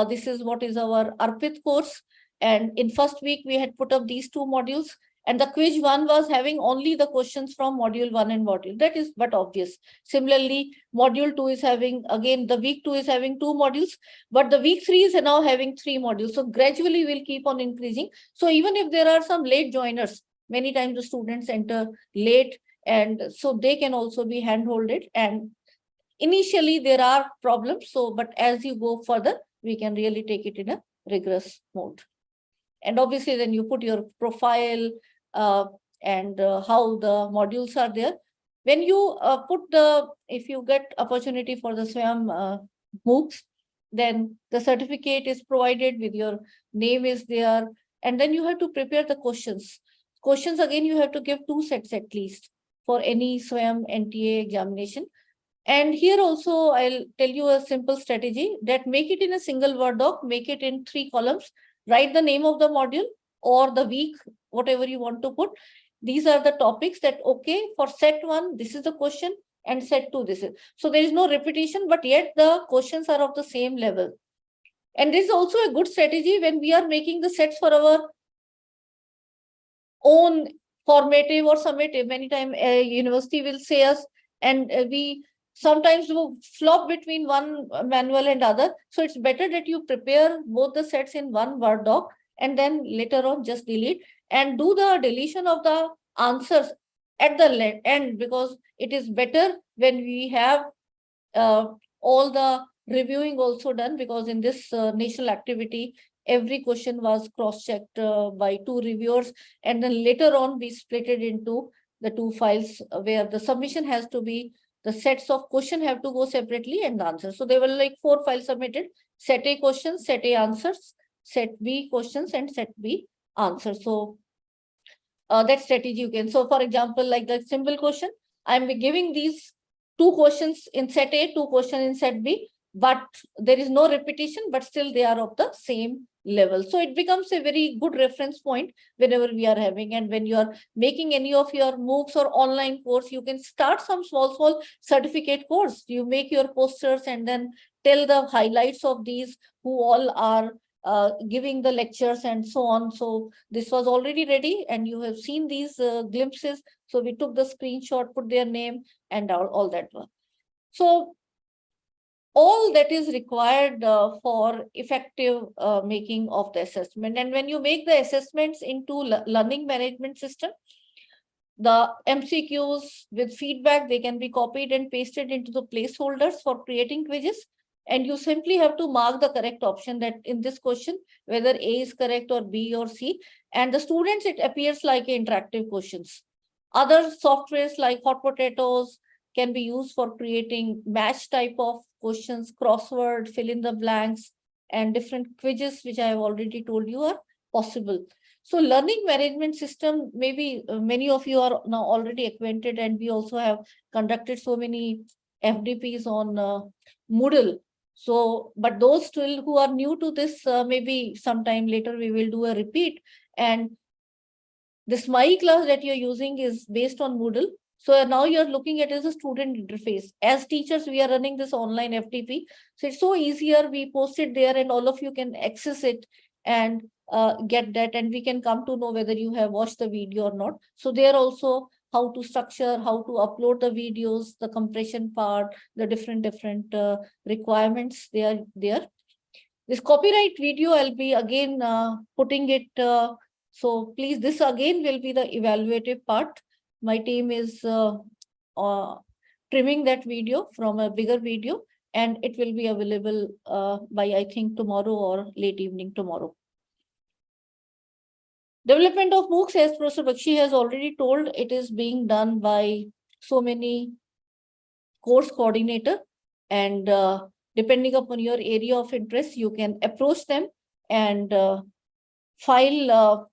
this is what is our Arpit course. And in first week, we had put up these 2 modules. And the quiz 1 was having only the questions from module 1 and module. That is but obvious. Similarly, module 2 is having, again, the week 2 is having 2 modules, but the week 3 is now having 3 modules. So gradually we'll keep on increasing. So even if there are some late joiners, many times the students enter late, and so they can also be handholded. And initially there are problems. So, but as you go further, we can really take it in a rigorous mode. And obviously then you put your profile, and how the modules are there. When you if you get opportunity for the SWAYAM MOOCs, then the certificate is provided with your name is there. And then you have to prepare the questions. Questions, again, you have to give 2 sets at least for any SWAYAM NTA examination. And here also, I'll tell you a simple strategy that make it in a single Word doc, make it in 3 columns, write the name of the module or the week, whatever you want to put. These are the topics that, okay, for set 1, this is the question, and set 2, this is. So there is no repetition, but yet the questions are of the same level. And this is also a good strategy when we are making the sets for our own formative or summative. Many times a university will say us, and we sometimes do flop between one manual and other. So it's better that you prepare both the sets in one Word doc and then later on just delete and do the deletion of the answers at the end, because it is better when we have all the reviewing also done, because in this national activity, every question was cross-checked by 2 reviewers, and then later on we split it into the 2 files where the submission has to be, the sets of question have to go separately and the answers. So there were like 4 files submitted: set A questions, set A answers, set B questions, and set B answers. So that strategy you can. So for example, like the simple question, I'm giving these 2 questions in set A, 2 questions in set B, but there is no repetition, but still they are of the same level. So it becomes a very good reference point whenever we are having, and when you are making any of your MOOCs or online course, you can start some small certificate course. You make your posters and then tell the highlights of these, who all are giving the lectures and so on. So this was already ready and you have seen these glimpses. So we took the screenshot, put their name and all that one. So all that is required for effective making of the assessment. And when you make the assessments into learning management system, the MCQs with feedback, they can be copied and pasted into the placeholders for creating quizzes. And you simply have to mark the correct option, that in this question, whether A is correct or B or C. And the students, it appears like interactive questions. Other softwares like Hot Potatoes can be used for creating match type of questions, crossword, fill in the blanks, and different quizzes, which I have already told you are possible. So learning management system, maybe many of you are now already acquainted, and we also have conducted so many FDPs on Moodle. So, but those still who are new to this, maybe sometime later we will do a repeat. And this My class that you're using is based on Moodle. So now you're looking at it as a student interface. As teachers, we are running this online FTP. So it's so easier. We post it there and all of you can access it and get that. And we can come to know whether you have watched the video or not. So there also how to structure, how to upload the videos, the compression part, the different requirements they are there. This copyright video, I'll be again putting it. So please, this again will be the evaluative part. My team is trimming that video from a bigger video, and it will be available by, I think, tomorrow or late evening tomorrow. Development of MOOCs, as Professor Bakshi has already told, it is being done by so many course coordinator, and depending upon your area of interest, you can approach them and file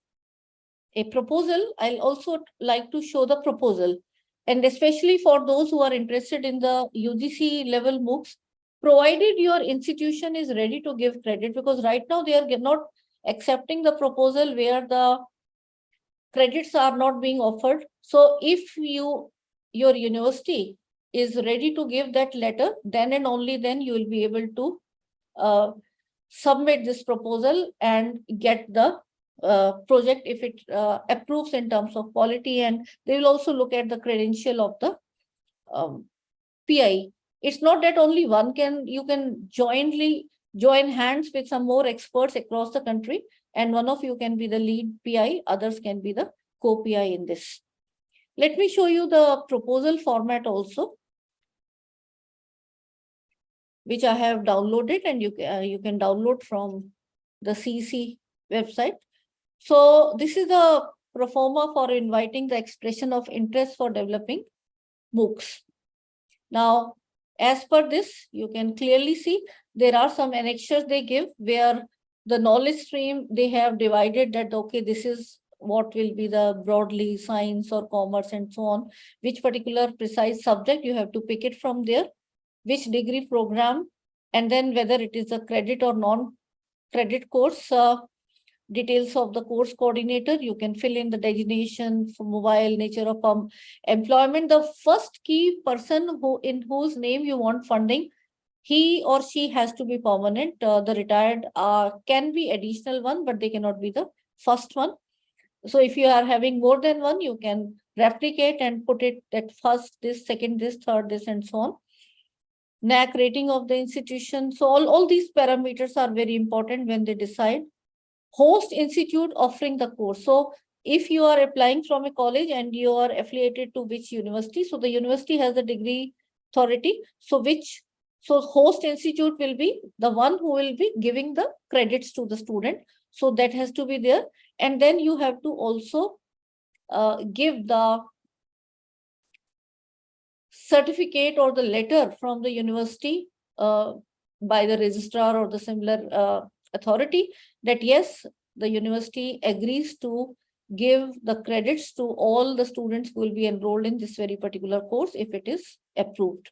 a proposal. I'll also like to show the proposal, and especially for those who are interested in the UGC level MOOCs, provided your institution is ready to give credit, because right now they are not accepting the proposal where the credits are not being offered. So if your university is ready to give that letter, then and only then you will be able to submit this proposal and get the project if it approves in terms of quality, and they will also look at the credential of the PI. It's not that only one you can jointly join hands with some more experts across the country, and one of you can be the lead PI, others can be the co-PI in this. Let me show you the proposal format also, which I have downloaded, and you can download from the CEC website. So this is the pro forma for inviting the expression of interest for developing MOOCs. Now, as per this, you can clearly see there are some annexures they give where the knowledge stream they have divided that, okay, this is what will be the broadly science or commerce and so on, which particular precise subject you have to pick it from there, which degree program, and then whether it is a credit or non-credit course. Details of the course coordinator, you can fill in the designation, mobile, nature of employment. The first key person in whose name you want funding, he or she has to be permanent. The retired can be additional one, but they cannot be the first one. So if you are having more than one, you can replicate and put it at first, this, second, this, third, this, and so on. NAAC rating of the institution. So all these parameters are very important when they decide. Host institute offering the course. So if you are applying from a college and you are affiliated to which university, so the university has the degree authority. So host institute will be the one who will be giving the credits to the student. So that has to be there. And then you have to also give the certificate or the letter from the university by the registrar or the similar authority that yes, the university agrees to give the credits to all the students who will be enrolled in this very particular course if it is approved.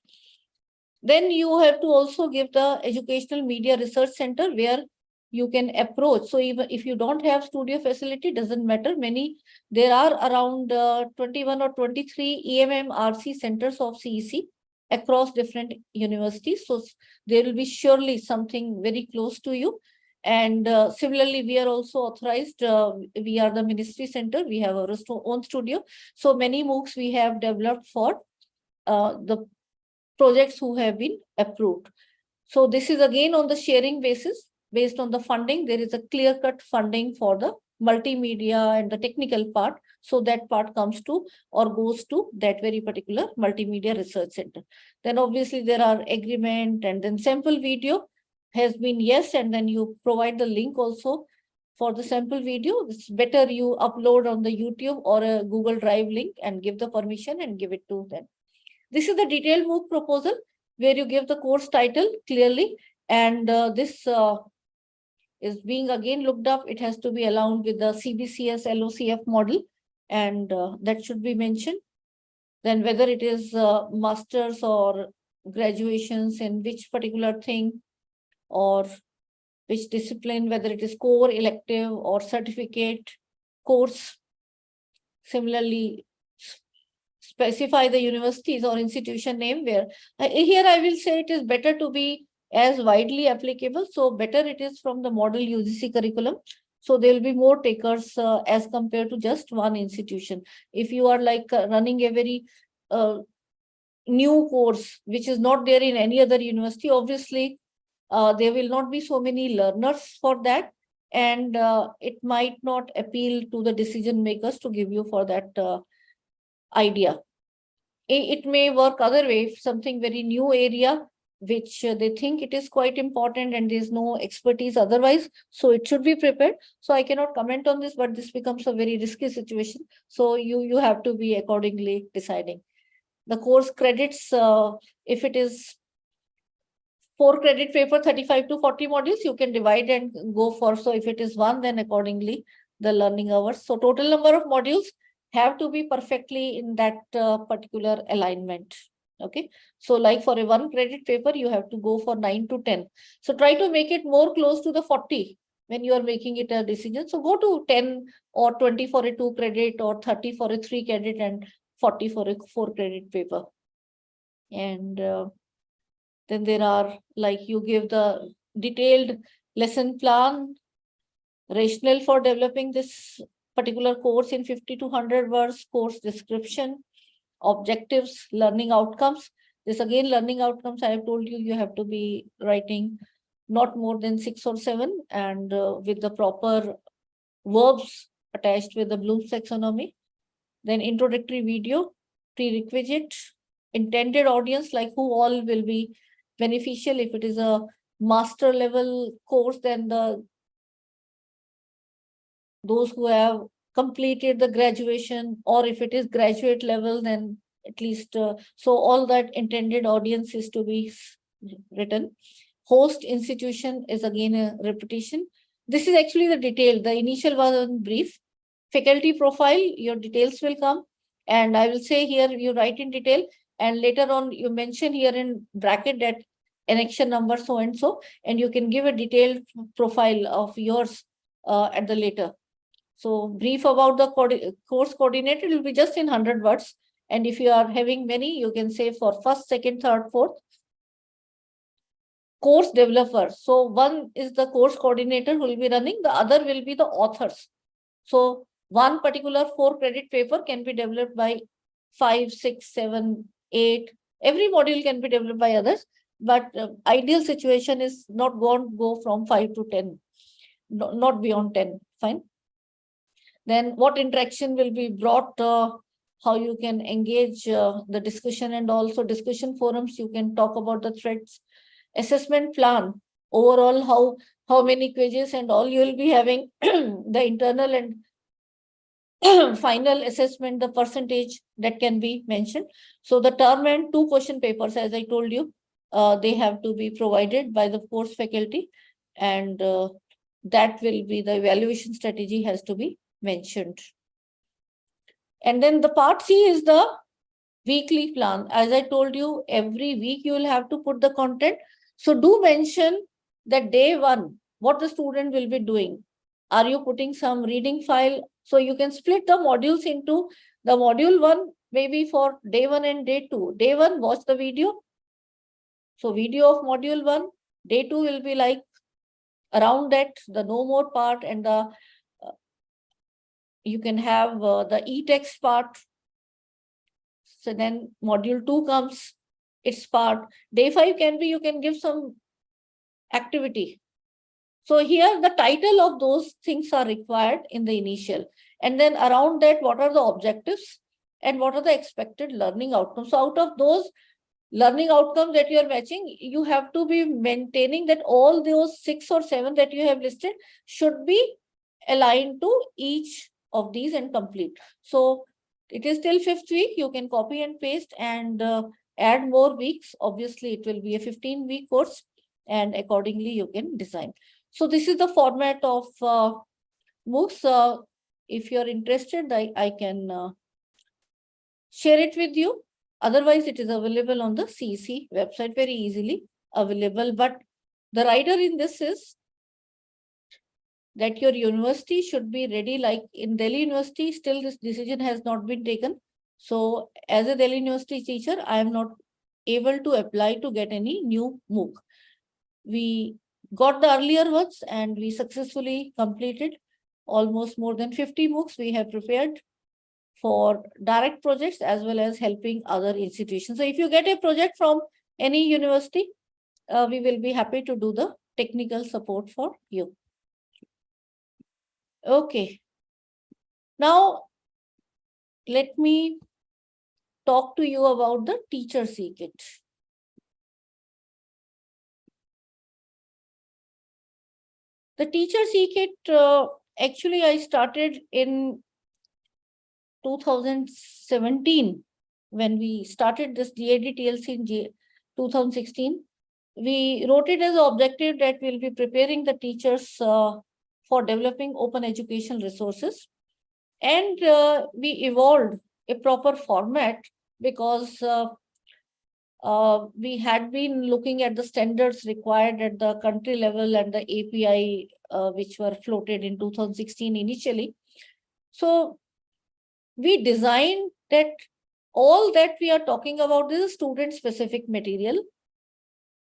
Then you have to also give the Educational Media Research Center where you can approach. So even if you don't have studio facility, doesn't matter. There are around 21 or 23 EMMRC centers of CEC across different universities. So there will be surely something very close to you. And similarly, we are also authorized. We are the ministry center. We have our own studio. So many MOOCs we have developed for the projects who have been approved. So this is again on the sharing basis. Based on the funding, there is a clear-cut funding for the multimedia and the technical part. So that part comes to or goes to that very particular multimedia research center. Then obviously there are agreement, and then sample video has been yes, and then you provide the link also for the sample video. It's better you upload on the YouTube or a Google Drive link and give the permission and give it to them. This is the detailed MOOC proposal where you give the course title clearly, and this is being again looked up. It has to be aligned with the CBCS LOCF model, and that should be mentioned. Then whether it is masters or graduations in which particular thing or which discipline, whether it is core, elective, or certificate course. Similarly, specify the universities or institution name where here I will say it is better to be as widely applicable. So better it is from the model UGC curriculum. So there will be more takers as compared to just one institution. If you are like running a very new course, which is not there in any other university, obviously there will not be so many learners for that. And it might not appeal to the decision makers to give you for that idea. It may work other way, if something very new area, which they think it is quite important and there's no expertise otherwise, so it should be prepared. So I cannot comment on this, but this becomes a very risky situation. So you have to be accordingly deciding. The course credits, if it is 4 credit paper, 35 to 40 modules, you can divide and go for. So if it is 1, then accordingly the learning hours. So total number of modules have to be perfectly in that particular alignment. Okay. So like for a 1 credit paper, you have to go for 9 to 10. So try to make it more close to the 40 when you are making it a decision. So go to 10 or 20 for a 2 credit or 30 for a 3 credit and 40 for a 4 credit paper. And then there are, like, you give the detailed lesson plan, rationale for developing this particular course in 50 to 100 words, course description, objectives, learning outcomes. This again, learning outcomes, I have told you, you have to be writing not more than 6 or 7 and with the proper verbs attached with the Bloom's taxonomy. Then introductory video, prerequisite, intended audience, like who all will be beneficial. If it is a master level course, then those who have completed the graduation, or if it is graduate level, then at least, so all that intended audience is to be written. Host institution is again a repetition. This is actually the detail. The initial was brief. Faculty profile, your details will come. And I will say here, you write in detail, and later on you mention here in bracket that annexure number so and so, and you can give a detailed profile of yours at the later. So brief about the course coordinator will be just in 100 words. And if you are having many, you can say for first, second, third, fourth. Course developer. So one is the course coordinator who will be running, the other will be the authors. So one particular 4 credit paper can be developed by 5, 6, 7, 8. Every module can be developed by others, but ideal situation is not going to go from 5 to 10, not beyond 10. Fine. Then what interaction will be brought, how you can engage the discussion, and also discussion forums, you can talk about the threads. Assessment plan, overall how many quizzes and all you will be having, the internal and final assessment, the percentage that can be mentioned. So the term and 2 question papers, as I told you, they have to be provided by the course faculty, and that will be the evaluation strategy has to be mentioned. And then the part C is the weekly plan. As I told you, every week you will have to put the content. So do mention that day 1, what the student will be doing. Are you putting some reading file? So you can split the modules into the module 1, maybe for day 1 and day 2. Day 1, watch the video. So video of module 1. Day 2 will be like around that, the no more part, and the you can have the e-text part. So then module 2 comes, its part. Day 5 can be, you can give some activity. So here the title of those things are required in the initial. And then around that, what are the objectives and what are the expected learning outcomes? So out of those learning outcomes that you are matching, you have to be maintaining that all those 6 or 7 that you have listed should be aligned to each of these and complete. So it is till 5th week, you can copy and paste and add more weeks. Obviously, it will be a 15-week course, and accordingly you can design. So this is the format of MOOCs. If you're interested, I can share it with you. Otherwise, it is available on the CEC website, very easily available. But the rider in this is that your university should be ready. Like in Delhi University, still this decision has not been taken. So as a Delhi University teacher, I am not able to apply to get any new MOOC. We got the earlier ones and we successfully completed almost more than 50 MOOCs we have prepared for direct projects as well as helping other institutions. So if you get a project from any university, we will be happy to do the technical support for you. Okay. Now, let me talk to you about the teacher C-Kit. The teacher C-Kit, actually I started in 2017 when we started this GAD-TLC in 2016. We wrote it as an objective that we'll be preparing the teachers for developing open educational resources. And we evolved a proper format because we had been looking at the standards required at the country level and the API which were floated in 2016 initially. So we designed that all that we are talking about is student-specific material,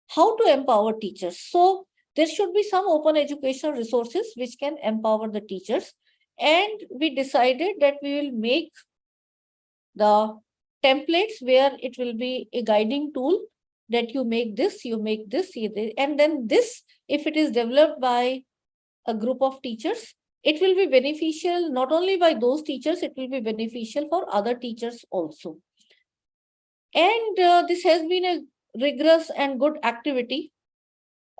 how to empower teachers. So there should be some open educational resources which can empower the teachers. And we decided that we will make the templates where it will be a guiding tool that you make this, and then this, if it is developed by a group of teachers, it will be beneficial not only by those teachers, it will be beneficial for other teachers also. And this has been a rigorous and good activity.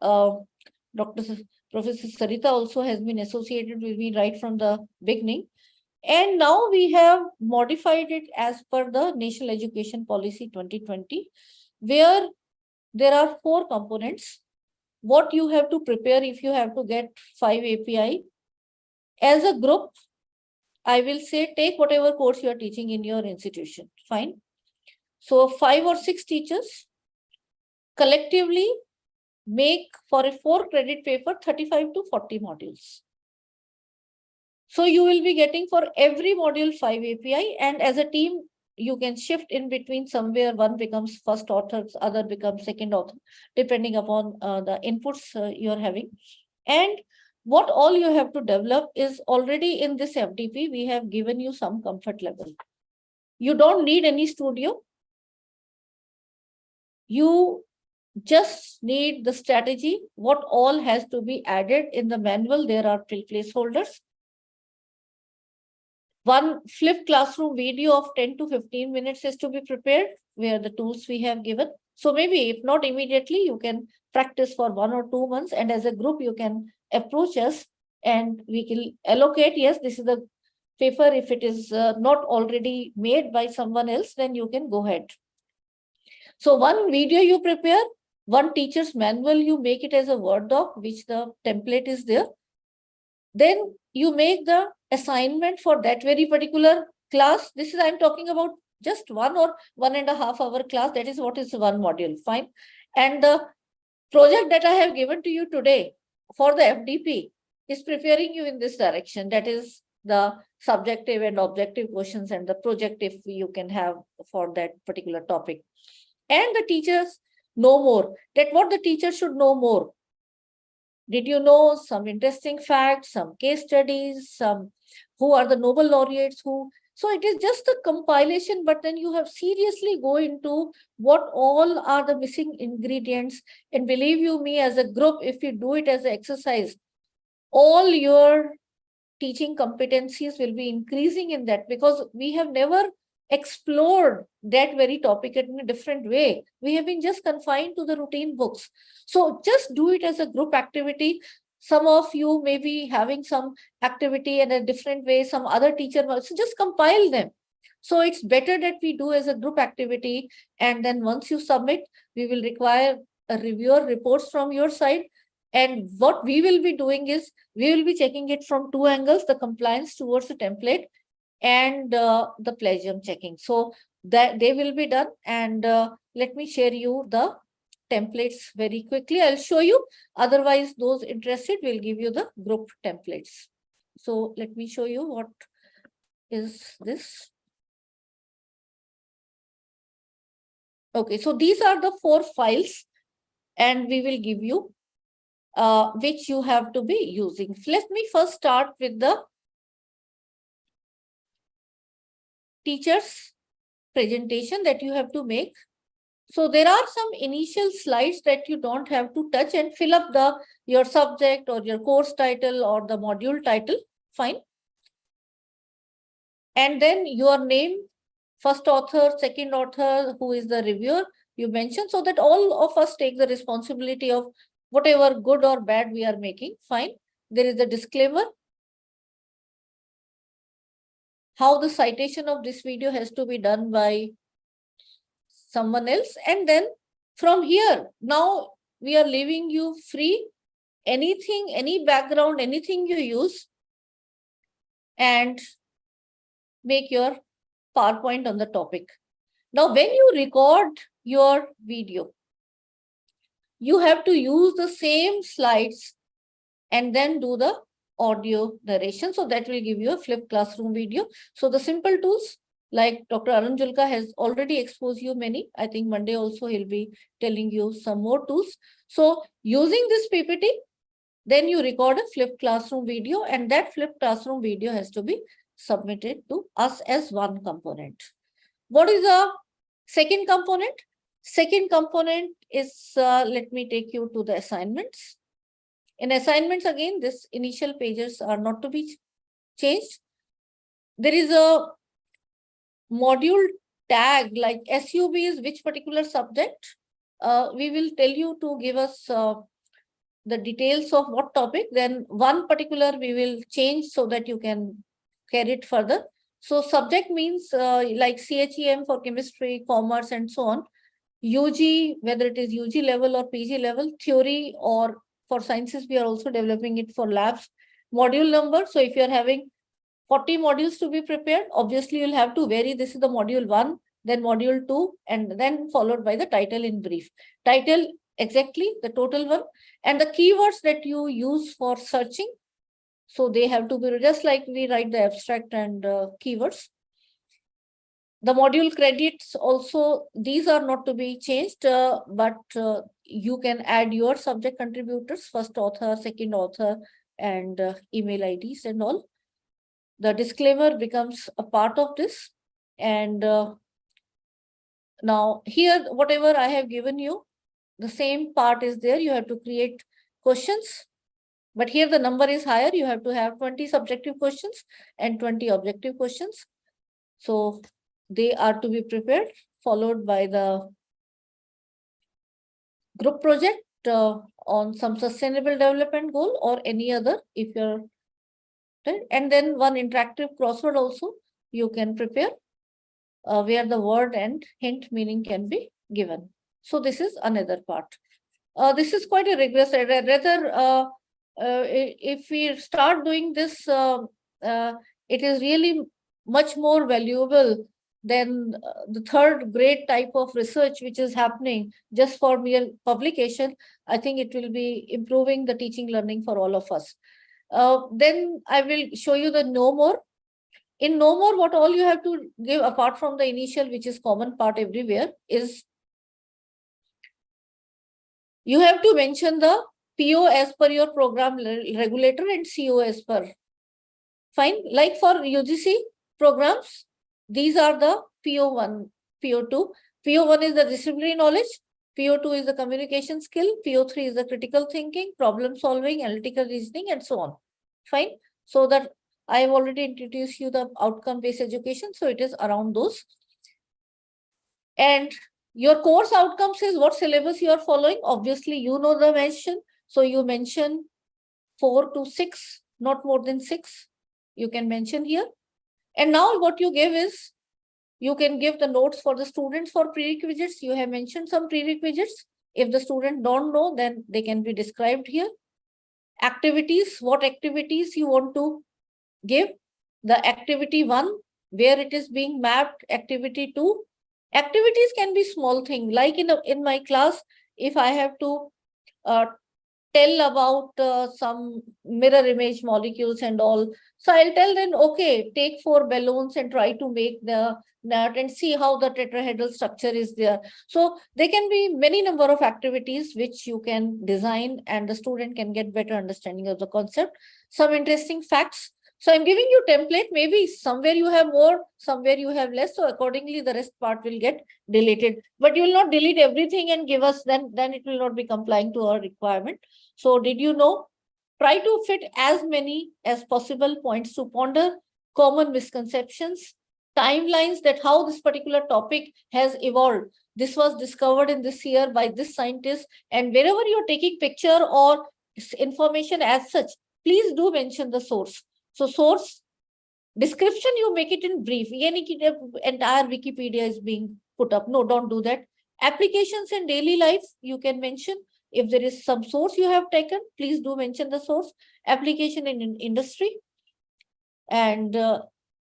Professor Sarita also has been associated with me right from the beginning. And now we have modified it as per the National Education Policy 2020, where there are 4 components. What you have to prepare if you have to get 5 API. As a group, I will say take whatever course you are teaching in your institution. Fine. So 5 or 6 teachers collectively make for a 4-credit paper 35 to 40 modules. So you will be getting for every module 5 API, and as a team, you can shift in between. Somewhere one becomes first author, other becomes second author, depending upon the inputs you are having. And what all you have to develop is already in this FDP, we have given you some comfort level. You don't need any studio. You just need the strategy. What all has to be added in the manual, there are placeholders. One flipped classroom video of 10 to 15 minutes is to be prepared, where the tools we have given. So maybe if not immediately, you can practice for 1 or 2 months, and as a group, you can approach us and we can allocate. Yes, this is the paper. If it is not already made by someone else, then you can go ahead. So one video you prepare, one teacher's manual, you make it as a Word doc, which the template is there. Then you make the assignment for that very particular class. This is, I'm talking about just 1 or 1.5 hour class. That is what is one module. Fine. And the project that I have given to you today for the FDP is preparing you in this direction. That is the subjective and objective questions and the project if you can have for that particular topic. And the teachers know more. That what the teacher should know more. Did you know some interesting facts, some case studies, some who are the Nobel laureates, who? So it is just a compilation, but then you have seriously go into what all are the missing ingredients. And believe you me, as a group, if you do it as an exercise, all your teaching competencies will be increasing in that, because we have never explored that very topic in a different way. We have been just confined to the routine books. So just do it as a group activity. Some of you may be having some activity in a different way, some other teacher, so just compile them. So it's better that we do as a group activity. And then once you submit, we will require a reviewer reports from your side. And what we will be doing is, we will be checking it from 2 angles, the compliance towards the template and the plagiarism checking. So that they will be done. And let me share you the templates very quickly. I'll show you. Otherwise, those interested will give you the group templates. So let me show you what is this. Okay, so these are the 4 files, and we will give you which you have to be using. Let me first start with the teacher's presentation that you have to make. So there are some initial slides that you don't have to touch, and fill up your subject or your course title or the module title. Fine. And then your name, first author, second author, who is the reviewer, you mention, so that all of us take the responsibility of whatever good or bad we are making. Fine. There is a disclaimer. How the citation of this video has to be done by someone else. And then from here, now we are leaving you free. Anything, any background, anything you use, and make your PowerPoint on the topic. Now, when you record your video, you have to use the same slides and then do the audio narration. So that will give you a flipped classroom video. So the simple tools, like Dr. Arun Julka has already exposed you many. I think Monday also he'll be telling you some more tools. So using this PPT, then you record a flipped classroom video, and that flipped classroom video has to be submitted to us as one component. What is the second component? Second component is, let me take you to the assignments. In assignments, again, this initial pages are not to be changed. There is a module tag, like SUB is which particular subject. We will tell you to give us the details of what topic. Then one particular we will change so that you can carry it further. So subject means like CHEM for chemistry, commerce, and so on. UG, whether it is UG level or PG level, theory, or for sciences, we are also developing it for labs. Module number. So if you are having 40 modules to be prepared, obviously you'll have to vary. This is the module 1, then module 2, and then followed by the title in brief. Title, exactly the total one, and the keywords that you use for searching. So they have to be just like we write the abstract and keywords. The module credits also, these are not to be changed, but you can add your subject contributors, first author, second author, and email IDs and all. The disclaimer becomes a part of this. And now here, whatever I have given you, the same part is there. You have to create questions. But here the number is higher. You have to have 20 subjective questions and 20 objective questions. So they are to be prepared, followed by the group project on some sustainable development goal or any other, if you're, and then one interactive crossword also you can prepare where the word and hint meaning can be given. So this is another part. This is quite a rigorous, rather if we start doing this, it is really much more valuable than the third grade type of research which is happening just for mere publication. I think it will be improving the teaching learning for all of us. Then I will show you the no more. In no more, what all you have to give apart from the initial, which is common part everywhere, is you have to mention the PO as per your program regulator and CO as per. Fine. Like for UGC programs, these are the PO1, PO2. PO1 is the disciplinary knowledge. PO2 is the communication skill. PO3 is the critical thinking, problem solving, analytical reasoning, and so on. Fine. So that I have already introduced you the outcome-based education. So it is around those. And your course outcomes is what syllabus you are following. Obviously, you know the mention. So you mention 4 to 6, not more than 6. You can mention here. And now what you give is, you can give the notes for the students for prerequisites. You have mentioned some prerequisites. If the student don't know, then they can be described here. Activities, what activities you want to give. The activity 1, where it is being mapped. Activity 2. Activities can be small thing. Like in my class, if I have to tell about some mirror image molecules and all. So I'll tell them, okay, take 4 balloons and try to make the nut and see how the tetrahedral structure is there. So there can be many number of activities which you can design and the student can get better understanding of the concept. Some interesting facts. So I'm giving you template, maybe somewhere you have more, somewhere you have less. So accordingly, the rest part will get deleted, but you will not delete everything and give us, then it will not be complying to our requirement. So did you know? Try to fit as many as possible points to ponder, common misconceptions, timelines that how this particular topic has evolved. This was discovered in this year by this scientist. And wherever you're taking picture or information as such, please do mention the source. So source description, you make it in brief. Entire Wikipedia is being put up. No, don't do that. Applications in daily life, you can mention. If there is some source you have taken, please do mention the source. Application in industry. And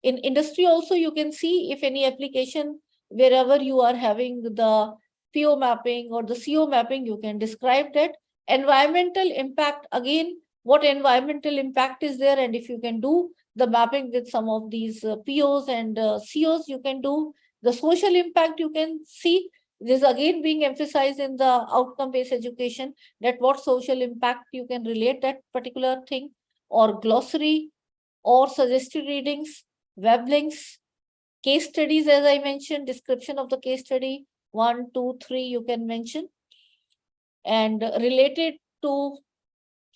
in industry also, you can see if any application, wherever you are having the PO mapping or the CO mapping, you can describe that. Environmental impact, again, what environmental impact is there, and if you can do the mapping with some of these POs and COs, you can do. The social impact, you can see. This again being emphasized in the outcome-based education, that what social impact you can relate that particular thing, or glossary, or suggested readings, web links, case studies, as I mentioned, description of the case study, 1, 2, 3, you can mention. And related to,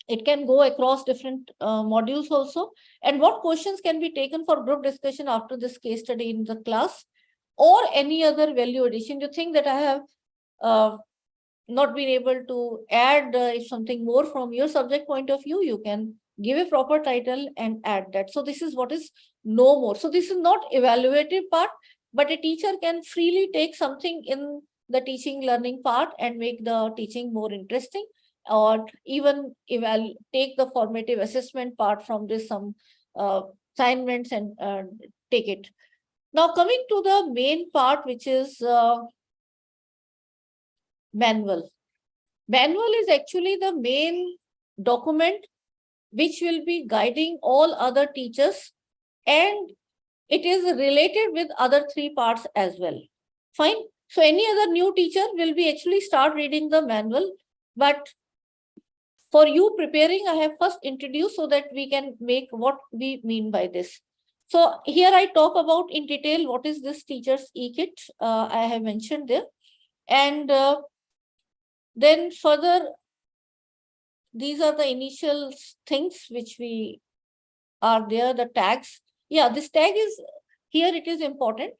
it can go across different modules also. And what questions can be taken for group discussion after this case study in the class, or any other value addition. You think that I have not been able to add something more from your subject point of view, you can give a proper title and add that. So this is what is no more. So this is not evaluative part, but a teacher can freely take something in the teaching learning part and make the teaching more interesting, or even take the formative assessment part from this, some assignments, and take it. Now coming to the main part, which is manual. Manual is actually the main document which will be guiding all other teachers, and it is related with other 3 parts as well. Fine. So any other new teacher will be actually start reading the manual, but for you preparing, I have first introduced so that we can make what we mean by this. So here I talk about in detail what is this teacher's e-kit. I have mentioned there. And then further, these are the initial things which we are there, the tags. Yeah, this tag is here, it is important,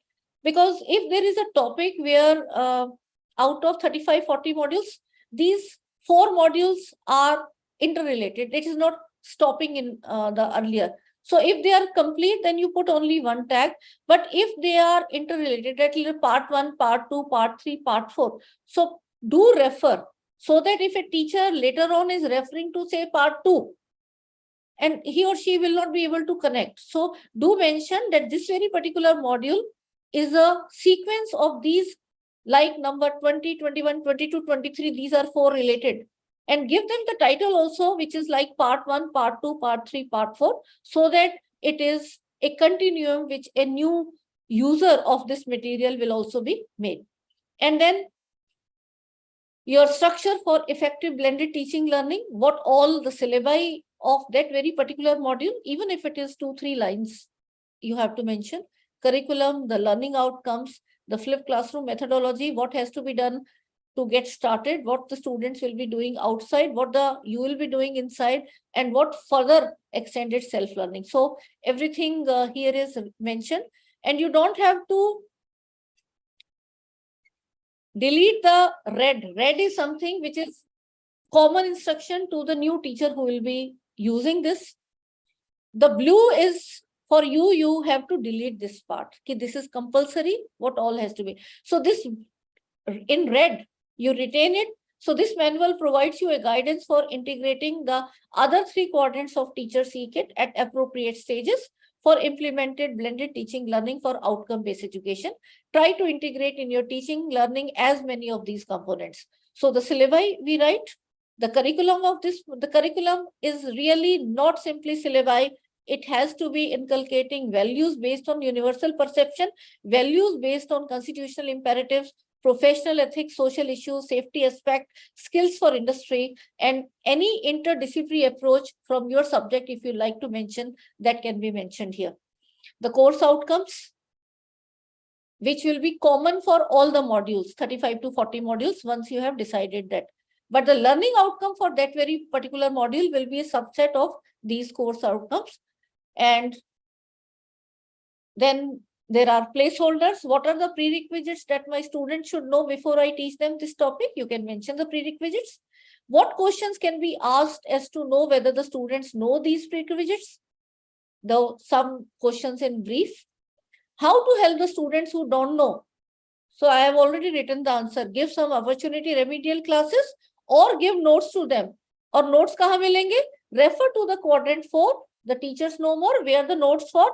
because if there is a topic where out of 35-40 modules, these 4 modules are interrelated. It is not stopping in the earlier. So if they are complete, then you put only 1 tag. But if they are interrelated, that is part 1, part 2, part 3, part 4. So do refer, so that if a teacher later on is referring to say part 2, and he or she will not be able to connect. So do mention that this very particular module is a sequence of these, like number 20, 21, 22, 23, these are 4 related. And give them the title also, which is like part 1, part 2, part 3, part 4, so that it is a continuum which a new user of this material will also be made. And then your structure for effective blended teaching learning, what all the syllabi of that very particular module, even if it is 2-3 lines, you have to mention. Curriculum, the learning outcomes, the flipped classroom methodology, what has to be done to get started, what the students will be doing outside, what you will be doing inside, and what further extended self-learning. So everything here is mentioned, and you don't have to delete the red. Red is something which is common instruction to the new teacher who will be using this. The blue is for you, you have to delete this part. Okay, this is compulsory, what all has to be. So this in red, you retain it. So this manual provides you a guidance for integrating the other 3 quadrants of teacher's e-kit at appropriate stages for implemented blended teaching learning for outcome-based education. Try to integrate in your teaching learning as many of these components. So the syllabi we write, the curriculum of this, the curriculum is really not simply syllabi. It has to be inculcating values based on universal perception, values based on constitutional imperatives, professional ethics, social issues, safety aspect, skills for industry, and any interdisciplinary approach from your subject, if you like to mention, that can be mentioned here. The course outcomes, which will be common for all the modules, 35 to 40 modules, once you have decided that. But the learning outcome for that very particular module will be a subset of these course outcomes. And then There are placeholders. What are the prerequisites that my students should know before I teach them this topic? You can mention the prerequisites. What questions can be asked as to know whether the students know these prerequisites? Though some questions in brief. How to help the students who don't know? So I have already written the answer. Give some opportunity remedial classes or give notes to them. Or notes kahan milenge? Refer to the quadrant 4, the teachers know more, where the notes for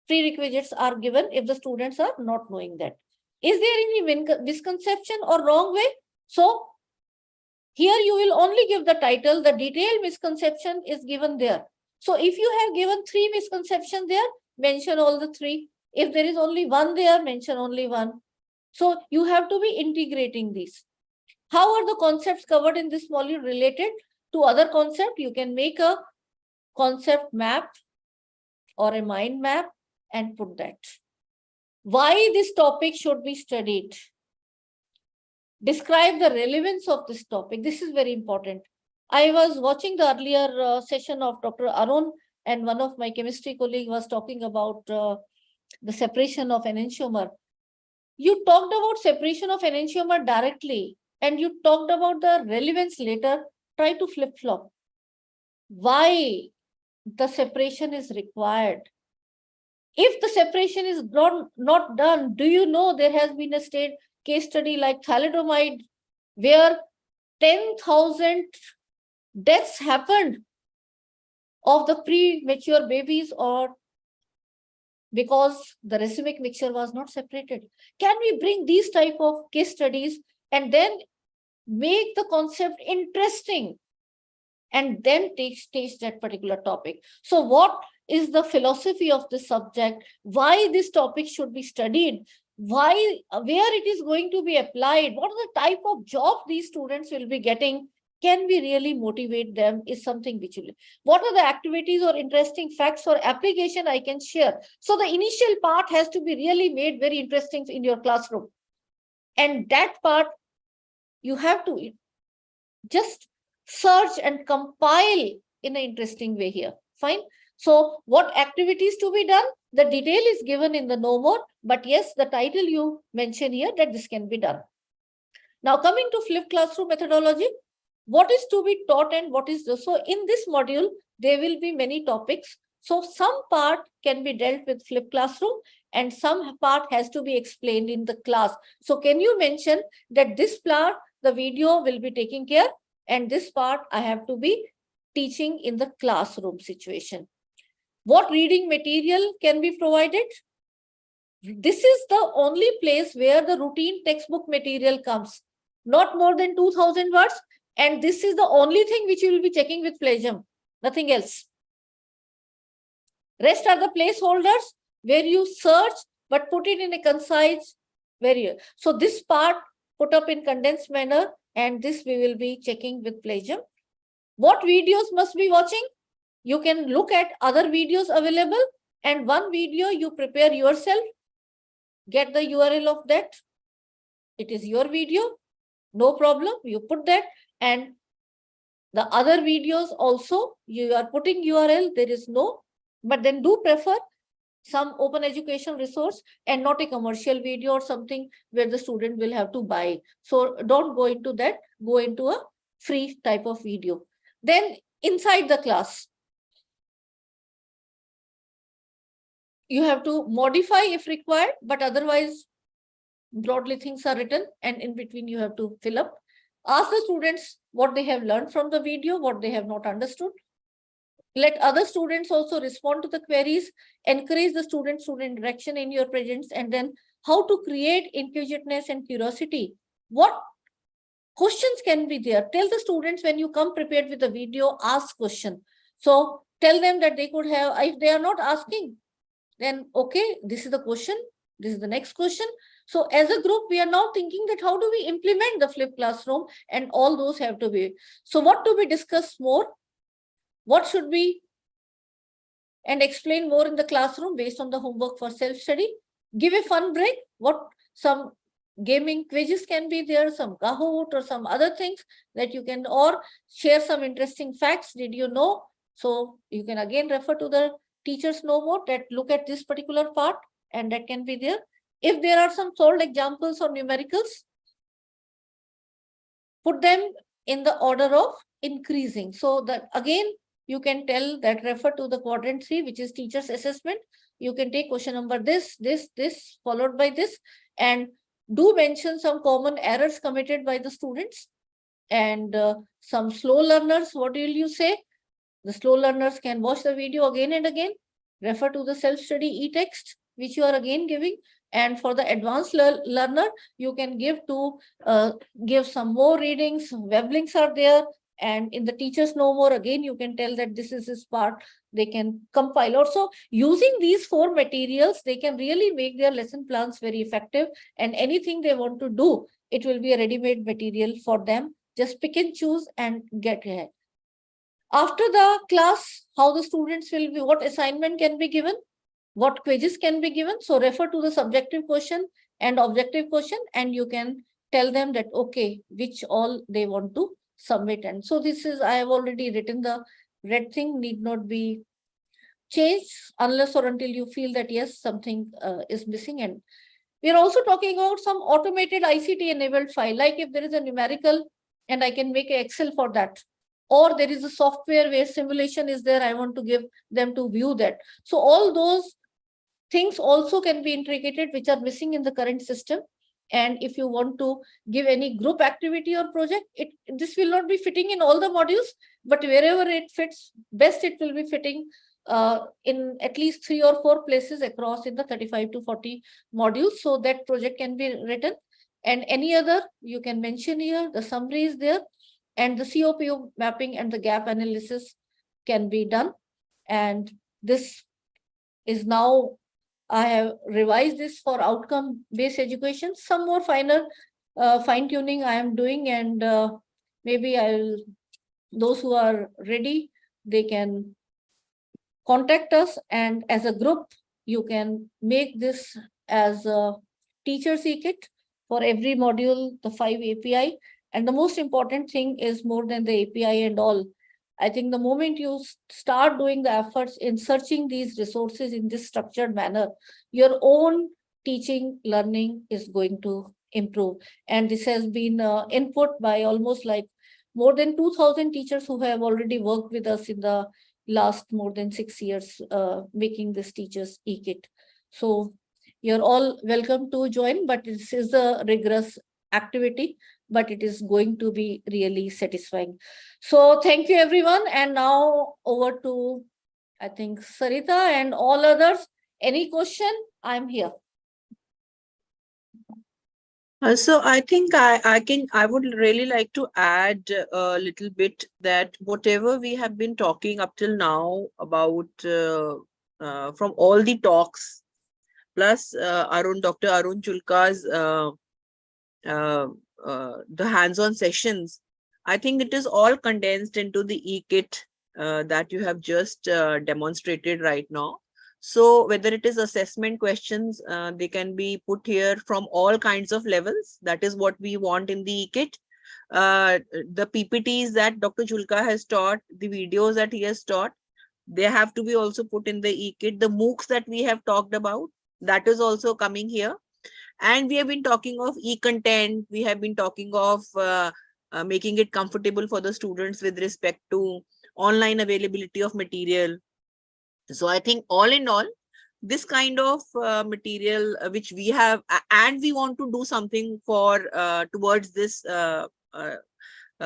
prerequisites are given if the students are not knowing that. Is there any misconception or wrong way? So here you will only give the title, the detailed misconception is given there. So if you have given 3 misconceptions there, mention all the 3. If there is only 1 there, mention only 1. So you have to be integrating these. How are the concepts covered in this module related to other concept? You can make a concept map or a mind map and put that. Why this topic should be studied? Describe the relevance of this topic. This is very important. I was watching the earlier session of Dr. Arun, and one of my chemistry colleagues was talking about the separation of enantiomer. You talked about separation of enantiomer directly, and you talked about the relevance later. Try to flip-flop. Why the separation is required? If the separation is not done, do you know there has been a case study like thalidomide where 10,000 deaths happened of the premature babies, or because the racemic mixture was not separated? Can we bring these type of case studies and then make the concept interesting and then teach that particular topic? So what is the philosophy of this subject? Why this topic should be studied? Why, where it is going to be applied? What are the type of job these students will be getting? Can we really motivate them is something which will. What are the activities or interesting facts or application I can share? So the initial part has to be really made very interesting in your classroom. And that part, you have to just search and compile in an interesting way here. Fine. So what activities to be done? The detail is given in the no more, but yes, the title you mention here that this can be done. Now coming to flipped classroom methodology, what is to be taught and what is the, so in this module, there will be many topics. So some part can be dealt with flipped classroom and some part has to be explained in the class. So can you mention that this part, the video will be taking care, and this part I have to be teaching in the classroom situation. What reading material can be provided? This is the only place where the routine textbook material comes, not more than 2000 words. And this is the only thing which you will be checking with plagiarism, nothing else. Rest are the placeholders where you search, but put it in a concise way. So this part put up in condensed manner, and this we will be checking with plagiarism. What videos must be watching? You can look at other videos available, and one video you prepare yourself, get the URL of that. It is your video, no problem. You put that, and the other videos also, you are putting URL, there is no, but then do prefer some open education resource and not a commercial video or something where the student will have to buy. So don't go into that, go into a free type of video. Then inside the class, you have to modify if required, but otherwise broadly things are written, and in between you have to fill up. Ask the students what they have learned from the video, what they have not understood. Let other students also respond to the queries. Encourage the student-student interaction in your presence, and then how to create inquisitiveness and curiosity. What questions can be there? Tell the students when you come prepared with the video, ask question. So tell them that they could have, if they are not asking, then okay, this is the question, this is the next question. So as a group, we are now thinking that how do we implement the flipped classroom, and all those have to be. So what to be discussed more? What should be and explain more in the classroom based on the homework for self-study? Give a fun break. What some gaming quizzes can be there, some Kahoot or some other things that you can, or share some interesting facts. Did you know? So you can again refer to the teachers know more that look at this particular part. and that can be there. If there are some solved examples or numericals, put them in the order of increasing. So that again, you can tell that refer to the quadrant 3, which is teacher's assessment. You can take question number this, followed by this, and do mention some common errors committed by the students and some slow learners. What will you say? The slow learners can watch the video again and again, refer to the self-study e-text, which you are again giving. And for the advanced learner, you can give some more readings. Web links are there. And in the Teachers Know More, again, you can tell that this is this part. They can compile. Also, using these 4 materials, they can really make their lesson plans very effective. And anything they want to do, it will be a ready-made material for them. Just pick and choose and get ahead. After the class, how the students will be, what assignment can be given, what quizzes can be given. So refer to the subjective question and objective question, and you can tell them that, okay, which all they want to submit. And so this is, I have already written the red thing, need not be changed unless or until you feel that, yes, something is missing. And we are also talking about some automated ICT enabled file, like if there is a numerical and I can make an Excel for that. Or there is a software where simulation is there, I want to give them to view that. So all those things also can be integrated, which are missing in the current system. And if you want to give any group activity or project, this will not be fitting in all the modules, but wherever it fits best, it will be fitting in at least 3 or 4 places across in the 35 to 40 modules. So that project can be written. And any other, you can mention here, the summary is there. And the COPO mapping and the gap analysis can be done. And this is now, I have revised this for outcome-based education. Some more finer fine-tuning I am doing, and maybe those who are ready, they can contact us. And as a group, you can make this as a teacher's e-kit for every module, the 5 API. And the most important thing is more than the API and all. I think the moment you start doing the efforts in searching these resources in this structured manner, your own teaching learning is going to improve. And this has been input by almost like more than 2,000 teachers who have already worked with us in the last more than 6 years, making this teacher's e-kit. So you're all welcome to join, but this is a rigorous activity, but it is going to be really satisfying. So thank you, everyone. And now over to, I think, Sarita and all others. Any question? I'm here. So I think I would really like to add a little bit that whatever we have been talking up till now about from all the talks, plus Dr. Arun Julka's the hands-on sessions, I think it is all condensed into the e-kit that you have just demonstrated right now. So whether it is assessment questions, they can be put here from all kinds of levels. That is what we want in the e-kit. The PPTs that Dr. Julka has taught, the videos that he has taught, they have to be also put in the e-kit. The MOOCs that we have talked about, that is also coming here. And we have been talking of e-content. We have been talking of making it comfortable for the students with respect to online availability of material. So I think all in all, this kind of material which we have, and we want to do something for towards this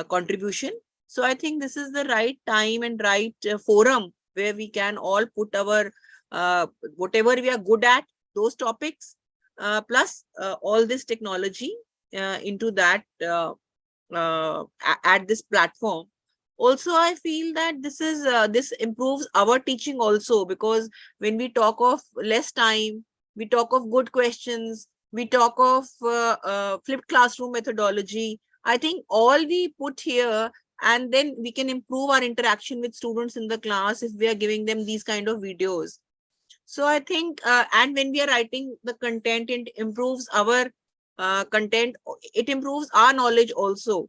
contribution. So I think this is the right time and right forum where we can all put our whatever we are good at, those topics, plus all this technology into that at this platform. Also, I feel that this improves our teaching also, because when we talk of less time, we talk of good questions, we talk of flipped classroom methodology. I think all we put here, and then we can improve our interaction with students in the class if we are giving them these kind of videos. So I think, and when we are writing the content, it improves our content, it improves our knowledge also.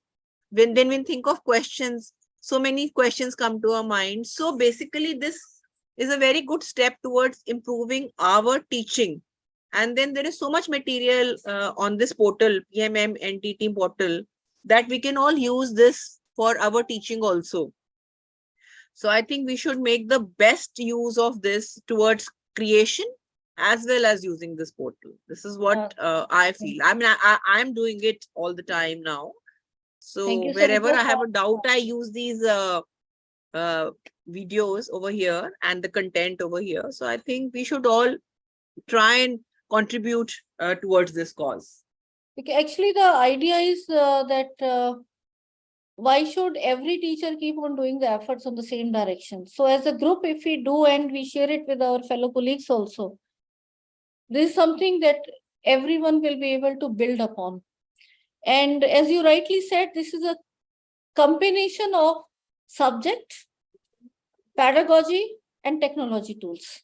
When we think of questions, so many questions come to our mind. So basically, this is a very good step towards improving our teaching. And then there is so much material on this portal, PMMNTT portal, that we can all use this for our teaching also. So I think we should make the best use of this towards creation as well as using this portal. This is what I feel. I mean, I'm doing it all the time now. So wherever I have a doubt, I use these videos over here and the content over here. So I think we should all try and contribute towards this cause. Okay, actually, the idea is that why should every teacher keep on doing the efforts on the same direction? So as a group, if we do and we share it with our fellow colleagues also, this is something that everyone will be able to build upon. And as you rightly said, this is a combination of subject, pedagogy, and technology tools.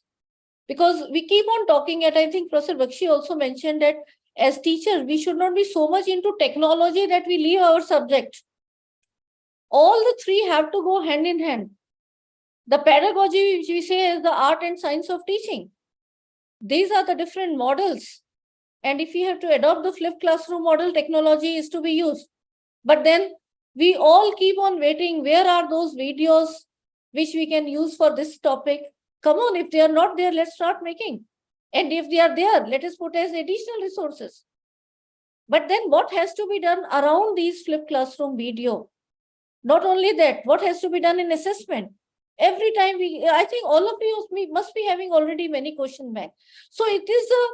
Because we keep on talking, and I think Professor Bakshi also mentioned that as teachers, we should not be so much into technology that we leave our subject. All the three have to go hand in hand. The pedagogy, which we say is the art and science of teaching. These are the different models. And if we have to adopt the flipped classroom model, technology is to be used. But then we all keep on waiting. Where are those videos which we can use for this topic? Come on, if they are not there, let's start making. And if they are there, let us put as additional resources. But then what has to be done around these flipped classroom video? Not only that, what has to be done in assessment? Every time I think all of you must be having already many questions back. So it is a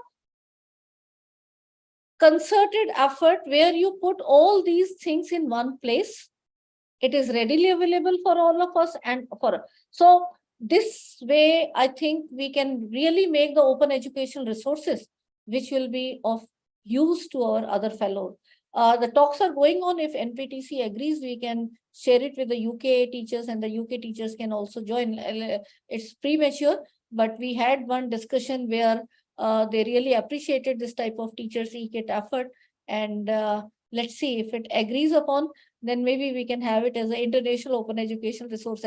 concerted effort where you put all these things in one place. It is readily available for all of us and for so this way, I think we can really make the open educational resources, which will be of use to our other fellows. The talks are going on. If NPTC agrees, we can share it with the UK teachers, and the UK teachers can also join. It's premature, but we had one discussion where they really appreciated this type of teachers e-kit effort. And let's see if it agrees upon, then maybe we can have it as an international open education resource.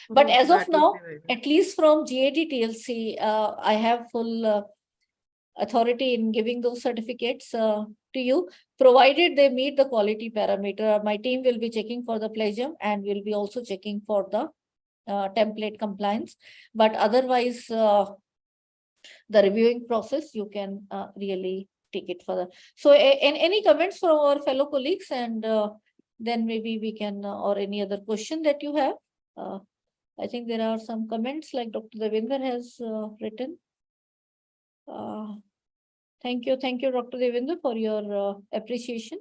But as of now, at least from GAD-TLC, I have full authority in giving those certificates to you, provided they meet the quality parameter. My team will be checking for the plagiarism and will be also checking for the template compliance. But otherwise, the reviewing process, you can really take it further. So any comments from our fellow colleagues, and then maybe we can, or any other question that you have. I think there are some comments like Dr. Devinder has written. Thank you, Dr. Devinder, for your appreciation.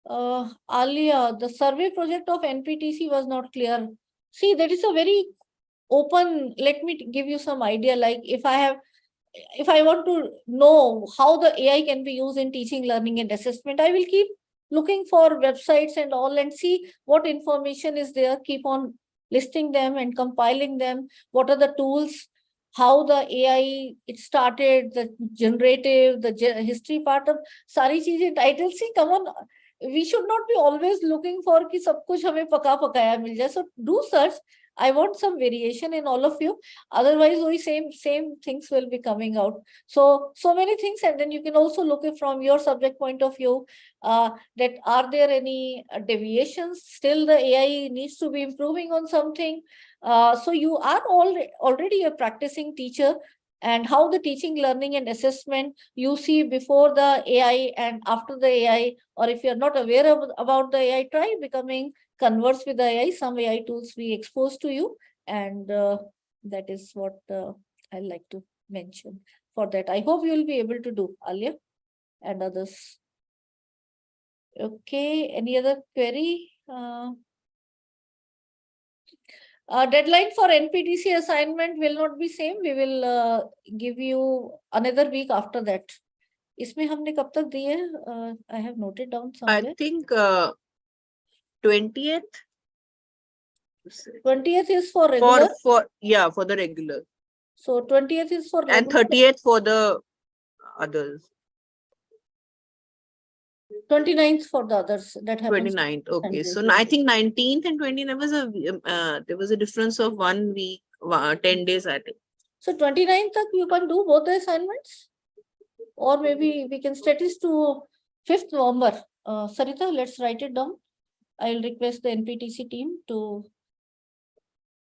Alia, the survey project of NPTC was not clear. See, that is a very open. Let me give you some idea. Like if I want to know how the AI can be used in teaching, learning, and assessment, I will keep looking for websites and all and see what information is there. Keep on listing them and compiling them. What are the tools? How the AI it started, the generative, the history part of sari cheezein titles. See, come on. We should not be always looking for कि सब कुछ हमें पका पकाया मिल जाए. So do search. I want some variation in all of you. Otherwise, we same things will be coming out. So many things, and then you can also look at from your subject point of view that are there any deviations? Still, the AI needs to be improving on something. So you are already a practicing teacher. And how the teaching, learning, and assessment you see before the AI and after the AI, or if you're not aware about the AI, try converse with the AI. Some AI tools we expose to you, and that is what I like to mention for that. I hope you will be able to do, Alia and others. Okay, any other query? Deadline for NPTC assignment will not be same. We will give you another week after that. इसमें हमने कब तक दिए? I have noted down somewhere. I think 20th. 20th is for regular. For the regular. So 20th is for regular. And 30th for the others. 29th for the others. That happens. 29th. Okay. So I think 19th and 29th there was a difference of 1 week, 10 days, I think. So 29th you can do both the assignments, or maybe we can stretch it to 5th November. Sarita, let's write it down. I'll request the NPTC team to.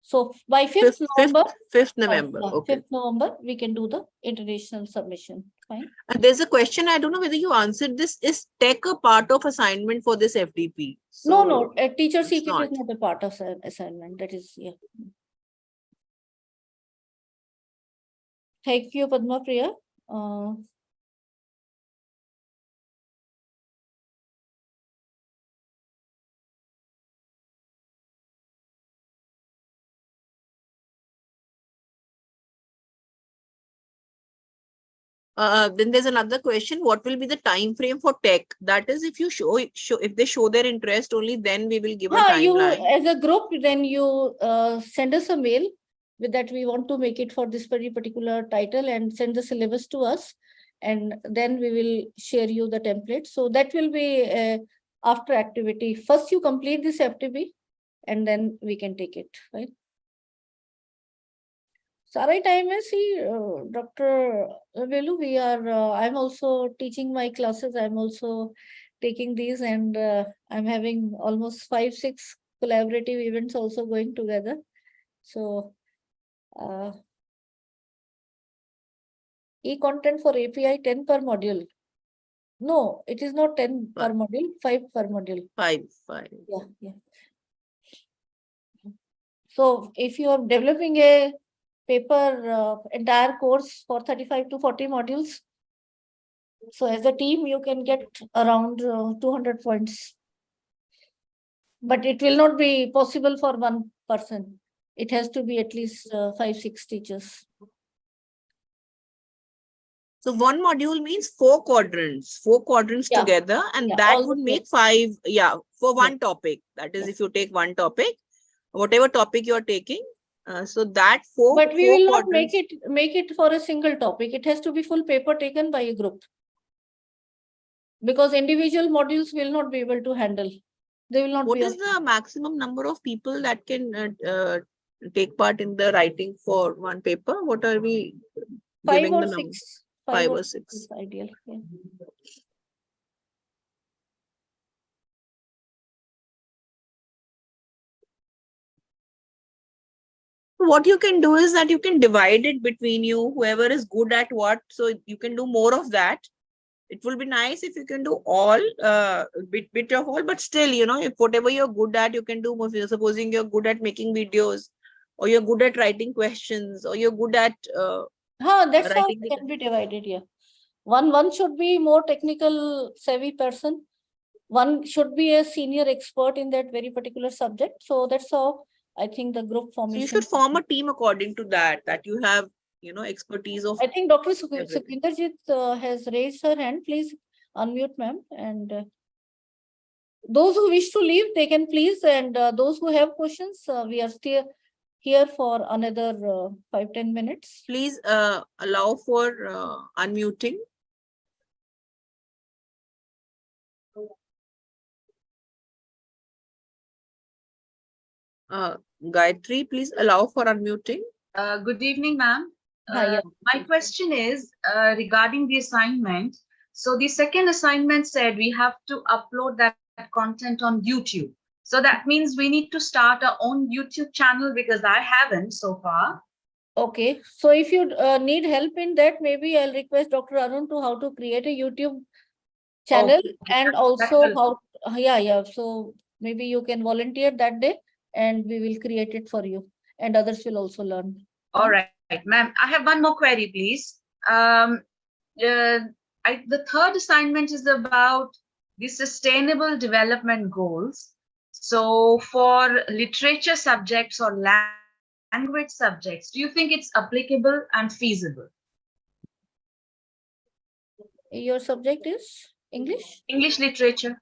So by 5th November. 5th November. Okay. 5th November, we can do the international submission. Fine. And there's a question, I don't know whether you answered this. Is tech a part of assignment for this FDP? So No, a teacher secret not. is not a part of assignment. That is, yeah. Thank you, Padma Priya. Then there's another question. What will be the time frame for tech? That is, if you if they show their interest, only then we will give a timeline. You, as a group, then you send us a mail with that we want to make it for this very particular title and send the syllabus to us, and then we will share you the template. So that will be after activity. First you complete this FTP and then we can take it, right? Sarai time I see Dr. Velu, we are, I'm also teaching my classes. I'm also taking these, and I'm having almost 5-6 collaborative events also going together. So e-content for API 10 per module. No, it is not 10 per module, 5 per module. 5. Yeah. So if you are developing a paper, entire course for 35 to 40 modules, so as a team you can get around 200 points. But it will not be possible for one person. It has to be at least 5-6 teachers. So one module means 4 quadrants together, and that would make 5, for one topic. That is, if you take one topic, whatever topic you're taking, so that 4. But we will not make it for a single topic. It has to be full paper taken by a group. Because individual modules will not be able to handle. They will not. What is the maximum number of people that can take part in the writing for one paper? What are we 5 or 6? 5 or 6 is ideal. Yeah. What you can do is that you can divide it between you, whoever is good at what, so you can do more of that. It will be nice if you can do all, bit of all, but still, if whatever you're good at, you can do more. Supposing you're good at making videos, or you're good at writing questions, or you're good at that's how it can be divided. Yeah, one should be more technical savvy person. One should be a senior expert in that very particular subject. So that's how I think the group formation. So you should form a team according to that you have, expertise of. I think Dr. Sukinderjit has raised her hand. Please unmute, ma'am. And those who wish to leave, they can please. And those who have questions, we are still here for another 5-10 minutes. Please allow for unmuting. Gayatri, please allow for unmuting. Good evening, ma'am. Hi. My question is regarding the assignment. So the second assignment said we have to upload that content on YouTube. So that means we need to start our own YouTube channel, because I haven't so far. Okay. So if you need help in that, maybe I'll request Dr. Arun to how to create a YouTube channel, and also how. So maybe you can volunteer that day, and we will create it for you, and others will also learn. All right, ma'am. I have one more query, please. The third assignment is about the Sustainable Development Goals. So for literature subjects or language subjects, do you think it's applicable and feasible? Your subject is English? English literature.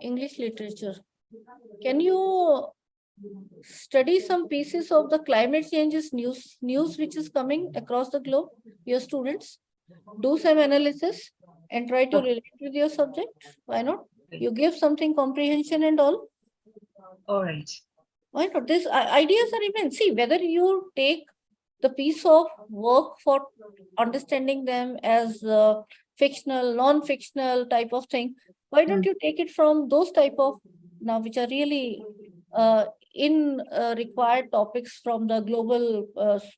English literature. Can you study some pieces of the climate changes news which is coming across the globe, your students? Do some analysis and try to relate with your subject. Why not? You give something comprehension and all. All right. Why not? These ideas are immense. See, whether you take the piece of work for understanding them as fictional, non-fictional type of thing, why don't you take it from those type of now which are really in required topics from the global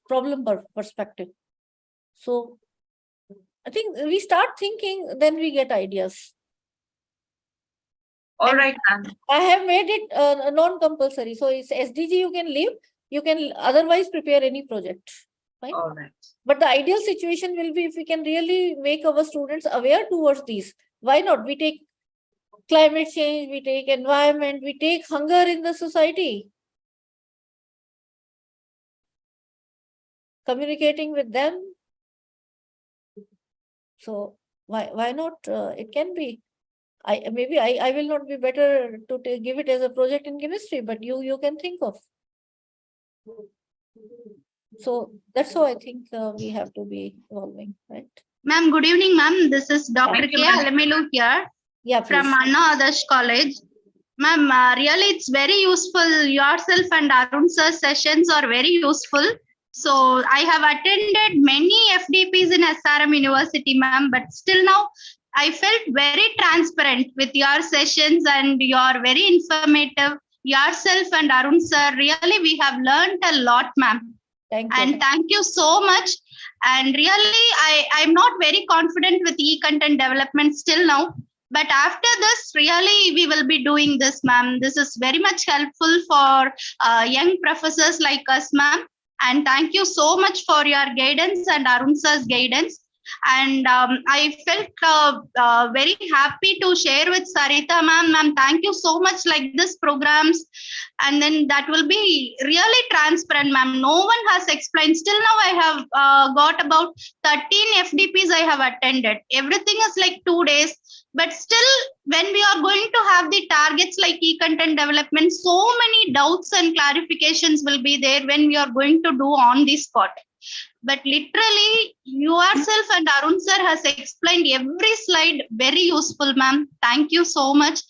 problem perspective. So I think we start thinking, then we get ideas. All And right, ma'am. I have made it non-compulsory. So it's SDG you can leave. You can otherwise prepare any project. Fine. All right. But the ideal situation will be if we can really make our students aware towards these. Why not? We take climate change, we take environment, we take hunger in the society. Communicating with them. So why not? It can be. Maybe I will not be better to give it as a project in chemistry, but you can think of. So that's how I think we have to be evolving, right? Ma'am, good evening, ma'am. This is Dr. K. Alamelu here. Yeah, from please. Anna Adarsh College. Ma'am, really it's very useful. Yourself and Arun sir sessions are very useful. So I have attended many FDPs in SRM University, ma'am, but still now I felt very transparent with your sessions and you are very informative. Yourself and Arun sir, really we have learned a lot, ma'am. Thank you. And thank you so much. And really, I'm not very confident with e-content development still now. But after this, really, we will be doing this, ma'am. This is very much helpful for young professors like us, ma'am. And thank you so much for your guidance and Arun sir's guidance. And I felt very happy to share with Sarita, ma'am. Ma'am, thank you so much. Like this programs, and then that will be really transparent, ma'am. No one has explained. Still now, I have got about 13 FDPs I have attended. Everything is like 2 days. But still, when we are going to have the targets like e-content development, so many doubts and clarifications will be there when we are going to do on the spot. But literally, yourself and Arun sir has explained every slide very useful, ma'am. Thank you so much.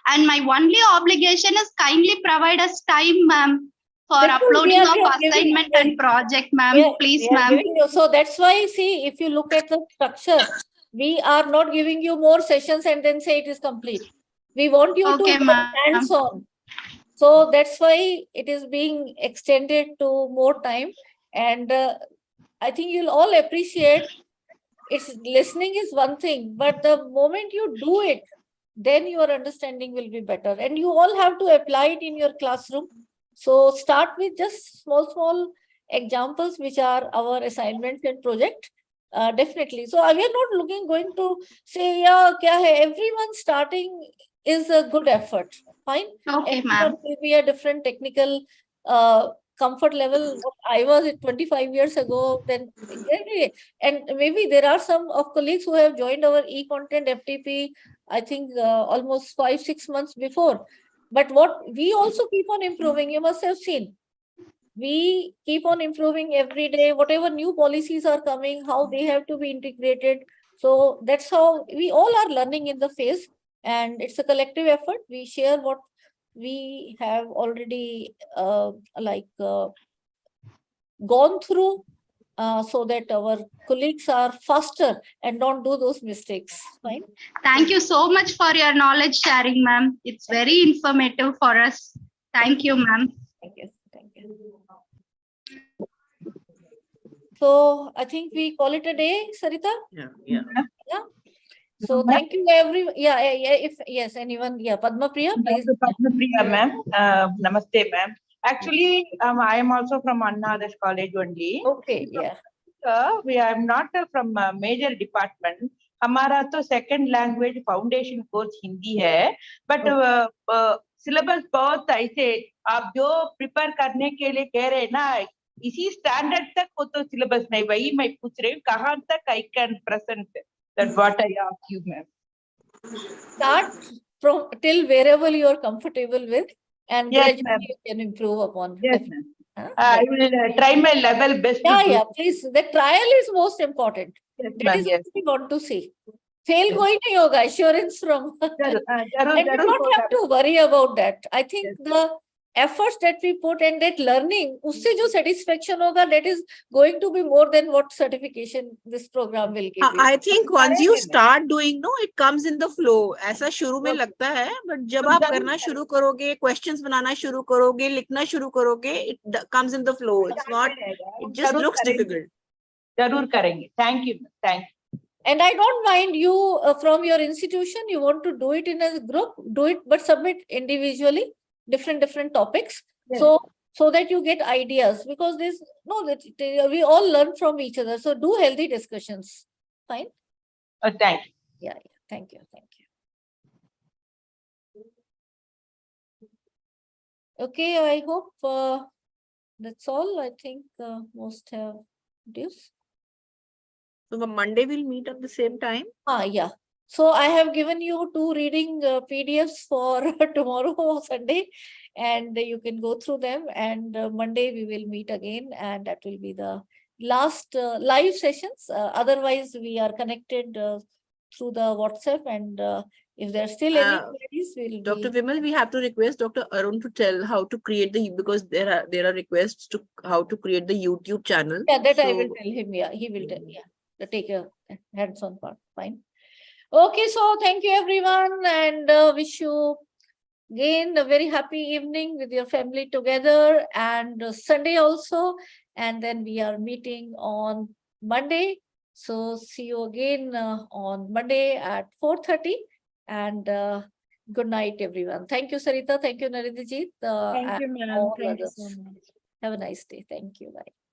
And my only obligation is kindly provide us time, ma'am, for uploading of assignment and project, ma'am. Please, ma'am. So that's why, see, if you look at the structure, we are not giving you more sessions and then say it is complete. We want you to work hands-on. So that's why it is being extended to more time. And I think you'll all appreciate it's listening is one thing, but the moment you do it, then your understanding will be better. And you all have to apply it in your classroom. So start with just small examples, which are our assignments and project. Definitely. So we are not going to say, yeah, kya hai? Everyone starting is a good effort. Fine. Okay, ma'am. Maybe a different technical comfort level. What I was at 25 years ago, then and maybe there are some of colleagues who have joined our e-content FTP, I think almost 5-6 months before. But what we also keep on improving, you must have seen. We keep on improving every day, whatever new policies are coming, how they have to be integrated. So that's how we all are learning in the phase, and it's a collective effort. We share what we have already gone through so that our colleagues are faster and don't do those mistakes. Fine. Thank you so much for your knowledge sharing, ma'am. It's very informative for us. Thank you, ma'am. Thank you. Thank you. So I think we call it a day, Sarita? Yeah. So thank you, everyone. If anyone, Padma Priya, please. Padma Priya, ma'am. Namaste, ma'am. Actually, I am also from Anna Adarsh College only. Okay, yeah. We are not from a major department. हमारा तो second language foundation course Hindi है, but syllabus बहुत ऐसे आप जो prepare करने के लिए कह रहे हैं ना, इसी standard तक वो तो syllabus नहीं, वही मैं पूछ रही हूँ कहाँ तक I can present. That's what I ask you, ma'am. Start from till wherever you are comfortable with, and yes, gradually you can improve upon. Yes, ma'am. I will try my level best. Please. The trial is most important. Yes, that is what we want to see. Fail koi nahi hoga, assurance from. And you don't have to worry about that. I think the efforts that we put and that learning, usse jo satisfaction hoga, that is going to be more than what certification this program will give you. I think once you start doing, no, it comes in the flow. ऐसा शुरू में लगता है, but जब आप करना शुरू करोगे, questions बनाना शुरू करोगे, लिखना शुरू करोगे, it comes in the flow. It's not, it just looks difficult. जरूर करेंगे. Thank you. Thank you. And I don't mind you from your institution, you want to do it in a group, do it, but submit individually, different topics. Yes. So that you get ideas, because this, no, that we all learn from each other. So do healthy discussions. Fine. Thank you. Yeah. Thank you. Okay, I hope that's all. I think most have reduced. So on Monday we'll meet at the same time. Yeah. So I have given you 2 reading PDFs for tomorrow, Sunday, and you can go through them. And Monday we will meet again, and that will be the last live sessions. Otherwise, we are connected through the WhatsApp, and if there are still any queries, we'll Dr. Vimal, we have to request Dr. Arun to tell how to create the, because there are requests to how to create the YouTube channel. Yeah, that I will tell him. Yeah, he will tell. Yeah, to take a hands-on part. Fine. Okay, so thank you everyone, and wish you again a very happy evening with your family together, and Sunday also, and then we are meeting on Monday. So see you again on Monday at 4:30, and good night everyone. Thank you, Sarita. Thank you, Narindrajit. Thank you, ma'am. Thank you so much. Have a nice day. Thank you. Bye.